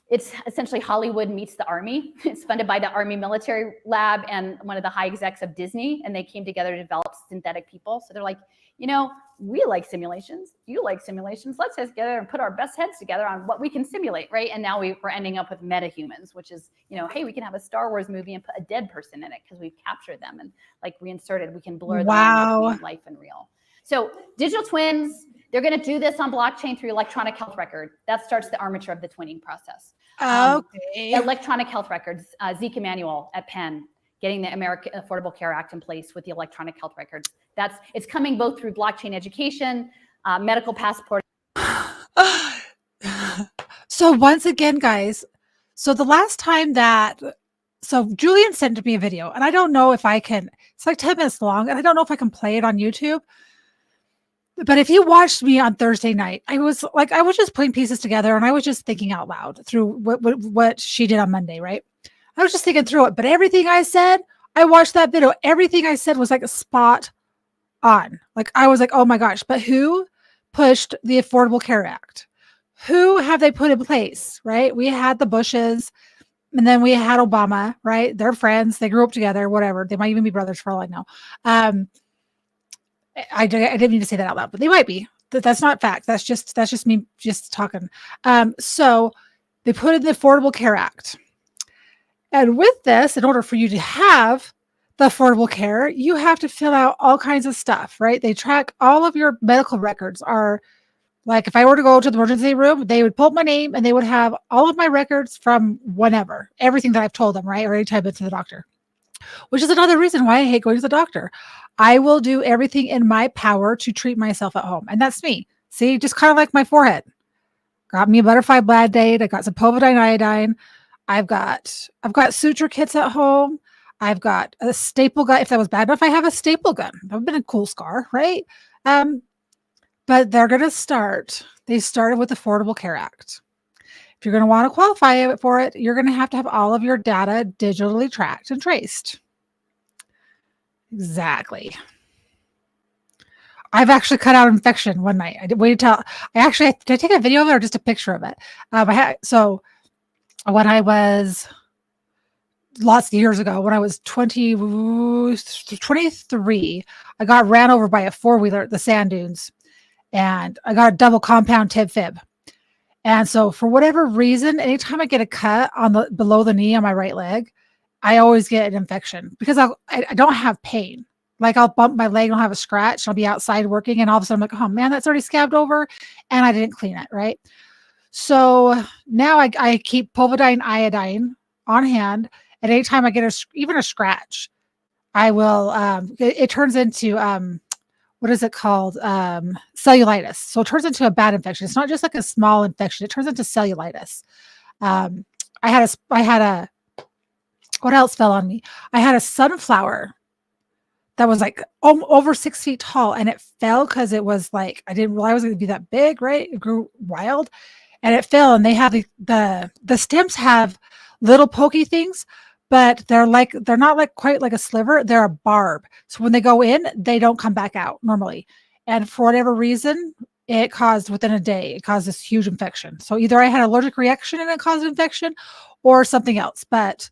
It's essentially Hollywood meets the Army. It's funded by the Army Military Lab and one of the high execs of Disney, and they came together to develop synthetic people. So they're like, you know, we like simulations. You like simulations. Let's get together and put our best heads together on what we can simulate, right? And now we're ending up with metahumans, which is, you know, hey, we can have a Star Wars movie and put a dead person in it because we've captured them and like reinserted. We can blur them between life and real. So digital twins, they're going to do this on blockchain through electronic health record. That starts the armature of the twinning process. Okay. Electronic health records, Zeke Emanuel at Penn, getting the American Affordable Care Act in place with the electronic health records. It's coming both through blockchain education, medical passport. So once again, guys, so the last time so Julian sent me a video, and I don't know if I can, it's like 10 minutes long, and I don't know if I can play it on YouTube. But if you watched me on Thursday night, I was just putting pieces together, and I was just thinking out loud through what she did on Monday, right? I was just thinking through it, but everything I said, I watched that video. Everything I said was like a spot on. Like I was like, oh my gosh, but who pushed the Affordable Care Act? Who have they put in place, right? We had the Bushes, and then we had Obama, right? They're friends. They grew up together, whatever. They might even be brothers for all I know. I didn't mean to say that out loud, but they might be. That's not fact. That's just me just talking. So they put in the Affordable Care Act. And with this, in order for you to have the affordable care, you have to fill out all kinds of stuff, right? They track all of your medical records. Are like, if I were to go to the emergency room, they would pull up my name and they would have all of my records from whenever, everything that I've told them, right? Or anytime I've been to the doctor, which is another reason why I hate going to the doctor. I will do everything in my power to treat myself at home. And that's me. See, just kind of like my forehead. Got me a butterfly Band-Aid. I got some povidone iodine. I've got suture kits at home. I've got a staple gun. If that was bad enough, I have a staple gun. That would have been a cool scar, right? But they're going to start. They started with the Affordable Care Act. If you're going to want to qualify for it, you're going to have all of your data digitally tracked and traced. Exactly. I've actually cut out infection one night. I waited till did I take a video of it or just a picture of it? So when I was lots of years ago, when I was 23, I got ran over by a four-wheeler at the sand dunes, and I got a double compound tib fib. And so for whatever reason, anytime I get a cut on below the knee on my right leg, I always get an infection because I don't have pain. Like I'll bump my leg and I'll have a scratch. I'll be outside working and all of a sudden I'm like, oh man, that's already scabbed over and I didn't clean it, right? So now I keep povidone iodine on hand. And anytime I get even a scratch, I will, it turns into, what is it called? Cellulitis. So it turns into a bad infection. It's not just like a small infection. It turns into cellulitis. I had a, what else fell on me? I had a sunflower that was like over 6 feet tall and it fell because it was like, I didn't realize it was going to be that big, right? It grew wild and it fell and they have the stems have little pokey things, but they're not like quite like a sliver. They're a barb. So when they go in, they don't come back out normally. And for whatever reason, it caused within a day, it caused this huge infection. So either I had an allergic reaction and it caused an infection or something else. But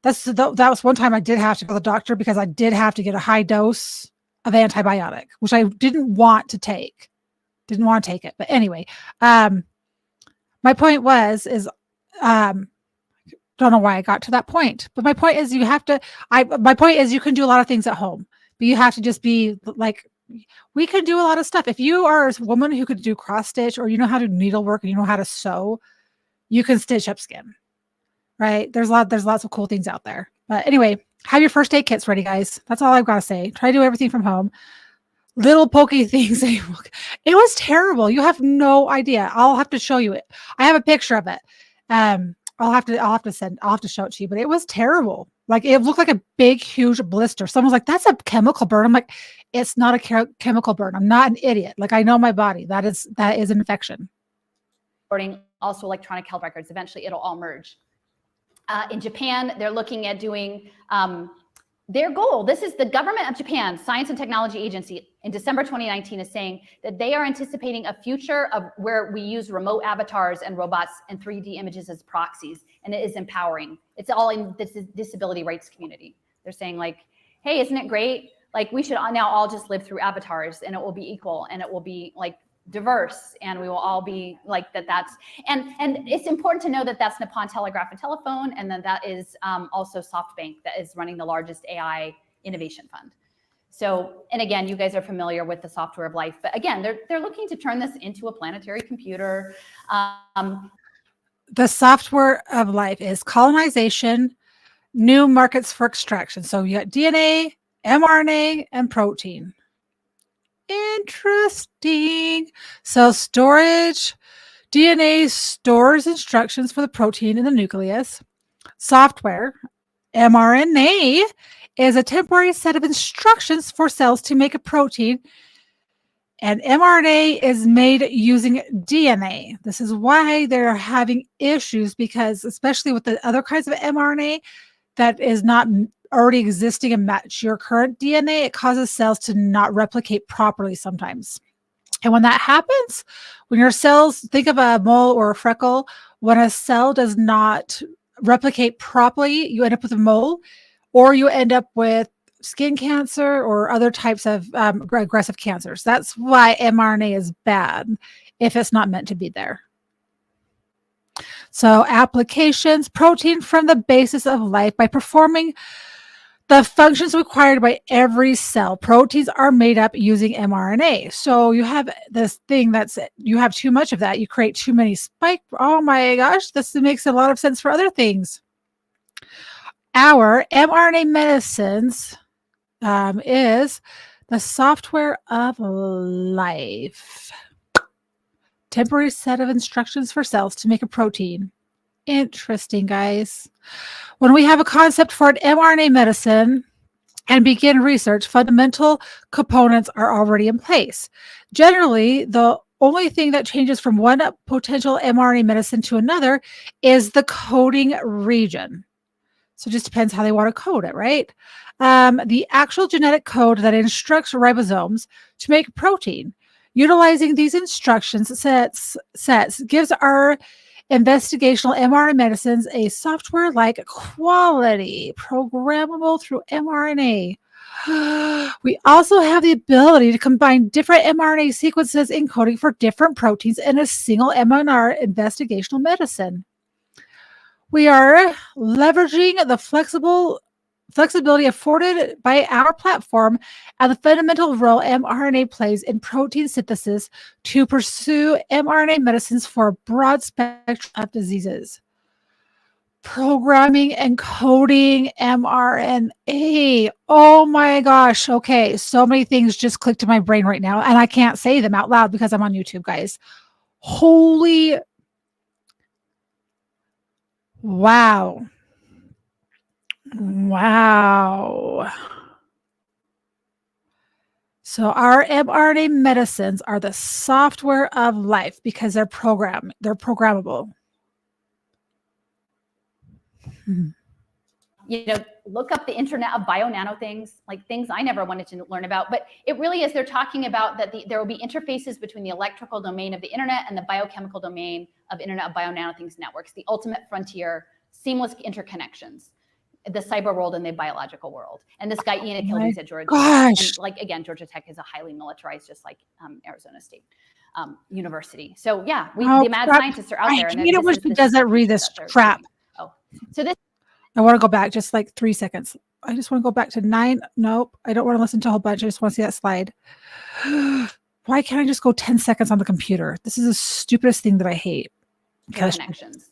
that was one time I did have to go to the doctor because I did have to get a high dose of antibiotic, which I didn't want to take. Didn't want to take it. But anyway, my point don't know why I got to that point, but my point is my point is you can do a lot of things at home, but you have to just be like, we can do a lot of stuff. If you are a woman who could do cross stitch or you know how to do needlework and you know how to sew, you can stitch up skin, right? There's lots of cool things out there. But anyway, have your first aid kits ready, guys. That's all I've got to say. Try to do everything from home. Little pokey things. It was terrible. You have no idea. I'll have to show you it. I have a picture of it. I'll have to show it to you, but it was terrible. Like it looked like a big, huge blister. Someone was like, that's a chemical burn. I'm like, it's not a chemical burn. I'm not an idiot. Like I know my body. That is an infection. Also electronic health records. Eventually it'll all merge. In Japan, they're looking at doing their goal. This is the government of Japan, Science and Technology Agency, in December 2019 is saying that they are anticipating a future of where we use remote avatars and robots and 3D images as proxies, and it is empowering. It's all in this disability rights community. They're saying like, hey, isn't it great? Like we should now all just live through avatars and it will be equal and it will be like diverse and we will all be like that's and it's important to know that that's Nippon Telegraph and Telephone and then that is also SoftBank that is running the largest AI innovation fund. So, and again, you guys are familiar with the software of life, but again, they're looking to turn this into a planetary computer. The software of life is colonization, new markets for extraction. So you got DNA, mRNA, and protein. Interesting. So storage, DNA stores instructions for the protein in the nucleus. Software, mRNA, is a temporary set of instructions for cells to make a protein. And mRNA is made using DNA. This is why they're having issues because especially with the other kinds of mRNA that is not already existing and match your current DNA, it causes cells to not replicate properly sometimes. And when that happens, when your cells, think of a mole or a freckle, when a cell does not replicate properly, you end up with a mole or you end up with skin cancer or other types of aggressive cancers. That's why mRNA is bad if it's not meant to be there. So applications, protein from the basis of life by performing the functions required by every cell. Proteins are made up using mRNA. So you have this thing you have too much of that. You create too many spike. Oh my gosh, this makes a lot of sense for other things. Our mRNA medicines is the software of life. Temporary set of instructions for cells to make a protein. Interesting, guys. When we have a concept for an mRNA medicine and begin research, fundamental components are already in place. Generally, the only thing that changes from one potential mRNA medicine to another is the coding region. So it just depends how they want to code it, right? The actual genetic code that instructs ribosomes to make protein. Utilizing these instructions sets gives our investigational mRNA medicines a software-like quality, programmable through mRNA. We also have the ability to combine different mRNA sequences encoding for different proteins in a single mRNA investigational medicine. We are leveraging the flexible flexibility afforded by our platform and the fundamental role mRNA plays in protein synthesis to pursue mRNA medicines for a broad spectrum of diseases. Programming and coding mRNA. Oh my gosh. Okay. So many things just clicked in my brain right now, and I can't say them out loud because I'm on YouTube, guys. Holy wow. Wow. So our mRNA medicines are the software of life because they're programmable. You know, look up the internet of bio-nano things, like things I never wanted to learn about, but it really is, they're talking about that there will be interfaces between the electrical domain of the internet and the biochemical domain of Internet of Bio-Nano Things networks, the ultimate frontier, seamless interconnections, the cyber world and the biological world. And this guy, Ian Achilles at Georgia Tech, and like, again, Georgia Tech is a highly militarized, just like Arizona State University. So yeah, the mad scientists are out there. I hate it when she doesn't read this crap. Oh, so this. I want to go back just like 3 seconds. I just want to go back to 9. Nope. I don't want to listen to a whole bunch. I just want to see that slide. Why can't I just go 10 seconds on the computer? This is the stupidest thing that I hate. Connections,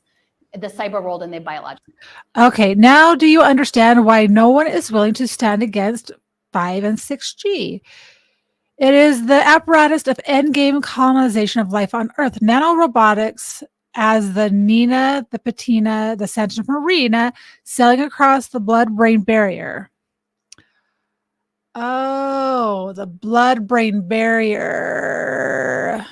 the cyber world and the biological. Okay. Now do you understand why no one is willing to stand against 5 and 6G? It is the apparatus of endgame colonization of life on Earth. Nanorobotics as the Nina, the Patina, the Santa Marina, sailing across the blood-brain barrier. Oh, the blood-brain barrier.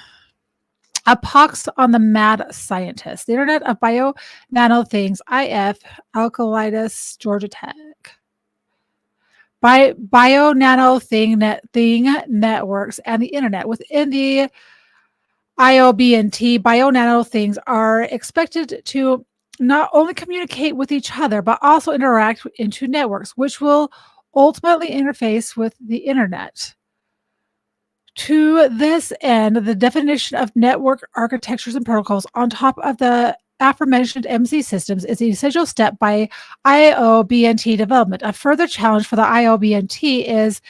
A pox on the mad scientist. The Internet of Bio-Nano Things, IF, Alcalitis, Georgia Tech. Bio-Nano Thing networks and the Internet within the IOBNT, bio-nano things are expected to not only communicate with each other, but also interact into networks, which will ultimately interface with the internet. To this end, the definition of network architectures and protocols on top of the aforementioned MC systems is the essential step by IOBNT development. A further challenge for the IOBNT is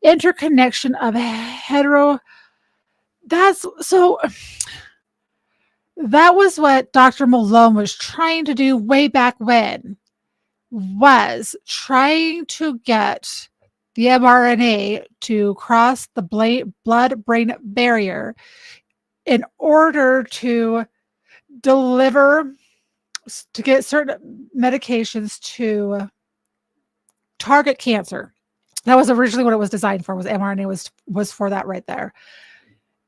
interconnection of that was what Dr. Malone was trying to do way back when, was trying to get the mRNA to cross the blood-brain barrier in order to get certain medications to target cancer. That was originally what it was designed for, was mRNA was for that right there.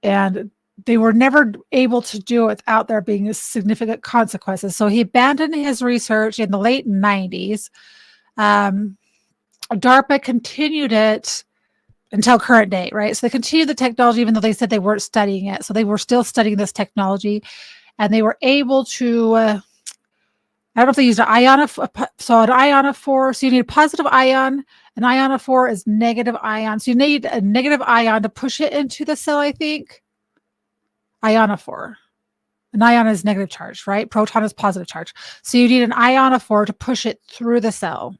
And they were never able to do it without there being significant consequences. So he abandoned his research in the late 90s. DARPA continued it until current day, right? So they continued the technology, even though they said they weren't studying it. So they were still studying this technology, and they were able to, I don't know if they used an ionophore. So an ionophore, so you need a positive ion. An ionophore is negative ion. So you need a negative ion to push it into the cell, I think. Ionophore. An ion is negative charge, right? Proton is positive charge. So you need an ionophore to push it through the cell.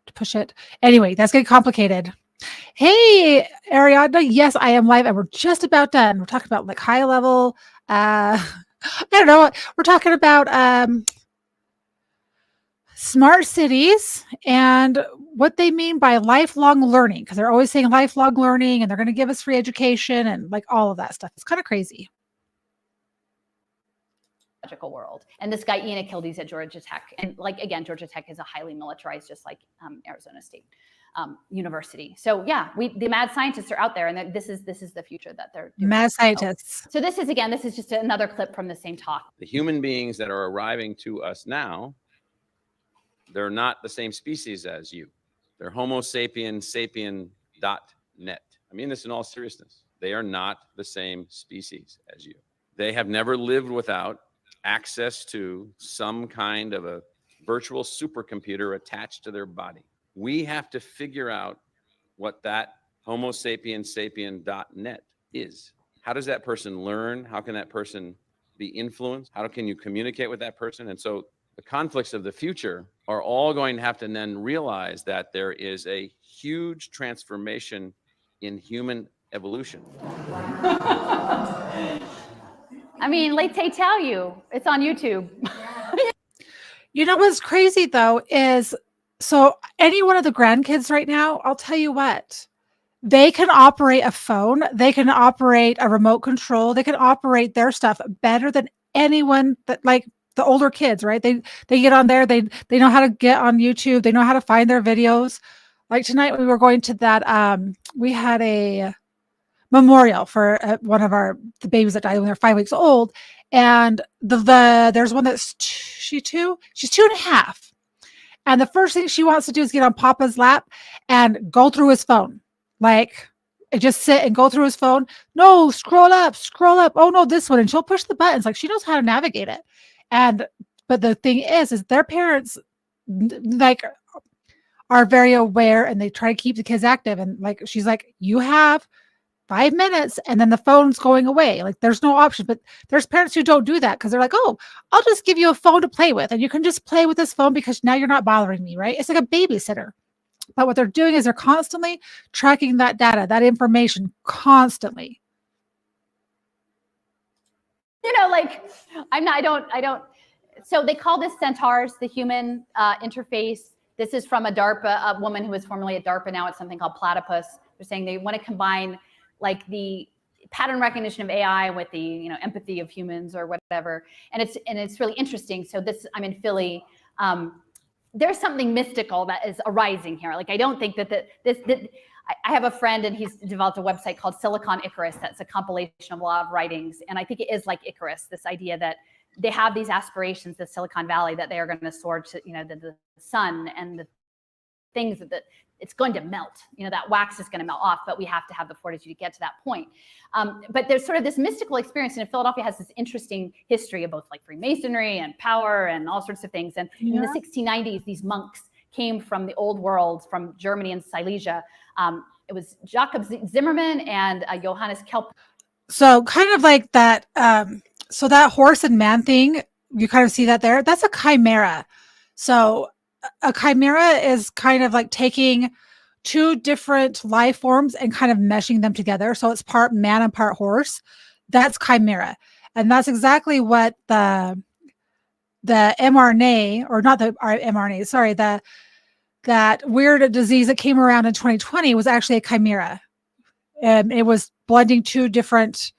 To push it. Anyway, that's getting complicated. Hey, Ariadna. Yes, I am live, and we're just about done. We're talking about like high level. I don't know. We're talking about smart cities and what they mean by lifelong learning, because they're always saying lifelong learning and they're going to give us free education and like all of that stuff. It's kind of crazy. World. And this guy, Ian Achilles at Georgia Tech. And like, again, Georgia Tech is a highly militarized, just like Arizona State University. So yeah, the mad scientists are out there, and this is the future that they're doing. Mad scientists. So this is just another clip from the same talk. The human beings that are arriving to us now, they're not the same species as you. They're Homo sapien .net. I mean this in all seriousness. They are not the same species as you. They have never lived without access to some kind of a virtual supercomputer attached to their body. We have to figure out what that Homo sapien .net is. How does that person learn? How can that person be influenced? How can you communicate with that person? And so the conflicts of the future are all going to have to then realize that there is a huge transformation in human evolution. I mean, like they tell you, it's on YouTube. You know what's crazy though is, so any one of the grandkids right now, I'll tell you what, they can operate a phone, they can operate a remote control, they can operate their stuff better than anyone that, like the older kids, right? They get on there, they know how to get on YouTube, they know how to find their videos. Like tonight we were going to that, we had a memorial for one of the babies that died when they're 5 weeks old. And there's one that's she's 2.5. And the first thing she wants to do is get on Papa's lap and go through his phone. Like, just sit and go through his phone. No, scroll up. Oh no, this one. And she'll push the buttons. Like, she knows how to navigate it. But the thing is their parents like are very aware and they try to keep the kids active. And like, she's like, you have 5 minutes and then the phone's going away. Like, there's no option. But there's parents who don't do that because they're like, oh, I'll just give you a phone to play with and you can just play with this phone because now you're not bothering me, right? It's like a babysitter. But what they're doing is they're constantly tracking that data, that information constantly. You know, like I don't. So they call this centaurs, the human interface. This is from a woman who was formerly at DARPA. Now it's something called platypus. They're saying they want to combine like the pattern recognition of AI with the, you know, empathy of humans or whatever. And it's really interesting. So I'm in Philly. There's something mystical that is arising here. Like, I don't think that I have a friend and he's developed a website called Silicon Icarus. That's a compilation of a lot of writings. And I think it is like Icarus, this idea that they have these aspirations, the Silicon Valley, that they are going to soar to, you know, the sun and the things that it's going to melt, you know, that wax is going to melt off, but we have to have the fortitude to get to that point. But there's sort of this mystical experience, and Philadelphia has this interesting history of both like Freemasonry and power and all sorts of things. And in the 1690s, these monks came from the old world, from Germany and Silesia. It was Jacob Zimmermann and Johannes Kelp. So kind of like that, so that horse and man thing, you kind of see that there, that's a chimera. So a chimera is kind of like taking two different life forms and kind of meshing them together. So it's part man and part horse. That's chimera. And that's exactly what the mRNA, or not the mRNA, sorry, that weird disease that came around in 2020 was actually a chimera. And it was blending two different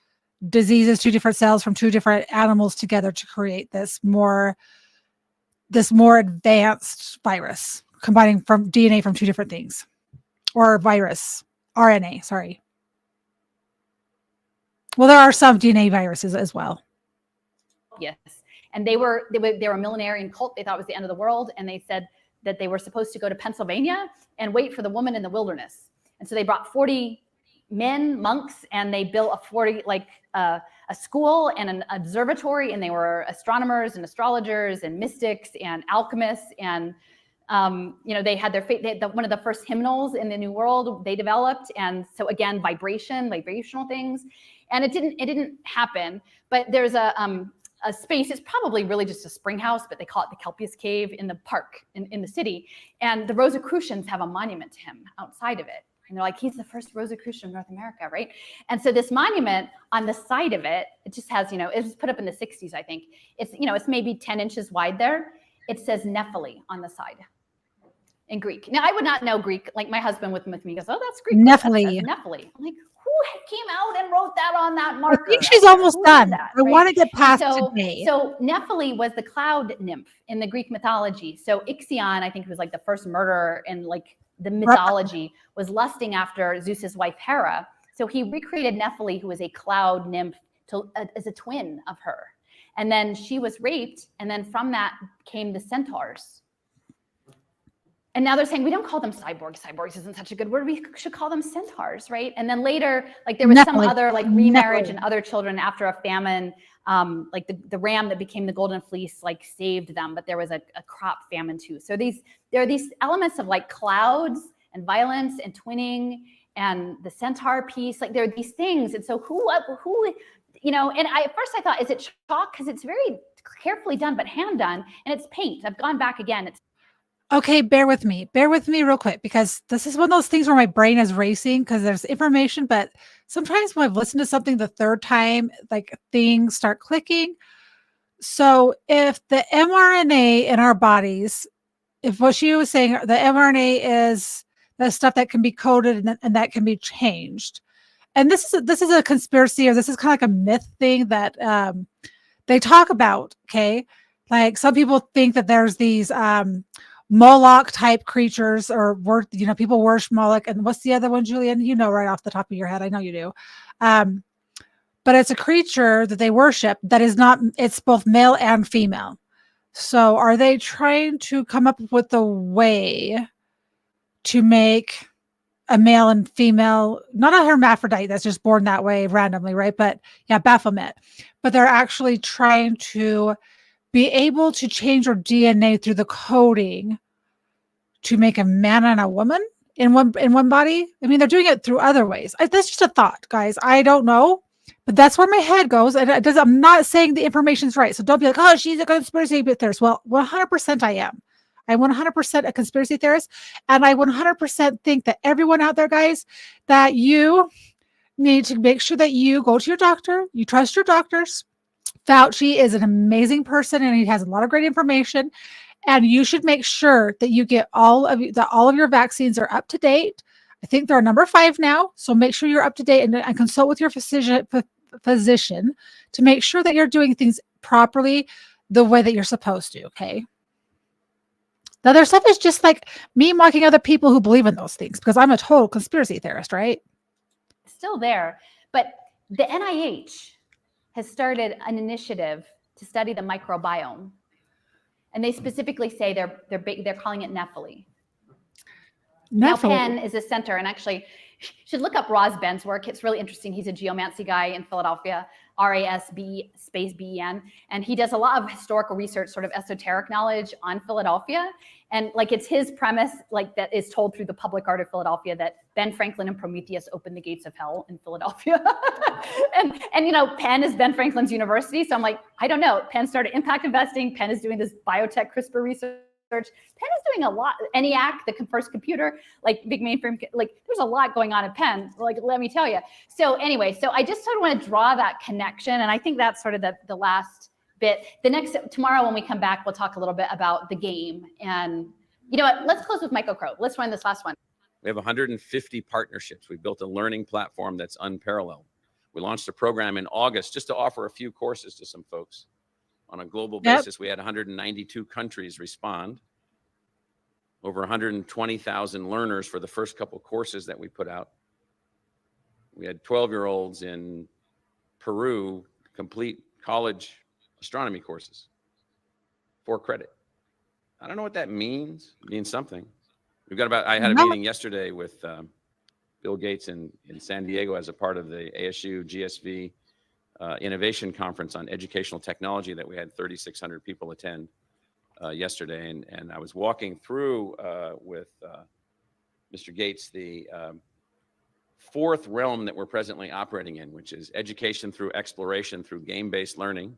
diseases, two different cells from two different animals together to create this more advanced virus, combining from DNA from two different things, or RNA, sorry. Well, there are some DNA viruses as well. Yes. And they were a millenarian cult. They thought it was the end of the world. And they said that they were supposed to go to Pennsylvania and wait for the woman in the wilderness. And so they brought 40 men, monks, and they built a school and an observatory, and they were astronomers and astrologers and mystics and alchemists. And you know, they had one of the first hymnals in the New World they developed. And so again, vibrational things. And it didn't happen. But there's a space, it's probably really just a spring house, but they call it the Kelpius Cave in the park in the city. And the Rosicrucians have a monument to him outside of it. And they're like, he's the first Rosicrucian in North America, right? And so this monument on the side of it, it just has, you know, it was put up in the 60s, I think. It's, you know, it's maybe 10 inches wide there. It says Nephili on the side in Greek. Now, I would not know Greek. Like, my husband with me goes, oh, that's Greek. Nephili. Nephili. I'm like, who came out and wrote that on that marker? I think she's almost done. I want to get past today. So Nephili was the cloud nymph in the Greek mythology. So Ixion, I think, was like the first murderer in like the mythology, was lusting after Zeus's wife Hera. So he recreated Nephili, who was a cloud nymph, as a twin of her. And then she was raped, and then from that came the centaurs. And now they're saying, we don't call them cyborgs. Cyborgs isn't such a good word. We should call them centaurs, right? And then later, like, there was some other like remarriage and other children after a famine. Like the ram that became the golden fleece, like, saved them, but there was a crop famine too. So there are these elements of like clouds and violence and twinning and the centaur piece. Like, there are these things. And so who, you know, and at first I thought, is it chalk? Because it's very carefully done, but hand done, and it's paint. I've gone back again. Okay, bear with me. Bear with me real quick because this is one of those things where my brain is racing because there's information, but sometimes when I've listened to something the third time, like things start clicking. So if the mRNA in our bodies, if what she was saying, the mRNA is the stuff that can be coded and that can be changed. And this is a conspiracy, or this is kind of like a myth thing that they talk about. Okay, like some people think that there's these Moloch type creatures, or people worship Moloch. And what's the other one, Julian? You know, right off the top of your head. I know you do. But it's a creature that they worship that is not. It's both male and female. So are they trying to come up with a way to make a male and female, not a hermaphrodite that's just born that way randomly, right? But yeah, Baphomet. But they're actually trying to be able to change your DNA through the coding to make a man and a woman in one body. I mean, they're doing it through other ways. That's just a thought, guys. I don't know, but that's where my head goes. And I'm not saying the information's right. So don't be like, oh, she's a conspiracy theorist. Well, 100% I am. I'm 100% a conspiracy theorist. And I 100% think that everyone out there, guys, that you need to make sure that you go to your doctor. You trust your doctors. Fauci is an amazing person and he has a lot of great information. And you should make sure that you get all of your vaccines are up to date. I think they're number 5 now. So make sure you're up to date and consult with your physician to make sure that you're doing things properly the way that you're supposed to. Okay. The other stuff is just like me mocking other people who believe in those things because I'm a total conspiracy theorist, right? Still there. But the NIH has started an initiative to study the microbiome. And they specifically say they're calling it Nephilim. Now, Penn is a center, and actually, you should look up Roz Ben's work. It's really interesting. He's a geomancy guy in Philadelphia, RASB space BEN, and he does a lot of historical research, sort of esoteric knowledge on Philadelphia. And like it's his premise, like that is told through the public art of Philadelphia, that Ben Franklin and Prometheus opened the gates of hell in Philadelphia. and you know, Penn is Ben Franklin's university, so I'm like, I don't know. Penn started impact investing. Penn is doing this biotech CRISPR research. Penn is doing a lot. ENIAC, the first computer, like big mainframe, like there's a lot going on at Penn, like let me tell you. So anyway, so I just sort of want to draw that connection, and I think that's sort of the last bit. Tomorrow when we come back, we'll talk a little bit about the game. And you know what, let's close with Michael Crow. Let's run this last one. We have 150 partnerships. We built a learning platform that's unparalleled. We launched a program in August just to offer a few courses to some folks. On a global basis, we had 192 countries respond. Over 120,000 learners for the first couple courses that we put out. We had 12-year-olds in Peru complete college astronomy courses for credit. I don't know what that means. It means something. I had a meeting yesterday with Bill Gates in San Diego as a part of the ASU GSV Innovation Conference on Educational Technology that we had 3,600 people attend yesterday. And I was walking through with Mr. Gates the 4th realm that we're presently operating in, which is education through exploration through game-based learning.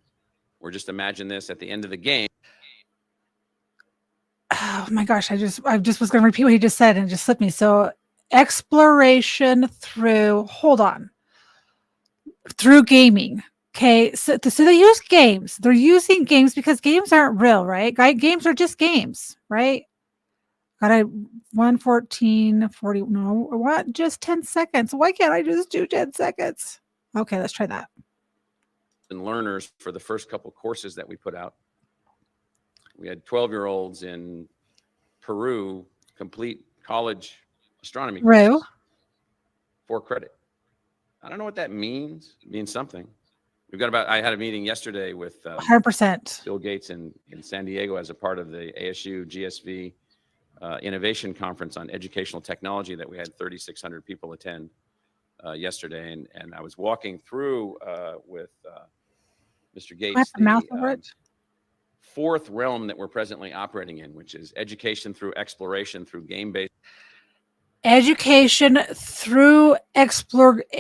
Or just imagine this at the end of the game. Oh my gosh, I just was going to repeat what he just said and it just slipped me. So exploration through gaming. Okay, so they use games. They're using games because games aren't real, right? Games are just games, right? Got a 1:14:40. No, what? Just 10 seconds. Why can't I just do 10 seconds? Okay, let's try that. And learners for the first couple courses that we put out. We had 12-year-olds in Peru complete college astronomy courses for credit. I don't know what that means. It means something. I had a meeting yesterday with 100% Bill Gates in San Diego as a part of the ASU GSV Innovation Conference on Educational Technology that we had 3,600 people attend yesterday. And I was walking through with Mr. Gates the 4th realm that we're presently operating in, which is education through exploration through game-based. Education through exploration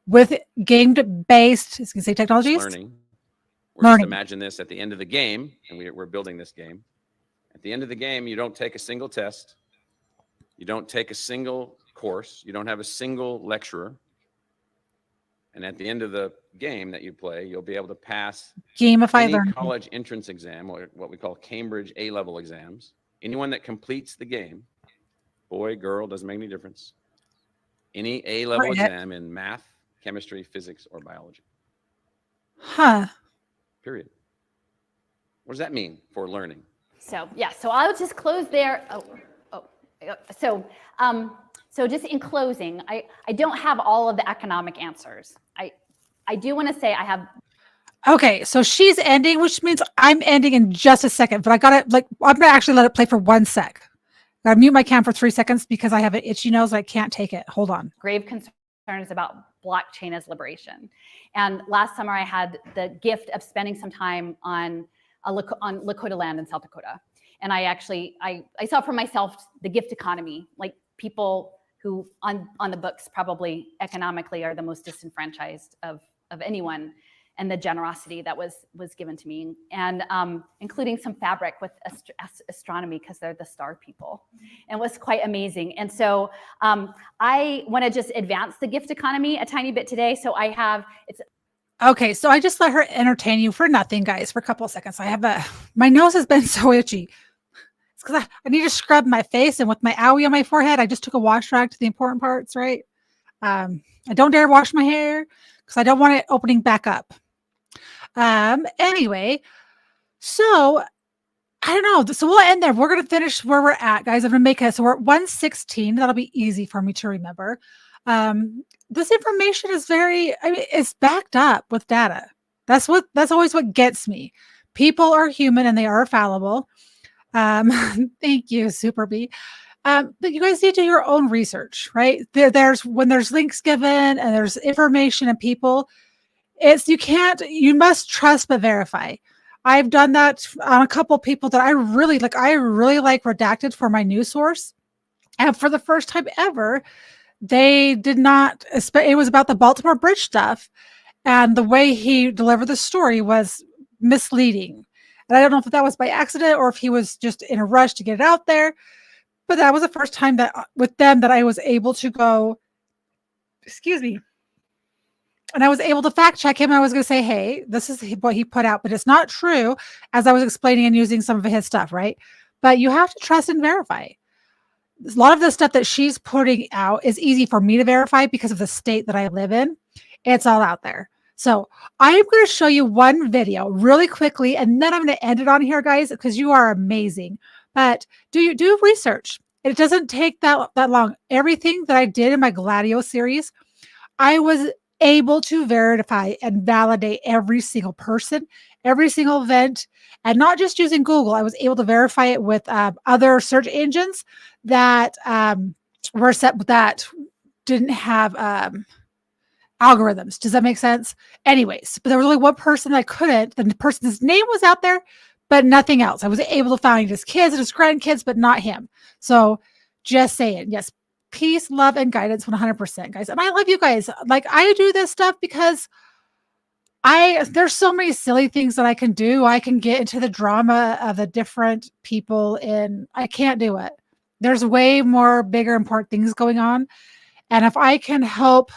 with game-based, technologies. Learning. Or just Learning. imagine this at the end of the game, and we're building this game. At the end of the game, you don't take a single test. You don't take a single course. You don't have a single lecturer. And at the end of the game that you play, you'll be able to pass Gamify any learning. college entrance exam, or what we call Cambridge A-level exams. Anyone that completes the game, boy, girl, doesn't make any difference. Any A-level exam in math, chemistry, physics, or biology. Huh. Period. What does that mean for learning? So yeah, so I'll just close there. So just in closing, I don't have all of the economic answers. I do want to say I have. Okay, so she's ending, which means I'm ending in just a second, but I'm gonna actually let it play for 1 sec. I gotta mute my cam for 3 seconds because I have an itchy nose. I can't take it. Hold on. Grave concerns about blockchain as liberation. And last summer I had the gift of spending some time on Lakota land in South Dakota. And I saw for myself the gift economy, like people who on the books probably economically are the most disenfranchised of anyone, and the generosity that was given to me, and including some fabric with astronomy because they're the star people, and it was quite amazing. And so I want to just advance the gift economy a tiny bit today. So Okay, so I just let her entertain you for nothing, guys, for a couple of seconds. My nose has been so itchy. It's because I need to scrub my face, and with my owie on my forehead, I just took a wash rag to the important parts, right? I don't dare wash my hair because I don't want it opening back up. Anyway, so I don't know. So we'll end there. We're going to finish where we're at, guys. I'm going to make it. So we're at 116. That'll be easy for me to remember. This information is it's backed up with data. That's always what gets me. People are human and they are fallible. Thank you, Super B. But you guys need to do your own research, right? When there's links given and there's information and people, you must trust but verify. I've done that on a couple people that I really like redacted for my news source. And for the first time ever, they did not, it was about the Baltimore Bridge stuff. And the way he delivered the story was misleading. And I don't know if that was by accident or if he was just in a rush to get it out there. But that was the first time that with them that I was able to go, excuse me. And I was able to fact check him. I was going to say, hey, this is what he put out, but it's not true, as I was explaining and using some of his stuff, right? But you have to trust and verify. A lot of the stuff that she's putting out is easy for me to verify because of the state that I live in. It's all out there. So I'm going to show you one video really quickly, and then I'm going to end it on here, guys, because you are amazing. But do research. It doesn't take that long. Everything that I did in my Gladio series, I was able to verify and validate every single person, every single event, and not just using Google. I was able to verify it with other search engines that were set that didn't have algorithms. Does that make sense? Anyways, but there was only one person I couldn't. The person's name was out there, but nothing else. I was able to find his kids and his grandkids, but not him. So just saying, yes. Peace, love, and guidance 100%, guys. And I love you guys. Like, I do this stuff because there's so many silly things that I can do. I can get into the drama of the different people and I can't do it. There's way more bigger, important things going on. And if I can help,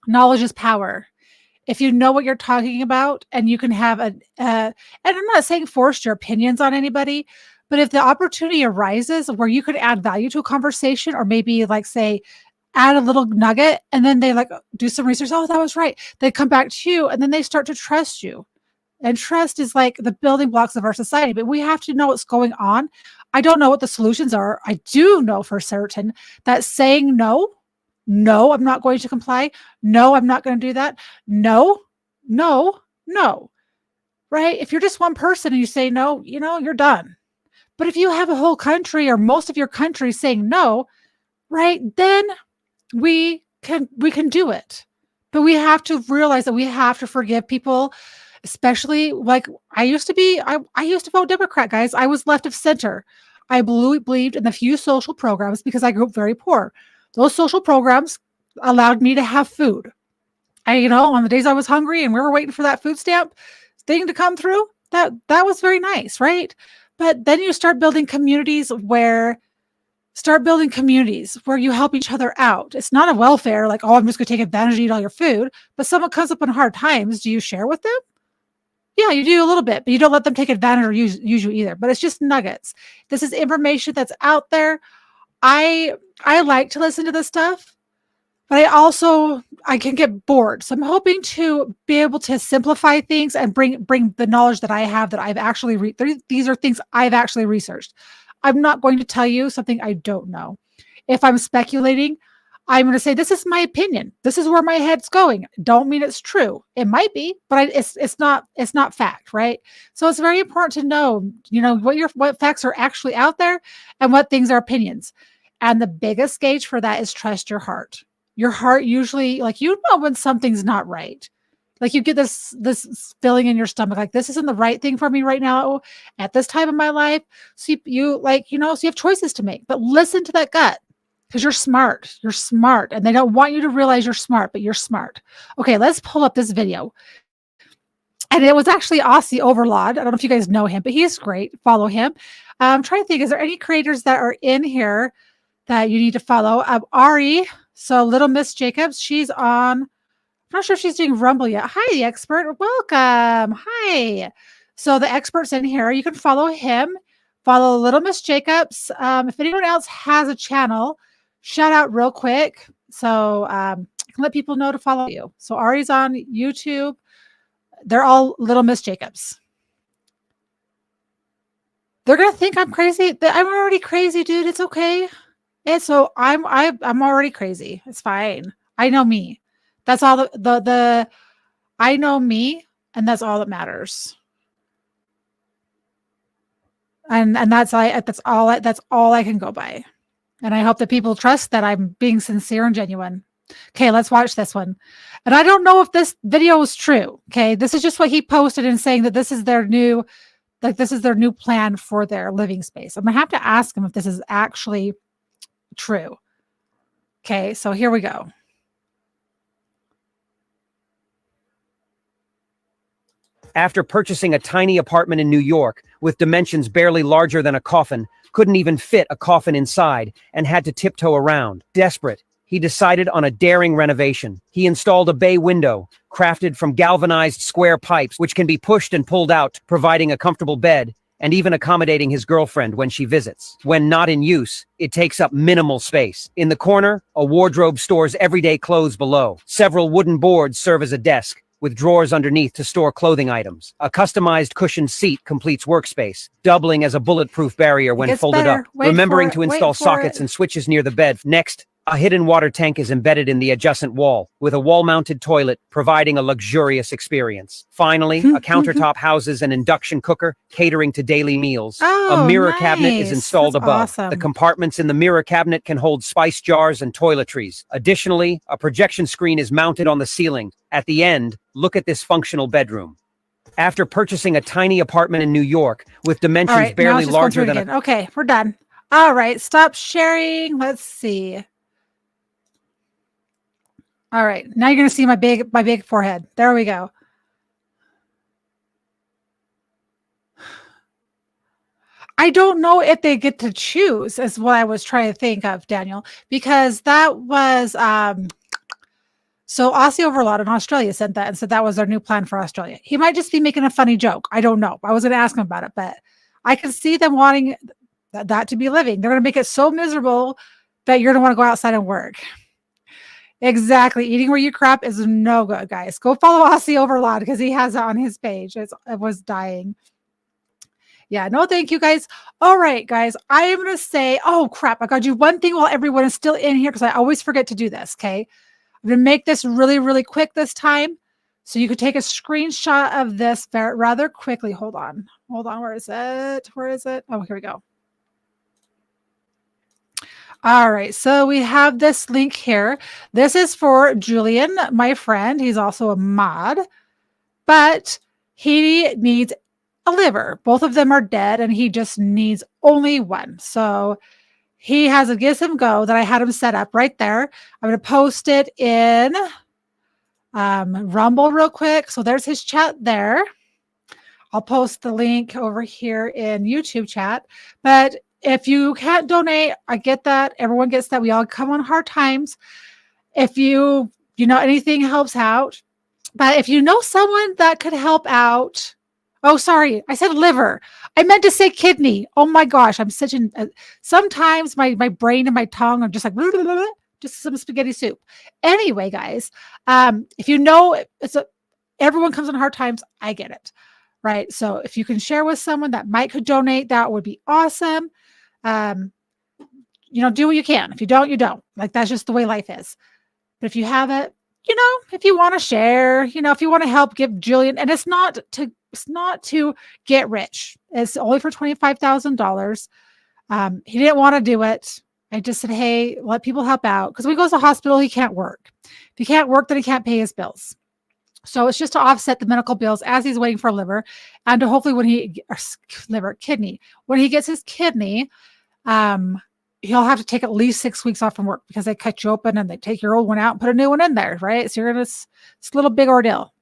knowledge is power. If you know what you're talking about and you can have and I'm not saying force your opinions on anybody, but if the opportunity arises where you could add value to a conversation or maybe like say, add a little nugget and then they like do some research. Oh, that was right. They come back to you and then they start to trust you. And trust is like the building blocks of our society, but we have to know what's going on. I don't know what the solutions are. I do know for certain that saying no, I'm not going to comply. No, I'm not going to do that. No. Right? If you're just one person and you say no, you're done. But if you have a whole country or most of your country saying no, right, then we can do it. But we have to realize that we have to forgive people, especially like I used to vote Democrat, guys. I was left of center. I believed in the few social programs because I grew up very poor. Those social programs allowed me to have food. On the days I was hungry and we were waiting for that food stamp, thing to come through. That was very nice, right? But then you start building communities where you help each other out. It's not a welfare, like, oh, I'm just going to take advantage and eat all your food. But someone comes up in hard times. Do you share with them? Yeah, you do a little bit, but you don't let them take advantage or use you either. But it's just nuggets. This is information that's out there. I like to listen to this stuff, but I can get bored. So I'm hoping to be able to simplify things and bring the knowledge that I have that I've actually these are things I've actually researched. I'm not going to tell you something I don't know. If I'm speculating, I'm going to say, this is my opinion. This is where my head's going. Don't mean it's true. It might be, but it's not fact, right? So it's very important to know, what facts are actually out there and what things are opinions. And the biggest gauge for that is trust your heart. Your heart usually, like, when something's not right. Like, you get this feeling in your stomach, like, this isn't the right thing for me right now at this time in my life. So you have choices to make, but listen to that gut, because you're smart. You're smart. And they don't want you to realize you're smart, but you're smart. Okay, let's pull up this video. And it was actually Aussie Overlord. I don't know if you guys know him, but he's great. Follow him. I'm trying to think, is there any creators that are in here that you need to follow? Ari, so Little Miss Jacobs, she's on. I'm not sure if she's doing Rumble yet. Hi, the expert. Welcome. Hi. So the expert's in here. You can follow him. Follow Little Miss Jacobs. If anyone else has a channel, shout out real quick. So I can let people know to follow you. So Ari's on YouTube. They're all Little Miss Jacobs. They're gonna think I'm crazy. I'm already crazy, dude. It's okay. And so I'm already crazy. It's fine. I know me. That's all the I know me, and that's all that matters. And that's all I can go by. And I hope that people trust that I'm being sincere and genuine. Okay, let's watch this one. And I don't know if this video is true. Okay, this is just what he posted and saying that this is their new plan for their living space. I'm gonna have to ask him if this is actually true. Okay, so here we go. After purchasing a tiny apartment in New York with dimensions barely larger than a coffin, couldn't even fit a coffin inside, and had to tiptoe around. Desperate, he decided on a daring renovation. He installed a bay window, crafted from galvanized square pipes, which can be pushed and pulled out, providing a comfortable bed, and even accommodating his girlfriend when she visits. When not in use, it takes up minimal space. In the corner, a wardrobe stores everyday clothes below. Several wooden boards serve as a desk, with drawers underneath to store clothing items. A customized cushioned seat completes workspace, doubling as a bulletproof barrier when folded up. Remembering to install sockets and switches near the bed. Next, a hidden water tank is embedded in the adjacent wall, with a wall-mounted toilet providing a luxurious experience. Finally, a countertop houses an induction cooker, catering to daily meals. A mirror cabinet is installed above. Awesome. The compartments in the mirror cabinet can hold spice jars and toiletries. Additionally, a projection screen is mounted on the ceiling. At the end, look at this functional bedroom. After purchasing a tiny apartment in New York with dimensions barely larger than a... Okay, we're done. All right, stop sharing. Let's see. All right, now you're going to see my big forehead. There we go. I don't know if they get to choose, is what I was trying to think of, Daniel, because that was so Aussie Overlord in Australia sent that and said that was their new plan for Australia. He might just be making a funny joke. I don't know. I was going to ask him about it, but I can see them wanting that to be living. They're going to make it so miserable that you're going to want to go outside and work. Exactly. Eating where you crap is no good, guys. Go follow Aussie Overlord because he has it on his page. It was dying. Yeah, no, thank you, guys. All right, guys. I am going to say, oh, crap. I got to do one thing while everyone is still in here because I always forget to do this, okay? I'm going to make this really, really quick this time. So you could take a screenshot of this rather quickly. Hold on. Where is it? Oh, here we go. All right, so we have this link here. This is for Julian, my friend. He's also a mod, but he needs a liver. Both of them are dead, and he just needs only one. So he has a Give Him Go that I had him set up right there. I'm going to post it in Rumble real quick. So there's his chat there. I'll post the link over here in YouTube chat. But if you can't donate, I get that. Everyone gets that. We all come on hard times. If you know, anything helps out. But if you know someone that could help out, oh, sorry, I said liver. I meant to say kidney. Oh my gosh, I'm such an. Sometimes my brain and my tongue are just like blah, blah, blah, blah, just some spaghetti soup. Anyway, guys, if you know everyone comes in hard times, I get it, right? So if you can share with someone that might could donate, that would be awesome. You know, do what you can. If you don't, you don't. Like that's just the way life is. But if you have it, you know, if you want to share, you know, if you want to help, give Julian, and it's not to get rich. It's only for $25,000. He didn't want to do it. I just said, hey, let people help out because when he goes to the hospital, he can't work. If he can't work, then he can't pay his bills. So it's just to offset the medical bills as he's waiting for liver, and to hopefully when kidney, when he gets his kidney, he'll have to take at least 6 weeks off from work because they cut you open and they take your old one out and put a new one in there, right? So you're gonna, it's a little big ordeal.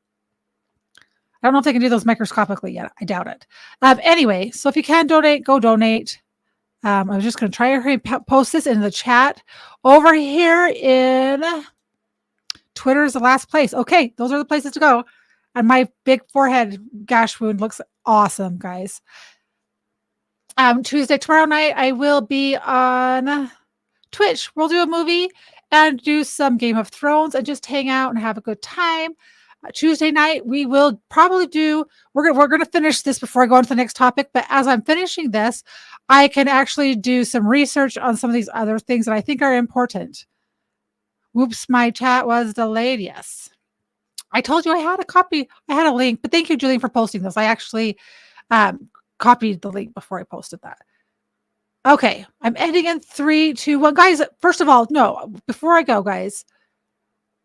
I don't know if they can do those microscopically yet. I doubt it. Anyway, so if you can donate, go donate. I was just going to try to post this in the chat. Over here in Twitter is the last place. Okay, those are the places to go. And my big forehead gash wound looks awesome, guys. Tuesday, tomorrow night, I will be on Twitch. We'll do a movie and do some Game of Thrones and just hang out and have a good time. Tuesday night, we will probably do, we're going to finish this before I go on to the next topic. But as I'm finishing this, I can actually do some research on some of these other things that I think are important. Whoops, my chat was delayed. Yes. I told you I had a copy. I had a link, but thank you, Julian, for posting this. I actually copied the link before I posted that. Okay. I'm ending in 3, 2, 1. Guys, first of all, no, before I go, guys,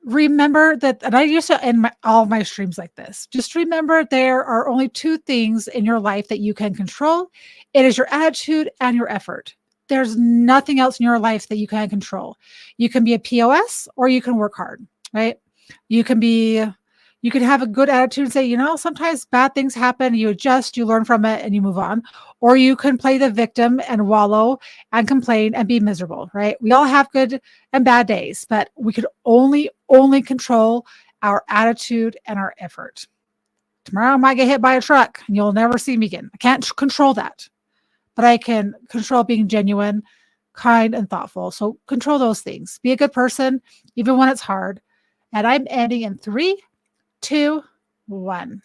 remember that, and I used to end all my streams like this. Just remember there are only 2 things in your life that you can control. It is your attitude and your effort. There's nothing else in your life that you can control. You can be a POS or you can work hard, right? You can have a good attitude and say, you know, sometimes bad things happen. You adjust, you learn from it, and you move on. Or you can play the victim and wallow and complain and be miserable, right? We all have good and bad days, but we could only control our attitude and our effort. Tomorrow I might get hit by a truck and you'll never see me again. I can't control that, but I can control being genuine, kind, and thoughtful. So control those things. Be a good person, even when it's hard. And I'm ending in 3, 2, 1.